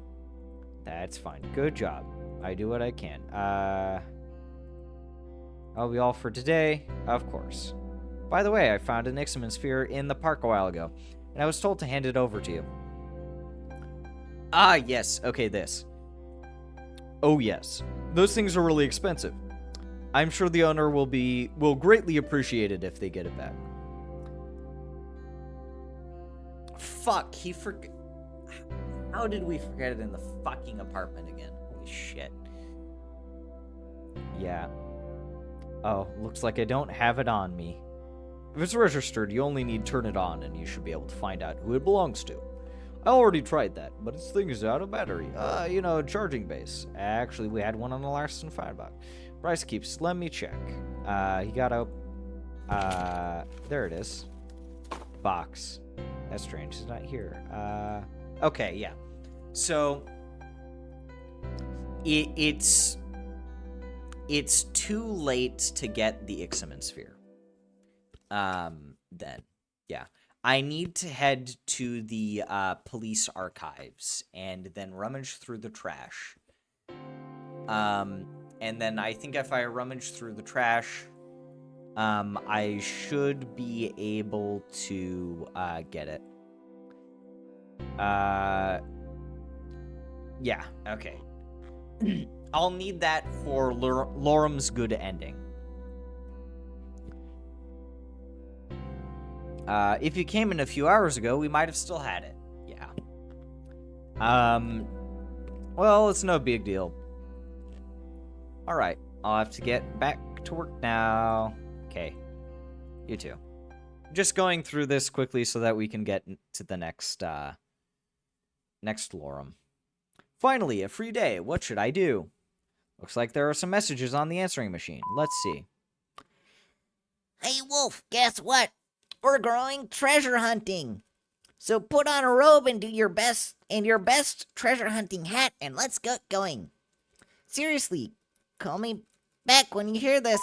[SPEAKER 1] That's fine. Good job. I do what I can. That'll be all for today, of course. By the way, I found an Ixamen sphere in the park a while ago, and I was told to hand it over to you. Ah, yes. Okay, this.
[SPEAKER 2] Oh, yes. Those things are really expensive. I'm sure the owner will greatly appreciate it if they get it back.
[SPEAKER 1] Fuck, he forgot. How did we forget it in the fucking apartment again? Holy shit. Yeah. Oh, looks like I don't have it on me.
[SPEAKER 2] If it's registered, you only need turn it on, and you should be able to find out who it belongs to. I already tried that, but this thing is out of battery. Charging base. Actually, we had one on the last and Firebox. Bryce keeps. Let me check. He got out. There it is. Box. That's strange. It's not here.
[SPEAKER 1] Okay, yeah. So it's too late to get the Ixamen sphere. Then, yeah. I need to head to the police archives and then rummage through the trash. And then I think if I rummage through the trash, I should be able to get it. Yeah, okay. I'll need that for Lorem's good ending. If you came in a few hours ago, we might have still had it. Yeah. Well, it's no big deal. Alright, I'll have to get back to work now. Okay. You too. Just going through this quickly so that we can get to the next Lorem. Finally, a free day. What should I do? Looks like there are some messages on the answering machine. Let's see.
[SPEAKER 3] Hey, Wolf, guess what? We're going treasure hunting. So put on a robe and do your best treasure hunting hat, and let's get going. Seriously, call me back when you hear this.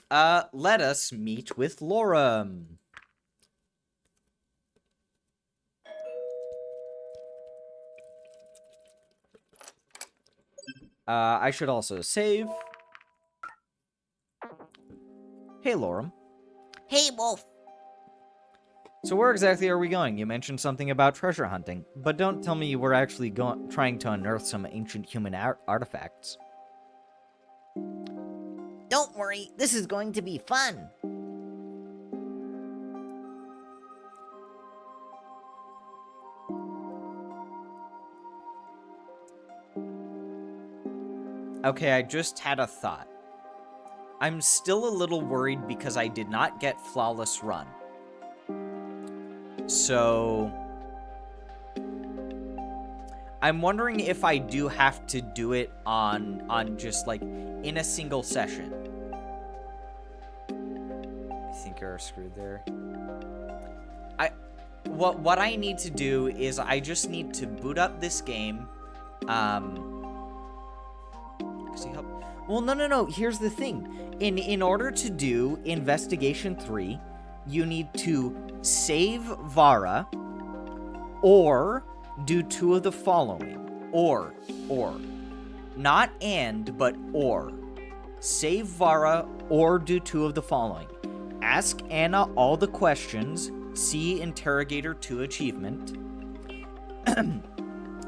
[SPEAKER 1] Let us meet with Lorem. I should also save. Hey, Lorem.
[SPEAKER 3] Hey, Wolf.
[SPEAKER 1] So where exactly are we going? You mentioned something about treasure hunting, but don't tell me you were actually trying to unearth some ancient human artifacts.
[SPEAKER 3] Don't worry, this is going to be fun.
[SPEAKER 1] Okay, I just had a thought. I'm still a little worried because I did not get Flawless Run. So I'm wondering if I do have to do it on just like in a single session. I think you're screwed there. What I need to do is I just need to boot up this game. Well, no. Here's the thing. In order to do Investigation 3, you need to save Vara or do two of the following. Or. Not and, but or. Save Vara or do two of the following. Ask Anna all the questions. See Interrogator 2 achievement.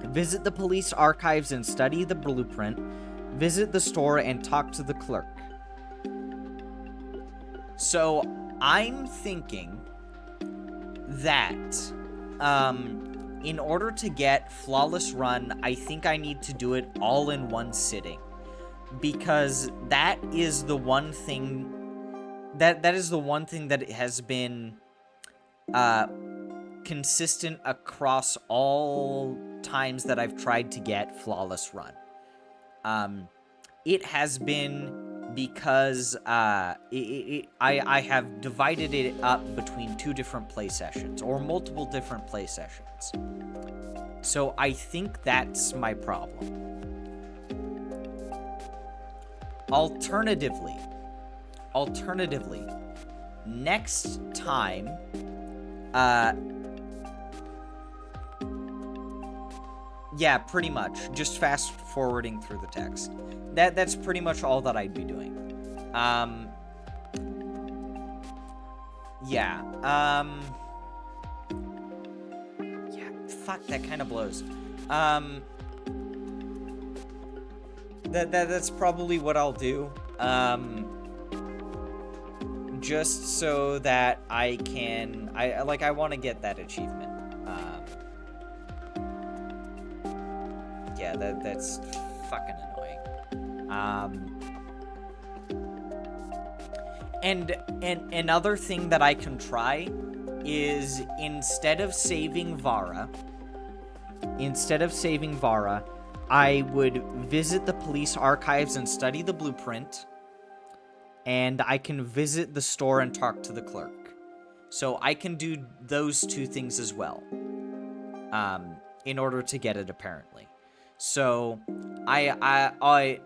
[SPEAKER 1] Visit the police archives and study the blueprint. Visit the store and talk to the clerk. So, I'm thinking that, in order to get Flawless Run, I think I need to do it all in one sitting. Because that is the one thing, that is the one thing that has been, consistent across all times that I've tried to get Flawless Run. It has been because I have divided it up between two different play sessions or multiple different play sessions. So I think that's my problem. Alternatively, next time, yeah, pretty much. Just fast forwarding through the text. That's pretty much all that I'd be doing. Yeah. Yeah, fuck, that kind of blows. That's probably what I'll do. Just so that I can, I want to get that achievement. Yeah, that's fucking annoying. And another thing that I can try is instead of saving Vara, I would visit the police archives and study the blueprint, and I can visit the store and talk to the clerk. So I can do those two things as well, in order to get it, apparently. So I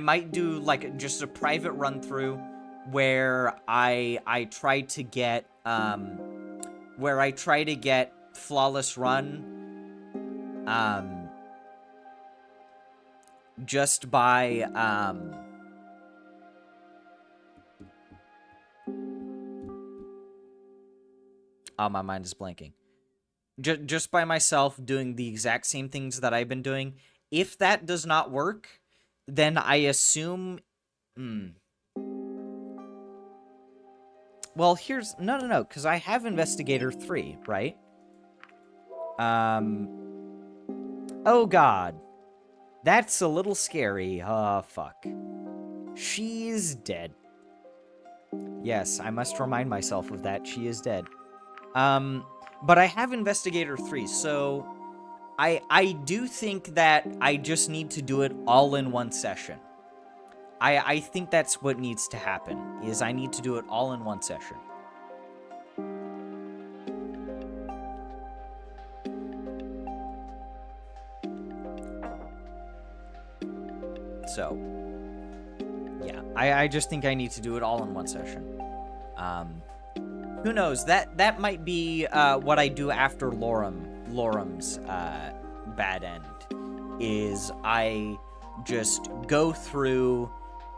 [SPEAKER 1] might do like just a private run through where I try to get Flawless Run just by oh, my mind is blanking. Just by myself doing the exact same things that I've been doing. If that does not work, then I assume... Well, here's... No, because I have Investigator 3, right? Oh, God. That's a little scary. Oh, fuck. She's dead. Yes, I must remind myself of that. She is dead. But I have Investigator 3, so I do think that I just need to do it all in one session. I think that's what needs to happen, is I need to do it all in one session. So, yeah, I just think I need to do it all in one session. Who knows? That might be what I do after Lorem's bad end. Is I just go through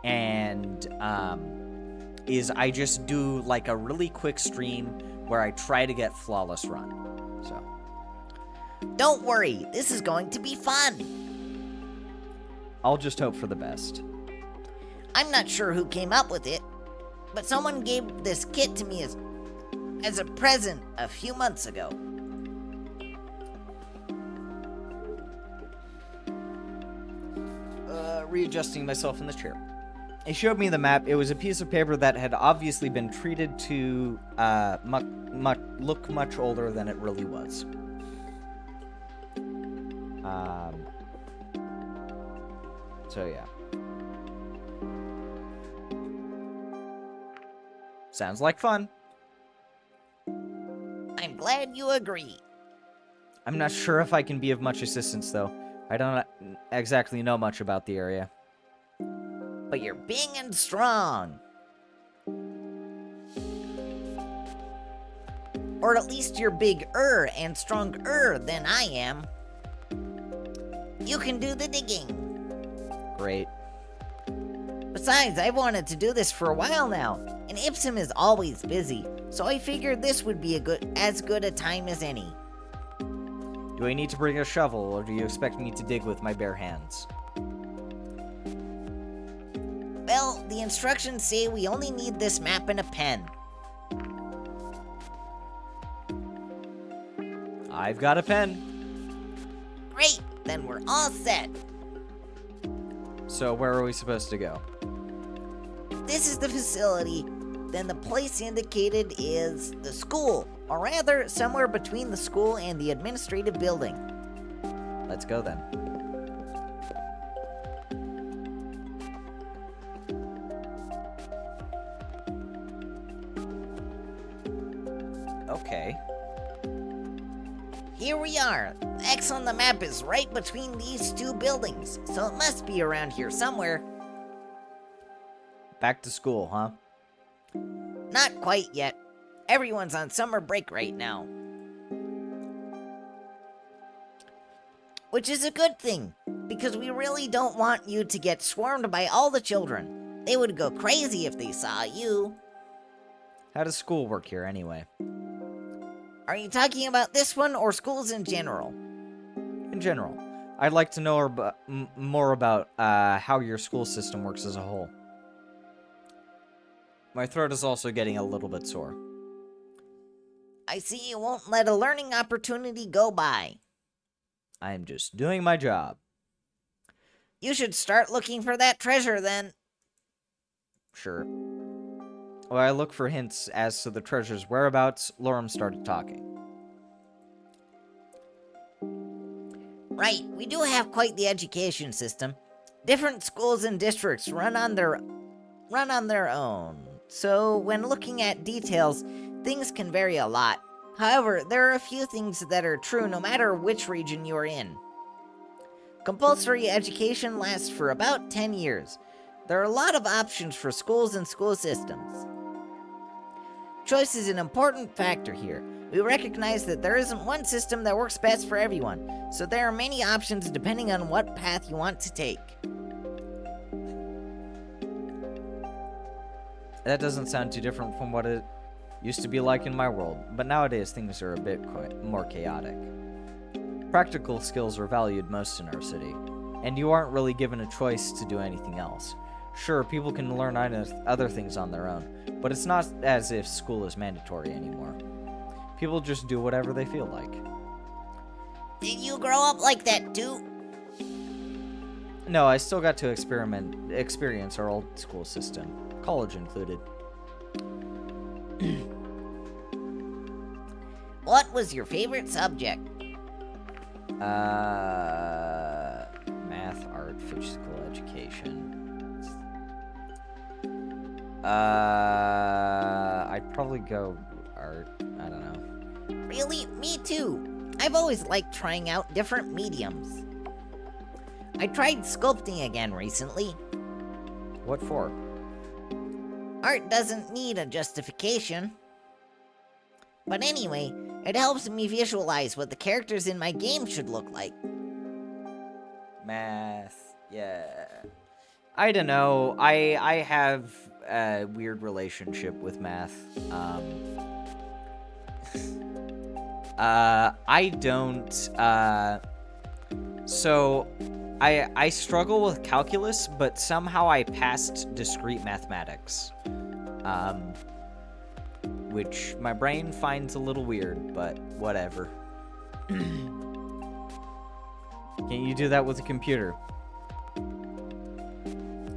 [SPEAKER 1] and I just do like a really quick stream where I try to get flawless run. So.
[SPEAKER 3] Don't worry, this is going to be fun.
[SPEAKER 1] I'll just hope for the best.
[SPEAKER 3] I'm not sure who came up with it, but someone gave this kit to me as a present a few months ago.
[SPEAKER 1] Readjusting myself in the chair. He showed me the map. It was a piece of paper that had obviously been treated to look much older than it really was. So yeah. Sounds like fun.
[SPEAKER 3] I'm glad you agree.
[SPEAKER 1] I'm not sure if I can be of much assistance, though. I don't exactly know much about the area.
[SPEAKER 3] But you're big and strong. Or at least you're bigger and stronger than I am. You can do the digging.
[SPEAKER 1] Great.
[SPEAKER 3] Besides, I've wanted to do this for a while now, and Ipsum is always busy, so I figured this would be as good a time as any.
[SPEAKER 1] Do I need to bring a shovel, or do you expect me to dig with my bare hands?
[SPEAKER 3] Well, the instructions say we only need this map and a pen.
[SPEAKER 1] I've got a pen.
[SPEAKER 3] Great, then we're all set.
[SPEAKER 1] So where are we supposed to go?
[SPEAKER 3] If this is the facility, then the place indicated is the school, or rather, somewhere between the school and the administrative building.
[SPEAKER 1] Let's go then. Okay.
[SPEAKER 3] Here we are. The X on the map is right between these two buildings, so it must be around here somewhere.
[SPEAKER 1] Back to school, huh?
[SPEAKER 3] Not quite yet. Everyone's on summer break right now. Which is a good thing, because we really don't want you to get swarmed by all the children. They would go crazy if they saw you.
[SPEAKER 1] How does school work here anyway?
[SPEAKER 3] Are you talking about this one or schools in general?
[SPEAKER 1] In general, I'd like to know more about how your school system works as a whole. My throat is also getting a little bit sore.
[SPEAKER 3] I see you won't let a learning opportunity go by.
[SPEAKER 1] I'm just doing my job.
[SPEAKER 3] You should start looking for that treasure then.
[SPEAKER 1] Sure. While I look for hints as to the treasure's whereabouts, Lorem started talking.
[SPEAKER 3] Right, we do have quite the education system. Different schools and districts run on their own. So when looking at details, things can vary a lot. However, there are a few things that are true no matter which region you're in. Compulsory education lasts for about 10 years. There are a lot of options for schools and school systems. Choice is an important factor here. We recognize that there isn't one system that works best for everyone, so there are many options depending on what path you want to take.
[SPEAKER 1] That doesn't sound too different from what it used to be like in my world, but nowadays things are a bit more chaotic. Practical skills are valued most in our city, and you aren't really given a choice to do anything else. Sure, people can learn other things on their own, but it's not as if school is mandatory anymore. People just do whatever they feel like.
[SPEAKER 3] Did you grow up like that too?
[SPEAKER 1] No, I still got to experience our old school system, college included.
[SPEAKER 3] What was your favorite subject?
[SPEAKER 1] Math, art, physical education. I'd probably go art. I don't know.
[SPEAKER 3] Really? Me too. I've always liked trying out different mediums. I tried sculpting again recently.
[SPEAKER 1] What for?
[SPEAKER 3] Art doesn't need a justification. But anyway, it helps me visualize what the characters in my game should look like.
[SPEAKER 1] Math. Yeah. I don't know. I have a weird relationship with math. I don't. So I struggle with calculus, but somehow I passed discrete mathematics. Which my brain finds a little weird, but whatever. Can't you do that with a computer?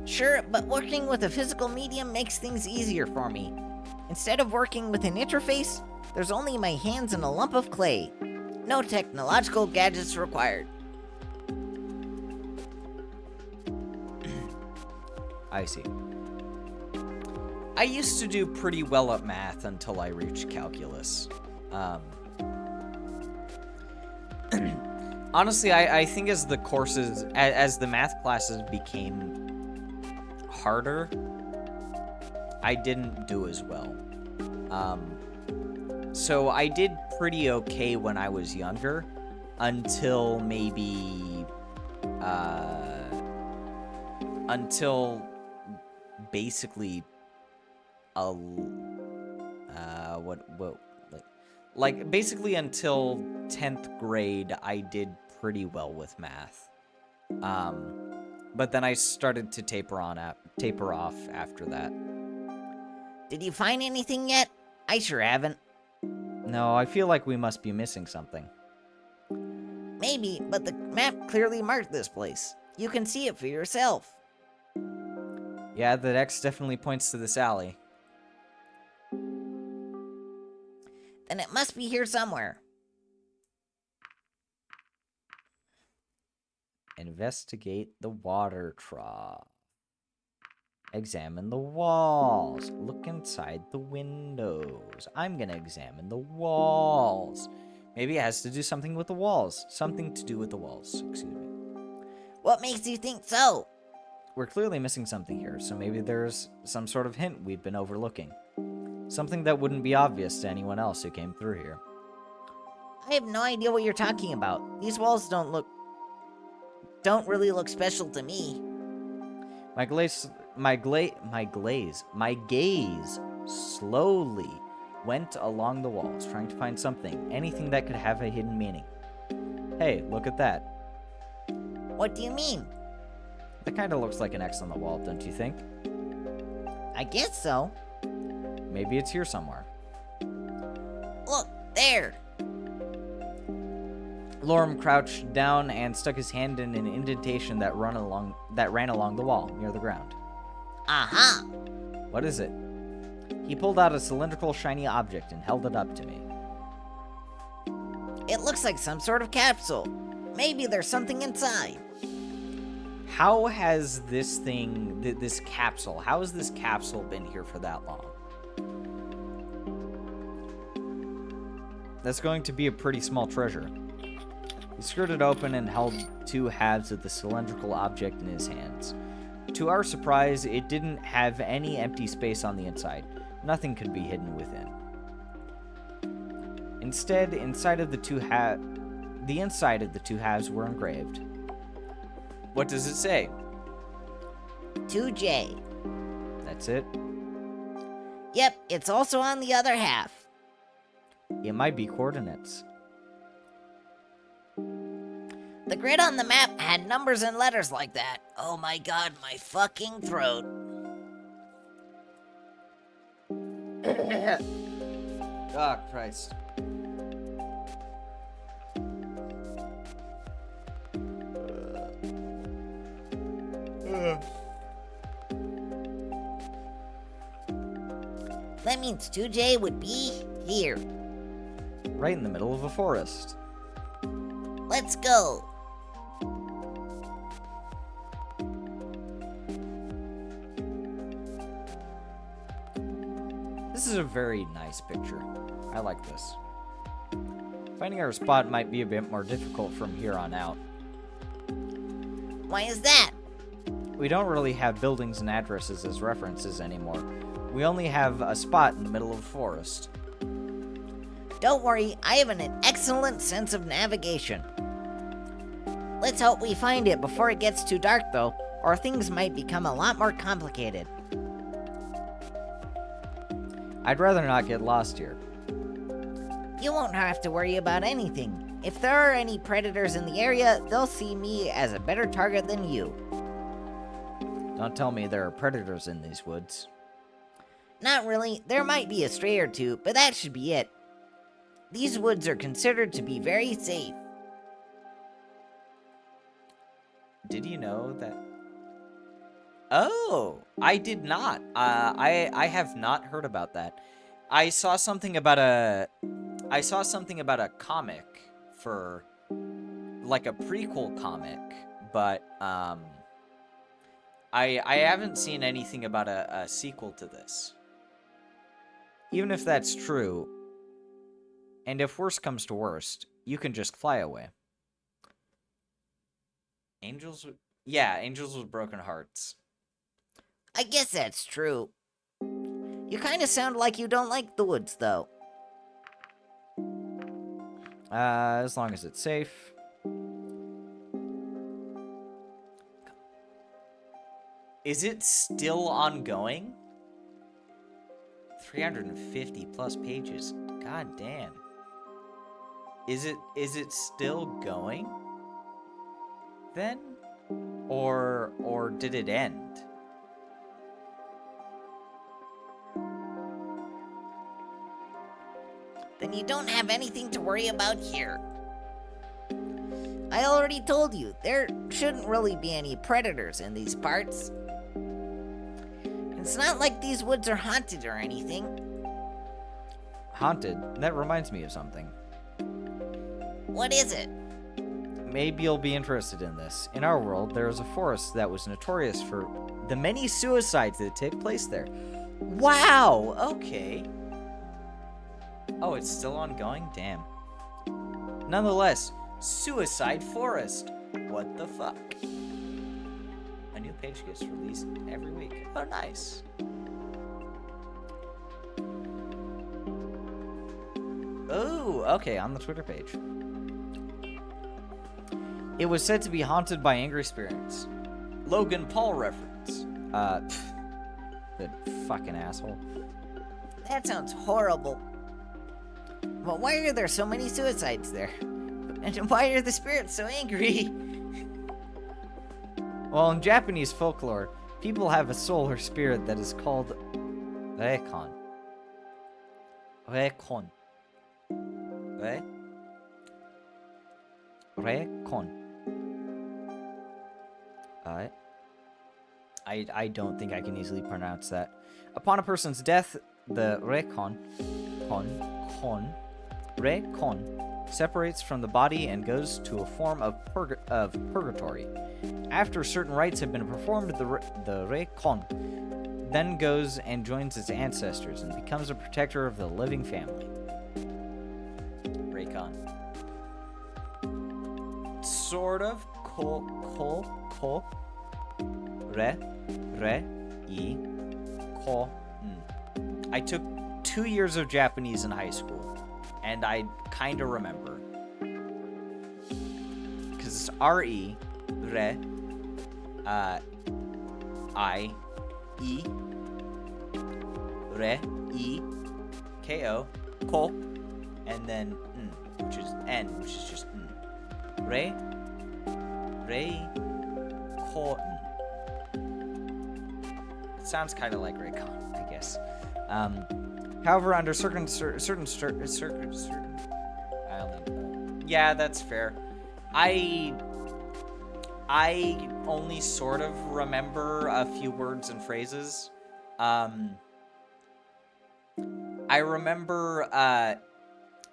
[SPEAKER 3] Sure, but working with a physical medium makes things easier for me. Instead of working with an interface, there's only my hands and a lump of clay. No technological gadgets required.
[SPEAKER 1] I see. I used to do pretty well at math until I reached calculus. Honestly, I think as the courses, as the math classes became harder, I didn't do as well. So I did pretty okay when I was younger, until maybe, until basically basically until 10th grade, I did pretty well with math. But then I started to taper off after that.
[SPEAKER 3] Did you find anything yet? I sure haven't.
[SPEAKER 1] No, I feel like we must be missing something.
[SPEAKER 3] Maybe, but the map clearly marked this place. You can see it for yourself.
[SPEAKER 1] Yeah, the X definitely points to this alley.
[SPEAKER 3] Then it must be here somewhere.
[SPEAKER 1] Investigate the water trough. Examine the walls. Look inside the windows. I'm gonna examine the walls. Maybe it has to do something with the walls. Something to do with the walls, excuse me.
[SPEAKER 3] What makes you think so?
[SPEAKER 1] We're clearly missing something here, so maybe there's some sort of hint we've been overlooking. Something that wouldn't be obvious to anyone else who came through here.
[SPEAKER 3] I have no idea what you're talking about. These walls don't really look special to me.
[SPEAKER 1] My gaze slowly went along the walls, trying to find something, anything that could have a hidden meaning. Hey, look at that.
[SPEAKER 3] What do you mean?
[SPEAKER 1] That kind of looks like an X on the wall, don't you think?
[SPEAKER 3] I guess so.
[SPEAKER 1] Maybe it's here somewhere.
[SPEAKER 3] Look, there.
[SPEAKER 1] Lorem crouched down and stuck his hand in an indentation that ran along the wall, near the ground.
[SPEAKER 3] Aha!
[SPEAKER 1] What is it? He pulled out a cylindrical, shiny object and held it up to me.
[SPEAKER 3] It looks like some sort of capsule. Maybe there's something inside.
[SPEAKER 1] How has this capsule been here for that long? That's going to be a pretty small treasure. He screwed it open and held two halves of the cylindrical object in his hands. To our surprise, it didn't have any empty space on the inside. Nothing could be hidden within. Instead, the inside of the two halves were engraved. What does it say?
[SPEAKER 3] 2J.
[SPEAKER 1] That's it?
[SPEAKER 3] Yep, it's also on the other half.
[SPEAKER 1] It might be coordinates.
[SPEAKER 3] The grid on the map had numbers and letters like that. Oh my god, my fucking throat.
[SPEAKER 1] Oh, Christ.
[SPEAKER 3] That means 2J would be here.
[SPEAKER 1] Right in the middle of a forest.
[SPEAKER 3] Let's go.
[SPEAKER 1] This is a very nice picture. I like this. Finding our spot might be a bit more difficult from here on out.
[SPEAKER 3] Why is that?
[SPEAKER 1] We don't really have buildings and addresses as references anymore. We only have a spot in the middle of the forest.
[SPEAKER 3] Don't worry, I have an excellent sense of navigation. Let's hope we find it before it gets too dark, though, or things might become a lot more complicated.
[SPEAKER 1] I'd rather not get lost here.
[SPEAKER 3] You won't have to worry about anything. If there are any predators in the area, they'll see me as a better target than you.
[SPEAKER 1] Don't tell me there are predators in these woods.
[SPEAKER 3] Not really. There might be a stray or two, but that should be it. These woods are considered to be very safe.
[SPEAKER 1] Did you know that? Oh, I did not. I have not heard about that. I saw something about a comic for like a prequel comic, but I haven't seen anything about a sequel to this. Even if that's true, and if worst comes to worst, you can just fly away. Angels with broken hearts.
[SPEAKER 3] I guess that's true. You kind of sound like you don't like the woods, though.
[SPEAKER 1] As long as it's safe. Is it still ongoing? 350 plus pages. God damn. Is it still going? Then? Or did it end?
[SPEAKER 3] Then you don't have anything to worry about here. I already told you, there shouldn't really be any predators in these parts. It's not like these woods are haunted or anything.
[SPEAKER 1] Haunted? That reminds me of something.
[SPEAKER 3] What is it?
[SPEAKER 1] Maybe you'll be interested in this. In our world, there is a forest that was notorious for the many suicides that take place there. Wow! Okay. Oh, it's still ongoing? Damn. Nonetheless, Suicide Forest. What the fuck? A new page gets released every week. Oh, nice. Oh, okay, on the Twitter page. It was said to be haunted by angry spirits. Logan Paul reference. The fucking asshole.
[SPEAKER 3] That sounds horrible. But why are there so many suicides there? And why are the spirits so angry?
[SPEAKER 1] Well, in Japanese folklore, people have a soul or spirit that is called Reikon. Reikon. Reikon. I don't think I can easily pronounce that. Upon a person's death, the Reikon separates from the body and goes to a form of purgatory. After certain rites have been performed, the Reikon then goes and joins its ancestors and becomes a protector of the living family. Reikon. Sort of. I took 2 years of Japanese in high school, and I kind of remember. Because it's R-E, re, I, E, re, E, K-O, ko, and then which is N, which is just Re, ko, It sounds kind of like Raycon, I guess. However, under certain yeah, that's fair. I only sort of remember a few words and phrases. I remember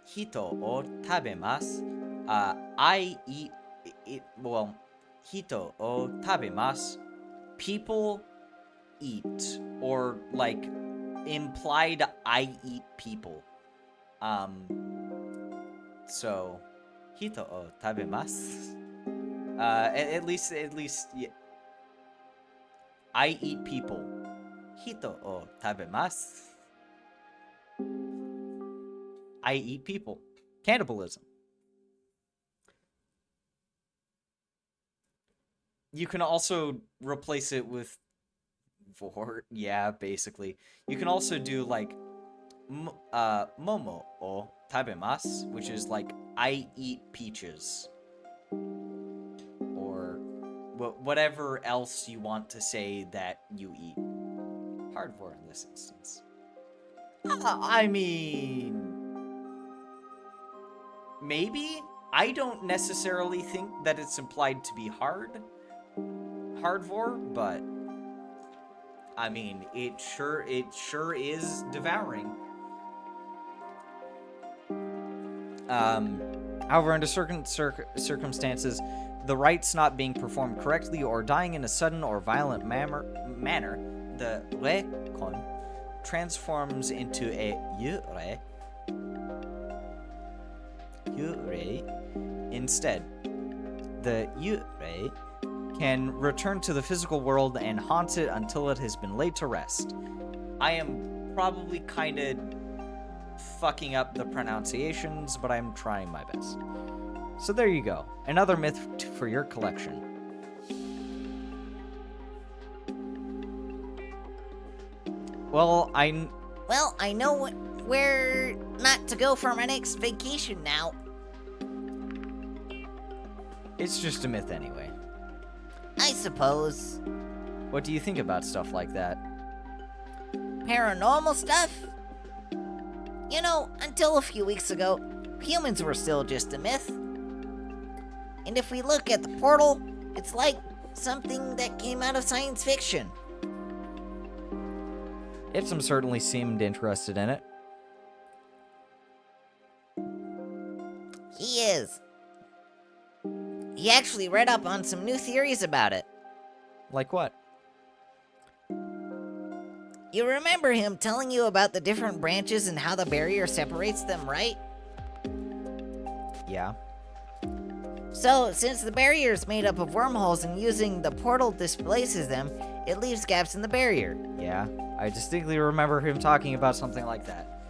[SPEAKER 1] hito o tabemasu. I eat it. Well, hito o tabemasu. People eat, or like implied I eat people. So hito o tabemasu. At least, yeah. I eat people. Hito o tabemasu. I eat people. Cannibalism. You can also replace it with vor. Yeah, basically. You can also do like momo o tabemasu, which is like I eat peaches, or whatever else you want to say that you eat. Hard vor in this instance. I mean, maybe. I don't necessarily think that it's implied to be hard vor, but I mean, it sure is devouring. However, under certain circumstances, the rites not being performed correctly or dying in a sudden or violent manner, the rekon transforms into a yurei instead. The yurei can return to the physical world and haunt it until it has been laid to rest. I am probably kind of fucking up the pronunciations, but I'm trying my best. So there you go. Another myth for your collection. Well, I
[SPEAKER 3] know where not to go for my next vacation now.
[SPEAKER 1] It's just a myth anyway.
[SPEAKER 3] I suppose.
[SPEAKER 1] What do you think about stuff like that?
[SPEAKER 3] Paranormal stuff? You know, until a few weeks ago, humans were still just a myth. And if we look at the portal, it's like something that came out of science fiction.
[SPEAKER 1] Ipsum certainly seemed interested in it.
[SPEAKER 3] He is. He actually read up on some new theories about it.
[SPEAKER 1] Like what?
[SPEAKER 3] You remember him telling you about the different branches and how the barrier separates them, right?
[SPEAKER 1] Yeah.
[SPEAKER 3] So, since the barrier is made up of wormholes and using the portal displaces them, it leaves gaps in the barrier.
[SPEAKER 1] Yeah, I distinctly remember him talking about something like that.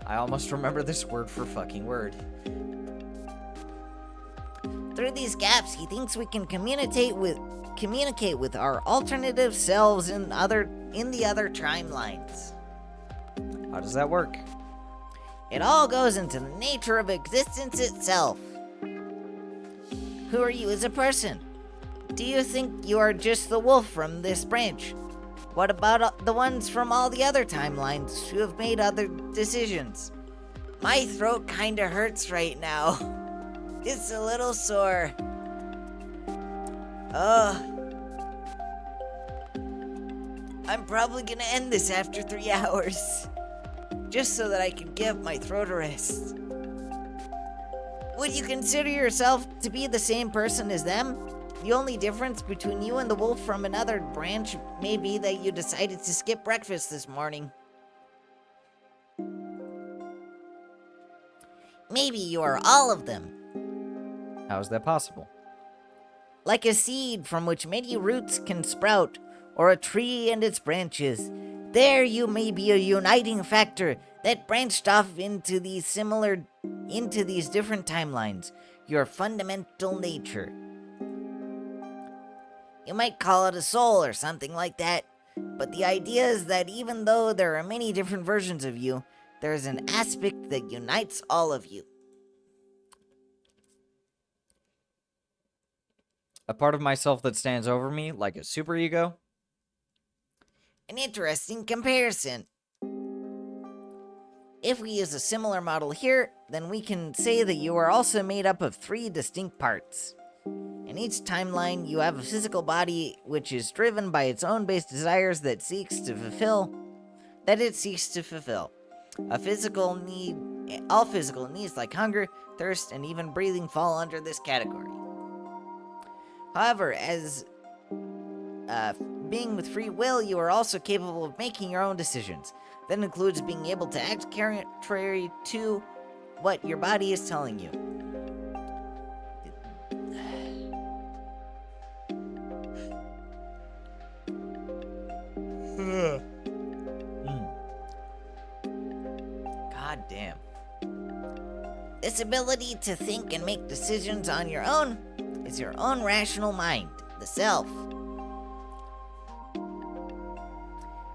[SPEAKER 1] I almost remember this word for fucking word.
[SPEAKER 3] Through these gaps, he thinks we can communicate with our alternative selves in the other timelines.
[SPEAKER 1] How does that work?
[SPEAKER 3] It all goes into the nature of existence itself. Who are you as a person? Do you think you are just the wolf from this branch? What about the ones from all the other timelines who have made other decisions? My throat kinda hurts right now. It's a little sore. I'm probably gonna end this after 3 hours. Just so that I can give my throat a rest. Would you consider yourself to be the same person as them? The only difference between you and the wolf from another branch may be that you decided to skip breakfast this morning. Maybe you are all of them.
[SPEAKER 1] How is that possible?
[SPEAKER 3] Like a seed from which many roots can sprout, or a tree and its branches. There you may be a uniting factor that branched off into these different timelines, your fundamental nature. You might call it a soul or something like that, but the idea is that even though there are many different versions of you, there's an aspect that unites all of you.
[SPEAKER 1] A part of myself that stands over me, like a superego?
[SPEAKER 3] An interesting comparison. If we use a similar model here, then we can say that you are also made up of 3 distinct parts. In each timeline, you have a physical body which is driven by its own base desires that it seeks to fulfill. All physical needs like hunger, thirst, and even breathing fall under this category. However, as being with free will, you are also capable of making your own decisions. That includes being able to act contrary to what your body is telling you. ability to think and make decisions on your own is your own rational mind, the self.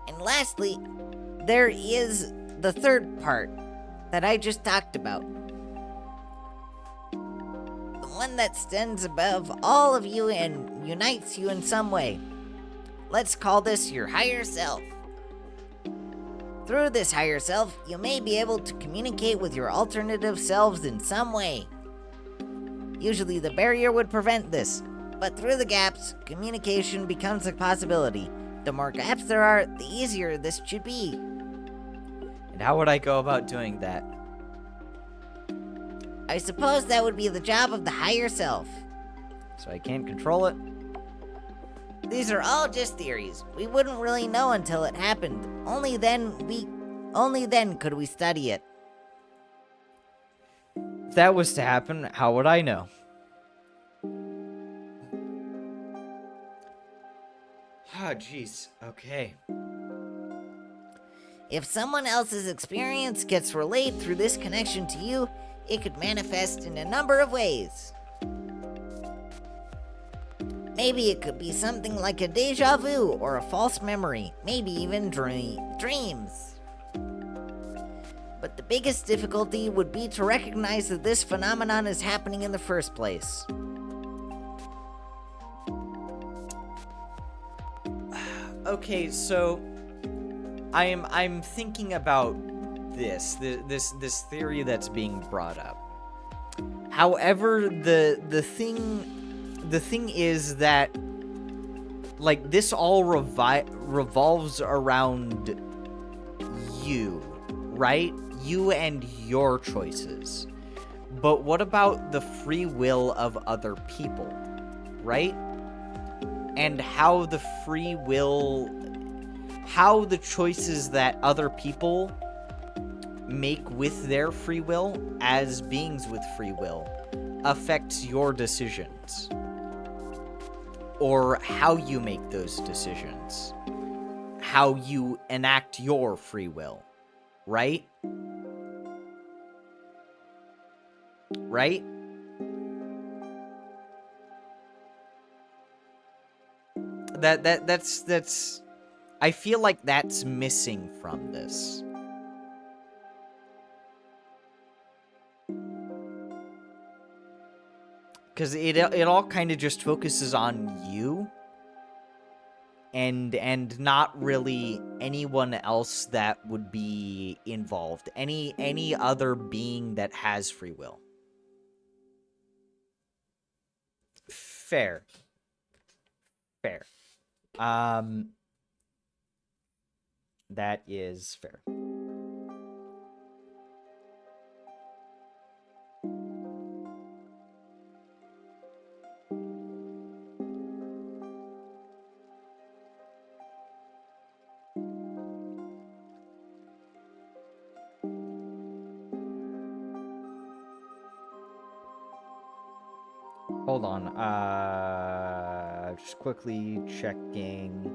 [SPEAKER 3] And lastly, there is the third part that I just talked about. The one that stands above all of you and unites you in some way. Let's call this your higher self. Through this higher self, you may be able to communicate with your alternative selves in some way. Usually the barrier would prevent this, but through the gaps, communication becomes a possibility. The more gaps there are, the easier this should be.
[SPEAKER 1] And how would I go about doing that?
[SPEAKER 3] I suppose that would be the job of the higher self.
[SPEAKER 1] So I can't control it?
[SPEAKER 3] These are all just theories. We wouldn't really know until it happened. Only then could we study it.
[SPEAKER 1] If that was to happen, how would I know? Oh, jeez. Okay.
[SPEAKER 3] If someone else's experience gets relayed through this connection to you, it could manifest in a number of ways. Maybe it could be something like a deja vu or a false memory, maybe even dreams. But the biggest difficulty would be to recognize that this phenomenon is happening in the first place.
[SPEAKER 1] Okay, so I'm thinking about this theory that's being brought up. However, the thing is that, like, this all revolves around you, right? You and your choices. But what about the free will of other people, right? And how the choices that other people make with their free will as beings with free will affects your decisions. Or how you make those decisions. How you enact your free will. Right? Right? That's I feel like that's missing from this. Because it all kind of just focuses on you and not really anyone else that would be involved. Any other being that has free will. Fair. That is fair. Hold on. Just quickly checking.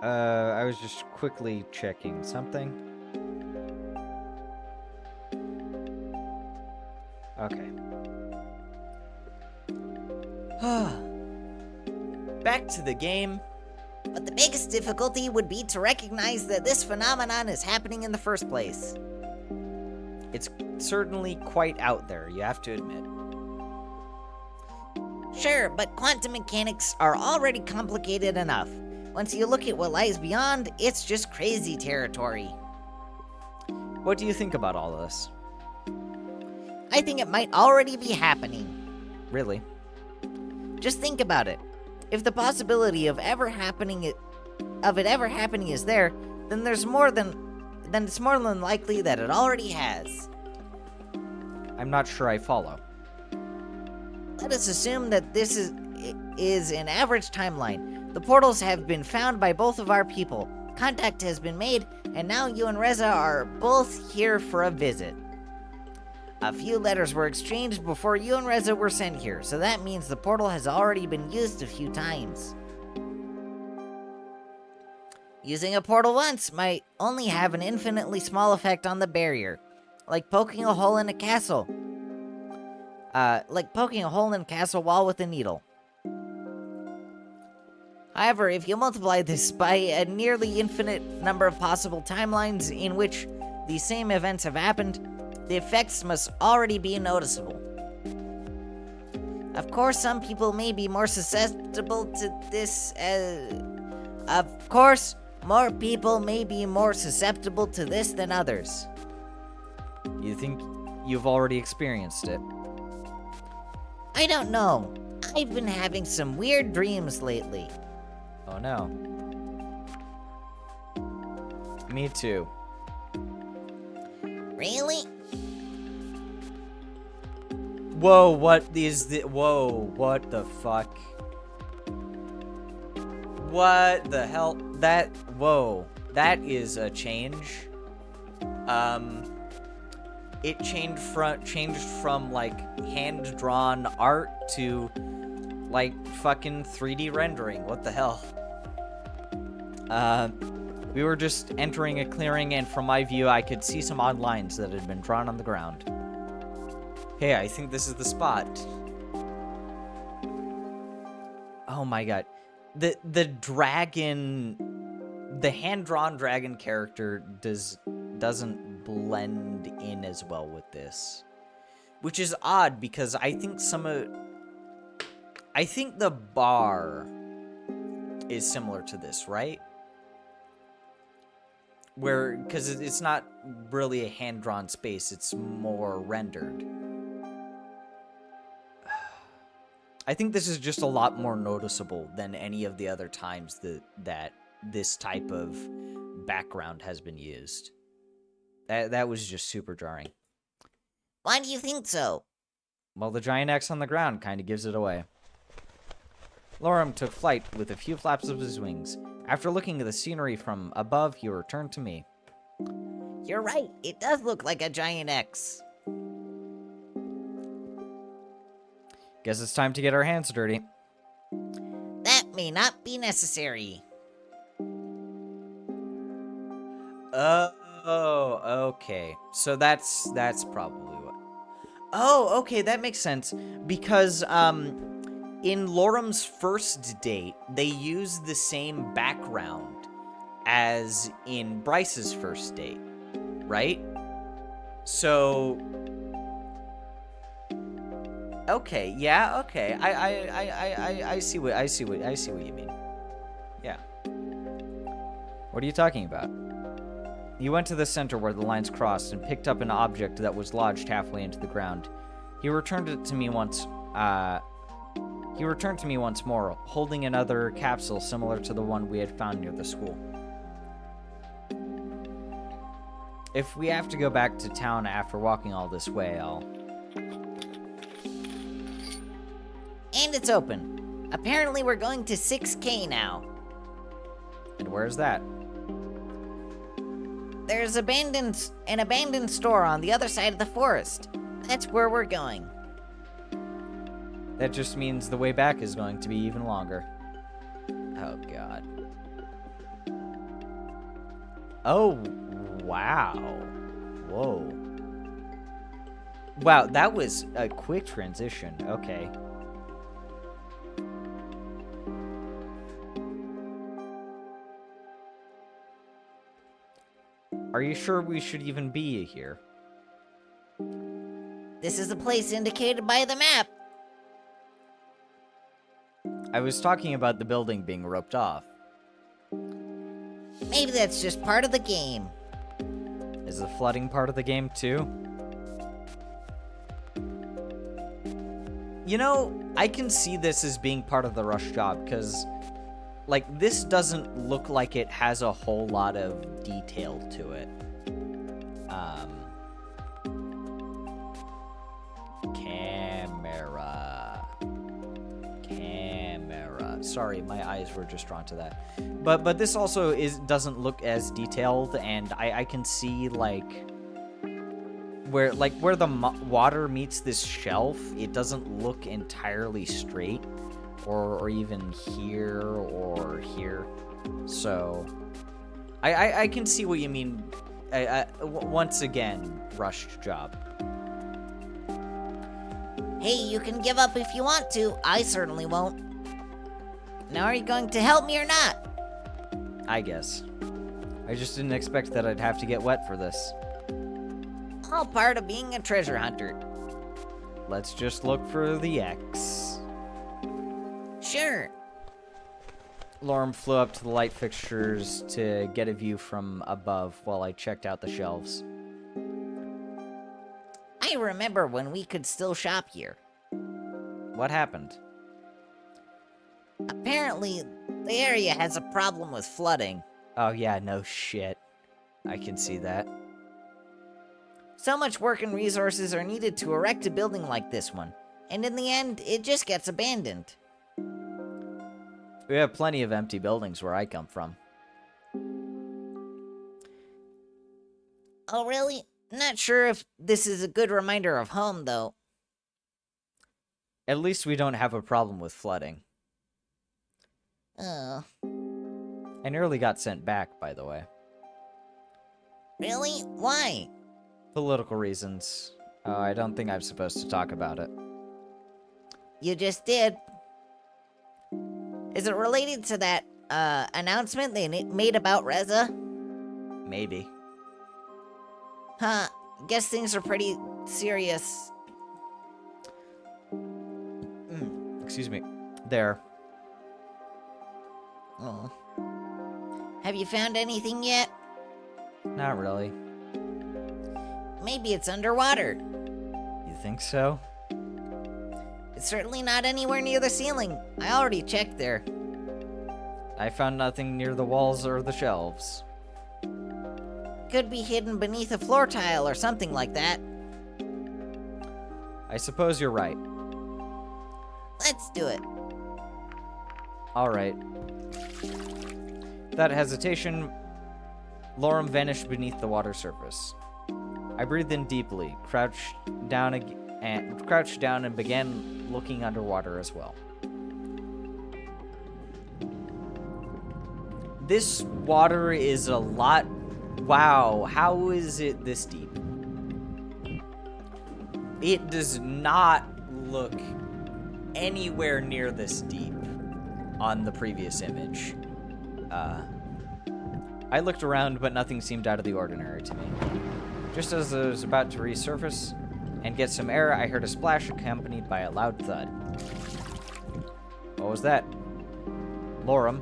[SPEAKER 1] I was just quickly checking something. Okay. Back to the game.
[SPEAKER 3] But the biggest difficulty would be to recognize that this phenomenon is happening in the first place.
[SPEAKER 1] It's certainly quite out there, you have to admit.
[SPEAKER 3] Sure, but quantum mechanics are already complicated enough. Once you look at what lies beyond, it's just crazy territory.
[SPEAKER 1] What do you think about all this?
[SPEAKER 3] I think it might already be happening.
[SPEAKER 1] Really?
[SPEAKER 3] Just think about it. If the possibility of it ever happening is there, then it's more than likely that it already has.
[SPEAKER 1] I'm not sure I follow.
[SPEAKER 3] Let us assume that this is an average timeline. The portals have been found by both of our people. Contact has been made, and now you and Reza are both here for a visit. A few letters were exchanged before you and Reza were sent here, so that means the portal has already been used a few times. Using a portal once might only have an infinitely small effect on the barrier, like poking a hole in a castle. Like poking a hole in a castle wall with a needle. However, if you multiply this by a nearly infinite number of possible timelines in which these same events have happened, the effects must already be noticeable. Of course, some people may be more susceptible to this more people may be more susceptible to this than others.
[SPEAKER 1] You think you've already experienced it?
[SPEAKER 3] I don't know. I've been having some weird dreams lately.
[SPEAKER 1] Oh no. Me too.
[SPEAKER 3] Really?
[SPEAKER 1] Whoa, what is the— whoa, what the fuck? What the hell? Whoa, that is a change. It changed from like hand-drawn art to like fucking 3D rendering. What the hell? We were just entering a clearing, and from my view, I could see some odd lines that had been drawn on the ground. Hey, I think this is the spot. Oh my god. The dragon, the hand-drawn dragon character doesn't blend in as well with this, which is odd because I think the bar is similar to this, right? Because it's not really a hand-drawn space, it's more rendered. I think this is just a lot more noticeable than any of the other times that this type of background has been used. That was just super jarring.
[SPEAKER 3] Why do you think so?
[SPEAKER 1] Well, the giant X on the ground kind of gives it away. Lorem took flight with a few flaps of his wings. After looking at the scenery from above, he returned to me.
[SPEAKER 3] You're right, it does look like a giant X.
[SPEAKER 1] Guess it's time to get our hands dirty.
[SPEAKER 3] That may not be necessary.
[SPEAKER 1] Oh, okay. So that's probably what. Oh, okay, that makes sense. Because in Lorem's first date, they used the same background as in Bryce's first date, right? So okay, yeah, okay. I see what you mean. Yeah. What are you talking about? He went to the center where the lines crossed and picked up an object that was lodged halfway into the ground. He returned to me once more, holding another capsule similar to the one we had found near the school. If we have to go back to town after walking all this way, I'll...
[SPEAKER 3] And it's open. Apparently we're going to 6K now.
[SPEAKER 1] And where's that?
[SPEAKER 3] There's an abandoned store on the other side of the forest. That's where we're going.
[SPEAKER 1] That just means the way back is going to be even longer. Oh, God. Oh, wow. Whoa. Wow, that was a quick transition. Okay. Are you sure we should even be here?
[SPEAKER 3] This is the place indicated by the map.
[SPEAKER 1] I was talking about the building being roped off.
[SPEAKER 3] Maybe that's just part of the game.
[SPEAKER 1] Is the flooding part of the game too? You know, I can see this as being part of the rush job, because, like, this doesn't look like it has a whole lot of detail to it. Camera. Sorry, my eyes were just drawn to that. But this also doesn't look as detailed, and I can see, like, where the water meets this shelf, it doesn't look entirely straight, or even here or here. So I can see what you mean. Once again, rushed job.
[SPEAKER 3] Hey, you can give up if you want to. I certainly won't. Now, are you going to help me or not?
[SPEAKER 1] I guess. I just didn't expect that I'd have to get wet for this.
[SPEAKER 3] All part of being a treasure hunter.
[SPEAKER 1] Let's just look for the X.
[SPEAKER 3] Sure.
[SPEAKER 1] Lorem flew up to the light fixtures to get a view from above while I checked out the shelves.
[SPEAKER 3] I remember when we could still shop here.
[SPEAKER 1] What happened?
[SPEAKER 3] Apparently, the area has a problem with flooding.
[SPEAKER 1] Oh yeah, no shit. I can see that.
[SPEAKER 3] So much work and resources are needed to erect a building like this one, and in the end, it just gets abandoned.
[SPEAKER 1] We have plenty of empty buildings where I come from.
[SPEAKER 3] Oh, really? Not sure if this is a good reminder of home, though.
[SPEAKER 1] At least we don't have a problem with flooding.
[SPEAKER 3] Oh,
[SPEAKER 1] I nearly got sent back, by the way.
[SPEAKER 3] really? Why?
[SPEAKER 1] Political reasons. I don't think I'm supposed to talk about it.
[SPEAKER 3] You just did. Is it related to that, announcement they made about Reza?
[SPEAKER 1] Maybe.
[SPEAKER 3] Huh, guess things are pretty serious.
[SPEAKER 1] Excuse me. There.
[SPEAKER 3] Oh. Have you found anything yet?
[SPEAKER 1] Not really.
[SPEAKER 3] Maybe it's underwater.
[SPEAKER 1] You think so?
[SPEAKER 3] It's certainly not anywhere near the ceiling. I already checked there.
[SPEAKER 1] I found nothing near the walls or the shelves.
[SPEAKER 3] Could be hidden beneath a floor tile or something like that.
[SPEAKER 1] I suppose you're right.
[SPEAKER 3] Let's do it.
[SPEAKER 1] Alright. Without hesitation, Lorem vanished beneath the water surface. I breathed in deeply, crouched down and began looking underwater as well. This water is a lot... Wow, how is it this deep? It does not look anywhere near this deep on the previous image. I looked around, but nothing seemed out of the ordinary to me. Just as I was about to resurface and get some air, I heard a splash accompanied by a loud thud. What was that? Lorem.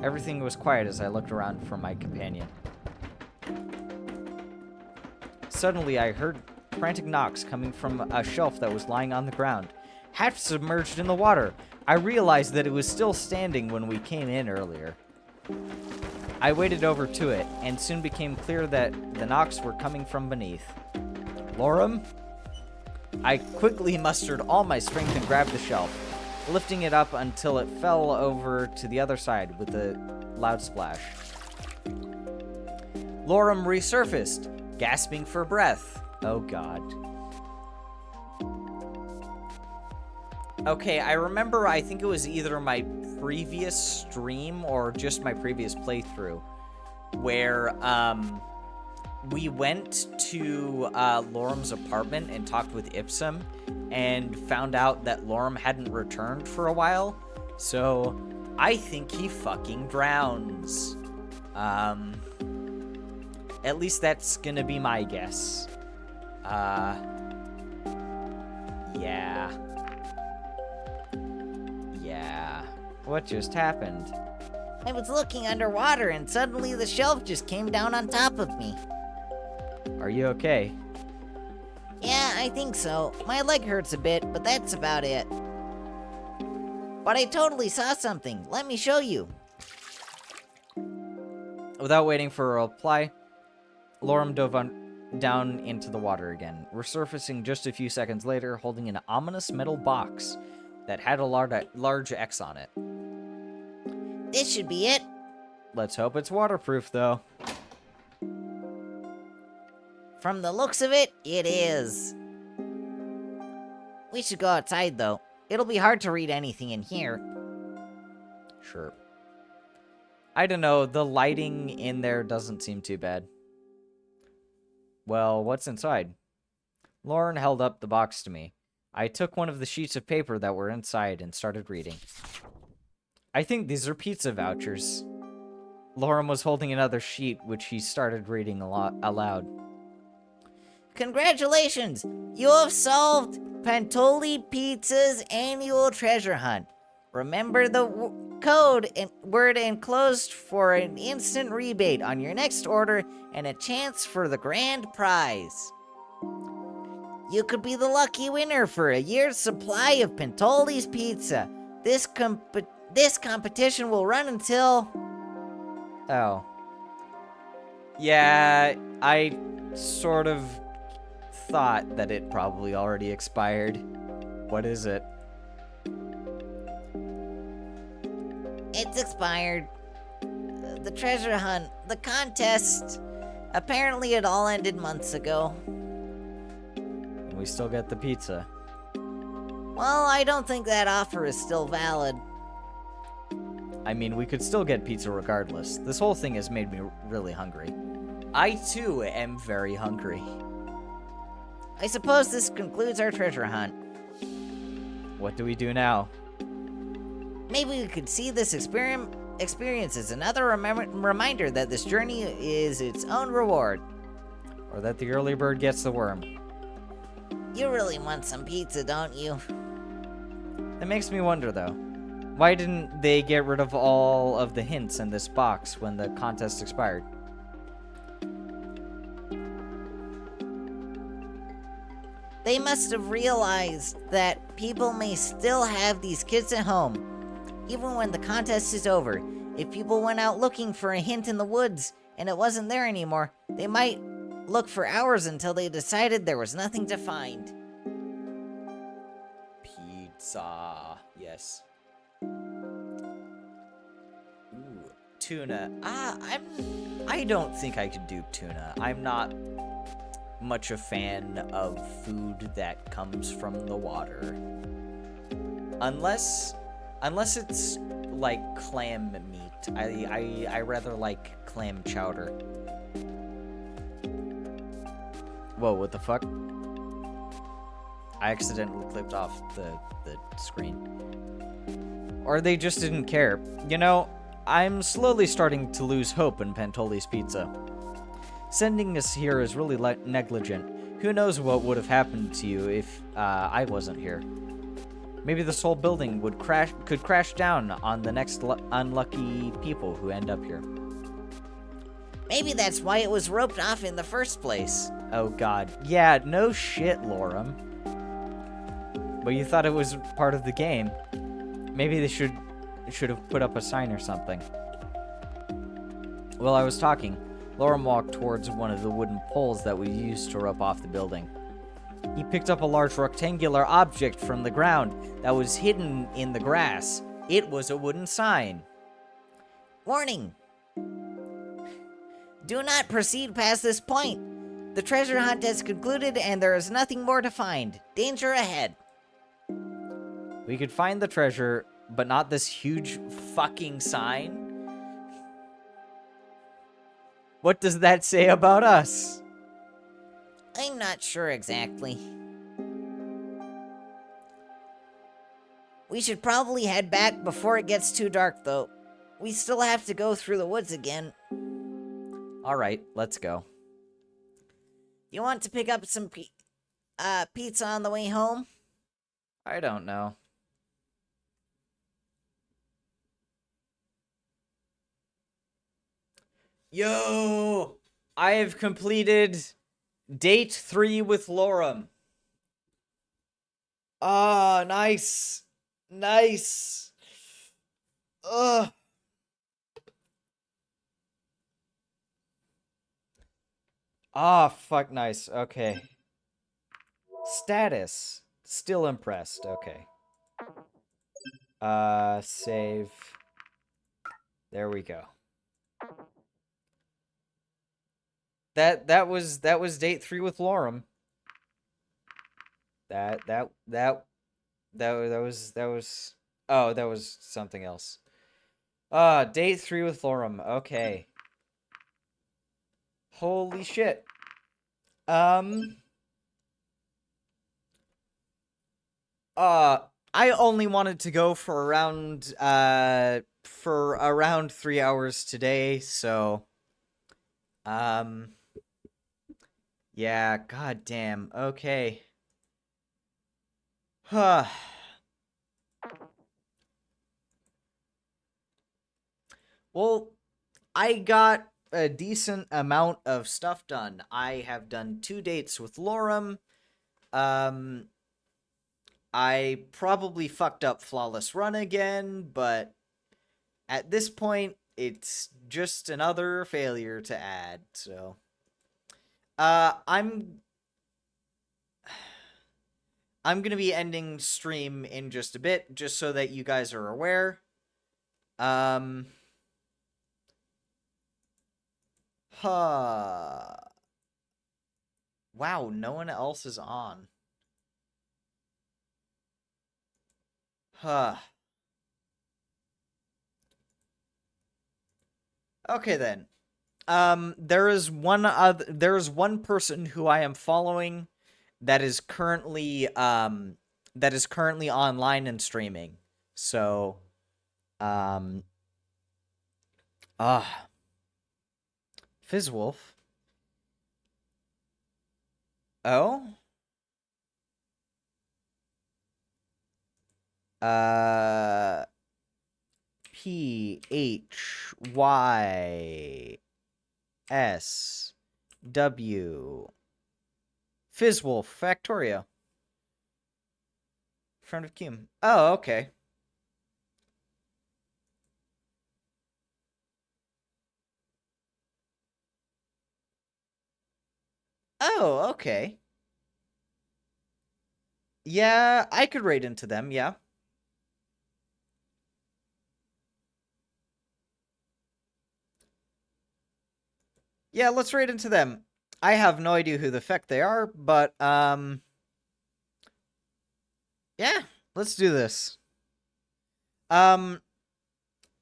[SPEAKER 1] Everything was quiet as I looked around for my companion. Suddenly, I heard frantic knocks coming from a shelf that was lying on the ground, half submerged in the water. I realized that it was still standing when we came in earlier. I waded over to it, and soon became clear that the knocks were coming from beneath. Lorem? I quickly mustered all my strength and grabbed the shelf, lifting it up until it fell over to the other side with a loud splash. Lorem resurfaced, gasping for breath. Oh god. Okay, I remember, I think it was either my previous stream or just my previous playthrough where we went to Lorem's apartment and talked with Ipsum and found out that Lorem hadn't returned for a while. So I think he fucking drowns. At least that's gonna be my guess. Yeah. Yeah. What just happened?
[SPEAKER 3] I was looking underwater and suddenly the shelf just came down on top of me.
[SPEAKER 1] Are you okay?
[SPEAKER 3] Yeah, I think so. My leg hurts a bit, but that's about it. But I totally saw something. Let me show you.
[SPEAKER 1] Without waiting for a reply, Lorem dove down into the water again, resurfacing just a few seconds later, holding an ominous metal box that had a large X on it.
[SPEAKER 3] This should be it.
[SPEAKER 1] Let's hope it's waterproof, though.
[SPEAKER 3] From the looks of it, it is. We should go outside, though. It'll be hard to read anything in here.
[SPEAKER 1] Sure. I don't know, the lighting in there doesn't seem too bad. Well, what's inside? Lauren held up the box to me. I took one of the sheets of paper that were inside and started reading. I think these are pizza vouchers. Lorem was holding another sheet, which he started reading aloud.
[SPEAKER 3] Congratulations! You have solved Pantoli Pizza's annual treasure hunt. Remember the code and word enclosed for an instant rebate on your next order and a chance for the grand prize. You could be the lucky winner for a year's supply of Pantoli's Pizza. This competition will run until...
[SPEAKER 1] Oh. Yeah, I sort of thought that it probably already expired. What is it?
[SPEAKER 3] It's expired. The treasure hunt, the contest. Apparently it all ended months ago.
[SPEAKER 1] And we still get the pizza.
[SPEAKER 3] Well, I don't think that offer is still valid.
[SPEAKER 1] I mean, we could still get pizza regardless. This whole thing has made me really hungry. I, too, am very hungry.
[SPEAKER 3] I suppose this concludes our treasure hunt.
[SPEAKER 1] What do we do now?
[SPEAKER 3] Maybe we could see this experience as another reminder that this journey is its own reward.
[SPEAKER 1] Or that the early bird gets the worm.
[SPEAKER 3] You really want some pizza, don't you?
[SPEAKER 1] It makes me wonder, though. Why didn't they get rid of all of the hints in this box when the contest expired?
[SPEAKER 3] They must have realized that people may still have these kids at home, even when the contest is over. If people went out looking for a hint in the woods and it wasn't there anymore, they might look for hours until they decided there was nothing to find.
[SPEAKER 1] Pizza. Yes. Ooh, tuna. I don't think I could do tuna. I'm not much a fan of food that comes from the water. Unless it's like clam meat. I rather like clam chowder. Whoa, what the fuck? I accidentally clipped off the screen. Or they just didn't care. You know, I'm slowly starting to lose hope in Pantoli's Pizza. Sending us here is really negligent. Who knows what would have happened to you if I wasn't here. Maybe this whole building could crash down on the next unlucky people who end up here.
[SPEAKER 3] Maybe that's why it was roped off in the first place.
[SPEAKER 1] Oh god. Yeah, no shit, Lorem. But you thought it was part of the game. Maybe they should have put up a sign or something. While I was talking, Lorem walked towards one of the wooden poles that we used to rope off the building. He picked up a large rectangular object from the ground that was hidden in the grass. It was a wooden sign.
[SPEAKER 3] Warning! Do not proceed past this point. The treasure hunt has concluded and there is nothing more to find. Danger ahead.
[SPEAKER 1] We could find the treasure, but not this huge fucking sign? What does that say about us?
[SPEAKER 3] I'm not sure exactly. We should probably head back before it gets too dark, though. We still have to go through the woods again.
[SPEAKER 1] Alright, let's go.
[SPEAKER 3] You want to pick up some pizza on the way home?
[SPEAKER 1] I don't know. Yo! I have completed date 3 with Lorem. Ah, nice. Nice. Ugh. Ah, fuck, nice. Okay. Status. Still impressed. Okay. Save. There we go. That was date 3 with Lorem. That was oh, that was something else. Day 3 with Lorem. Okay. Holy shit. I only wanted to go for around 3 hours today, so yeah, god damn. Okay. Huh. Well, I got a decent amount of stuff done. I have done 2 dates with Lorem. Um I probably fucked up Flawless Run again, but at this point, it's just another failure to add, so. I'm gonna be ending stream in just a bit, just so that you guys are aware. Um. Huh. Wow, no one else is on. Huh. Okay then. There is one person who I am following that is currently online and streaming. So, um, ah, Fizzwolf. Oh, uh, PHYSW. Fizzwolf Factorio. Friend of Kim. Oh, okay. Oh, okay. Yeah, I could raid into them, yeah. Yeah, let's raid into them. I have no idea who the feck they are, but, yeah, let's do this.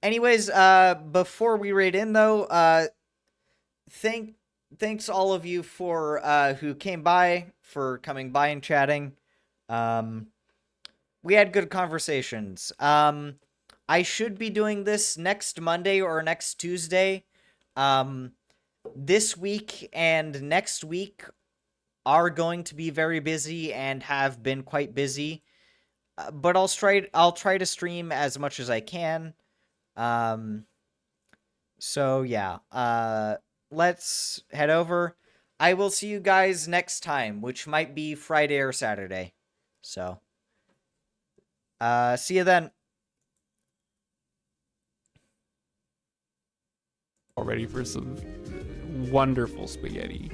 [SPEAKER 1] Anyways, before we raid in, though, thanks all of you for, who came by, for coming by and chatting. We had good conversations. I should be doing this next Monday or next Tuesday. This week and next week are going to be very busy and have been quite busy. But I'll try to stream as much as I can. So yeah. Let's head over. I will see you guys next time, which might be Friday or Saturday. So, see you then.
[SPEAKER 5] All ready for some wonderful spaghetti.